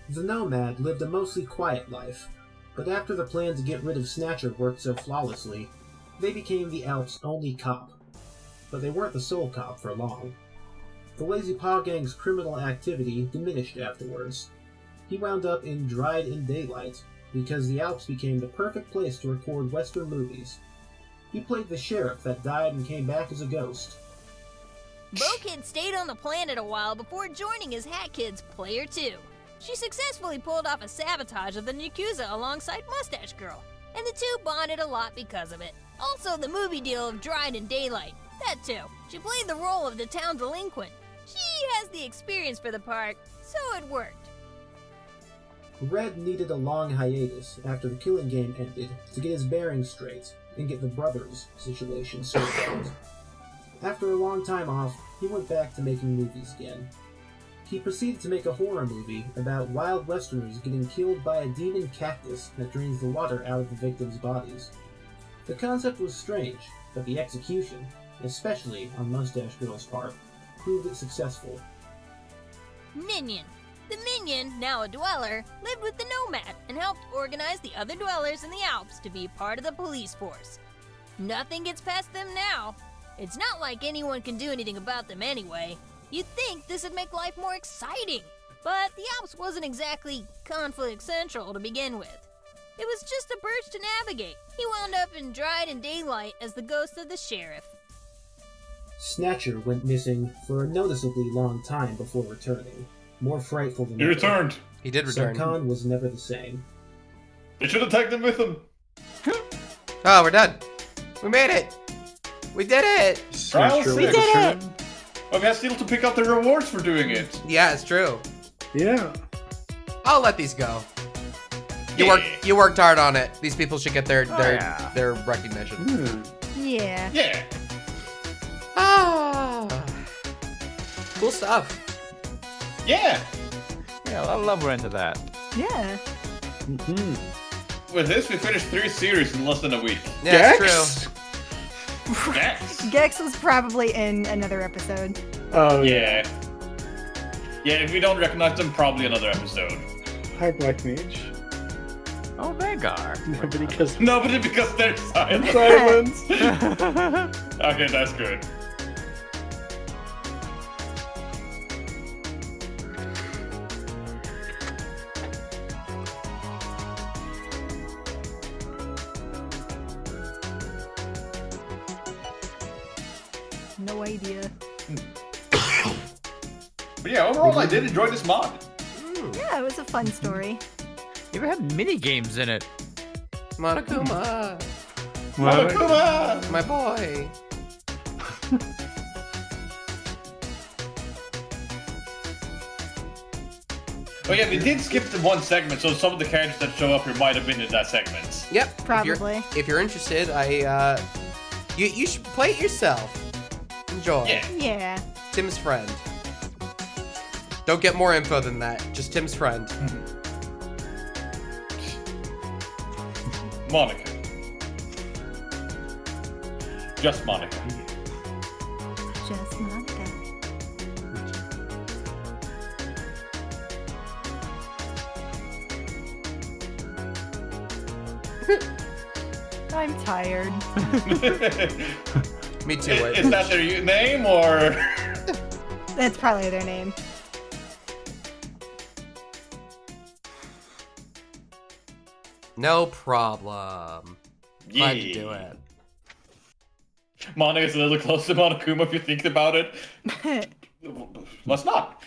The Nomad lived a mostly quiet life, but after the plan to get rid of Snatcher worked so flawlessly, they became the Alps' only cop. But they weren't the sole cop for long. The Lazy Paw Gang's criminal activity diminished afterwards. He wound up in Dried in Daylight, because the Alps became the perfect place to record Western movies. He played the sheriff that died and came back as a ghost. Bo-Kid stayed on the planet a while before joining his Hat Kids Player 2. She successfully pulled off a sabotage of the Yakuza alongside Mustache Girl, and the two bonded a lot because of it. Also, the movie deal of Dried in Daylight. That too. She played the role of the town delinquent. She has the experience for the part, so it worked. Red needed a long hiatus after the Killing Game ended to get his bearings straight and get the brothers situation sorted out. After a long time off, he went back to making movies again. He proceeded to make a horror movie about wild westerners getting killed by a demon cactus that drains the water out of the victims' bodies. The concept was strange, but the execution, especially on Mustache Girl's part, proved it successful. Minion. The Minion, now a dweller, lived with the Nomad and helped organize the other dwellers in the Alps to be part of the police force. Nothing gets past them now. It's not like anyone can do anything about them anyway. You'd think this would make life more exciting, but the Alps wasn't exactly conflict central to begin with. It was just a birch to navigate. He wound up in Dried in Daylight as the ghost of the sheriff. Snatcher went missing for a noticeably long time before returning. More frightful than He ever. returned. He did return. Sarkhan was never the same. They should have taken him with them. Oh, we're done. We made it. We did it. Trial 6. We did it! Oh, we have still to pick up the rewards for doing it. Yeah, it's true. Yeah. I'll let these go. You worked hard on it. These people should get their recognition. Yeah. Yeah. Ah. Cool stuff. Yeah. Yeah, I love we're into that. Yeah. With this, we finished 3 series in less than a week. Yeah, it's true. Gex? Gex was probably in another episode. Oh, yeah. Yeah, if we don't recognize them, probably another episode. Hi, Black Mage. Oh, Vagar. Nobody because they're silent. Silence. Okay, that's good. No idea. But yeah, overall, I did enjoy this mod. Yeah, it was a fun story. You ever had mini games in it? Monokuma. Monokuma! My boy. Oh yeah, we did skip the one segment, so some of the characters that show up here might have been in that segment. Yep. Probably. If you're interested, you should play it yourself. Enjoy. Yeah. Yeah. Tim's friend. Don't get more info than that. Just Tim's friend. Monica. Just Monica. Just Monica. I'm tired. Me too. Is that their name or? That's probably their name. No problem. Glad to do it. Monaga's a little close to Monokuma if you think about it. Let's not.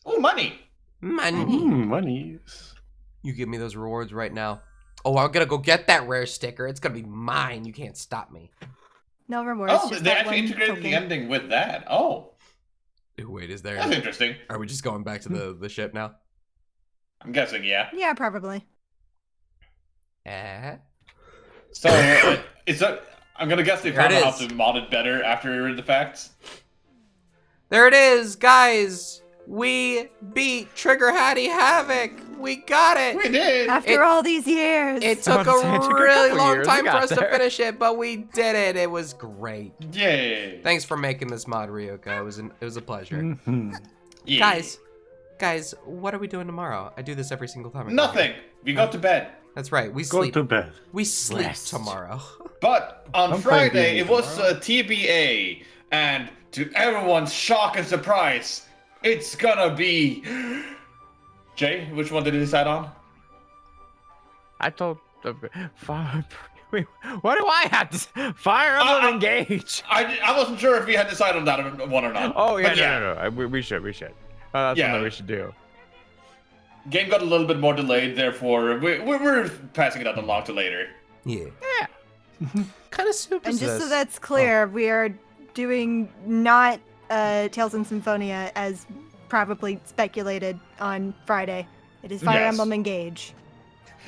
Oh, money. Monies. You give me those rewards right now. Oh, I'm gonna go get that rare sticker. It's gonna be mine. You can't stop me. No remorse. Oh, just they that actually one integrated token. the ending with that. Oh. Wait, is there? That's interesting. Are we just going back to the ship now? I'm guessing, yeah. Yeah, probably. So, I'm gonna guess they There found it out how is. to mod it better after the facts. There it is, guys. We beat Trigger Hatty Havoc. We got it. We did. After all these years. It took a really long time for us to finish it, but we did it. It was great. Yay. Thanks for making this mod, Ryoka. It was a pleasure. Yeah. Guys, what are we doing tomorrow? I do this every single time. Nothing. We go to bed. That's right. We Go sleep. to bed. We sleep Rest. tomorrow. But on I'm playing Friday, D&D it was tomorrow. TBA, and to everyone's shock and surprise, it's gonna be. Jay, which one did you decide on? I told Wait, what do I have to? Fire Emblem Engage. I wasn't sure if we had decided on that one or not. Oh yeah, But no. We should. That's Yeah. something that we should do. Game got a little bit more delayed, therefore we're passing it along to later. Yeah. Kind of super. And just so that's clear, we are doing not Tales in Symphonia as probably speculated on Friday. It is Fire Yes. Emblem Engage.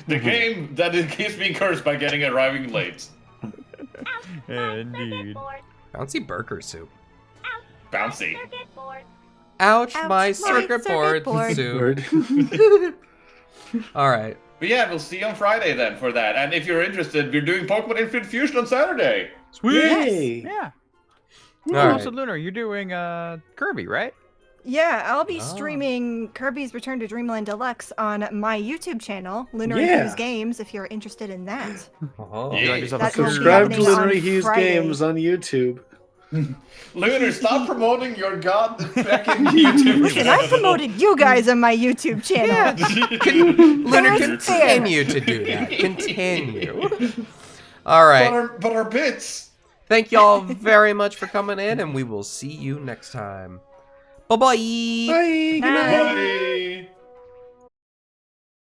The game that keeps being cursed by arriving late. Indeed. Bouncy burger soup. Bouncy. Ouch, Ouch, my my circuit board board. soup. All right. But yeah, we'll see you on Friday then for that. And if you're interested, we're doing Pokemon Infinite Fusion on Saturday. Sweet. Yeah. All Also, right. Lunar, you're doing Kirby, right? Yeah, I'll be Oh. streaming Kirby's Return to Dreamland Deluxe on my YouTube channel, Lunar Yeah. Hughes Games, if you're interested in that. Oh. You like yourself a That will be Kirby? Subscribe to happening on Lunar Hughes Friday. Games on YouTube. Lunar, stop promoting your god fucking YouTube Listen, I promoted you guys on my YouTube channel. Lunar, That's fair. continue to do that. Continue. All right. But our bits. Thank y'all very much for coming in, and we will see you next time. Bye-bye. Bye. Good night. Bye.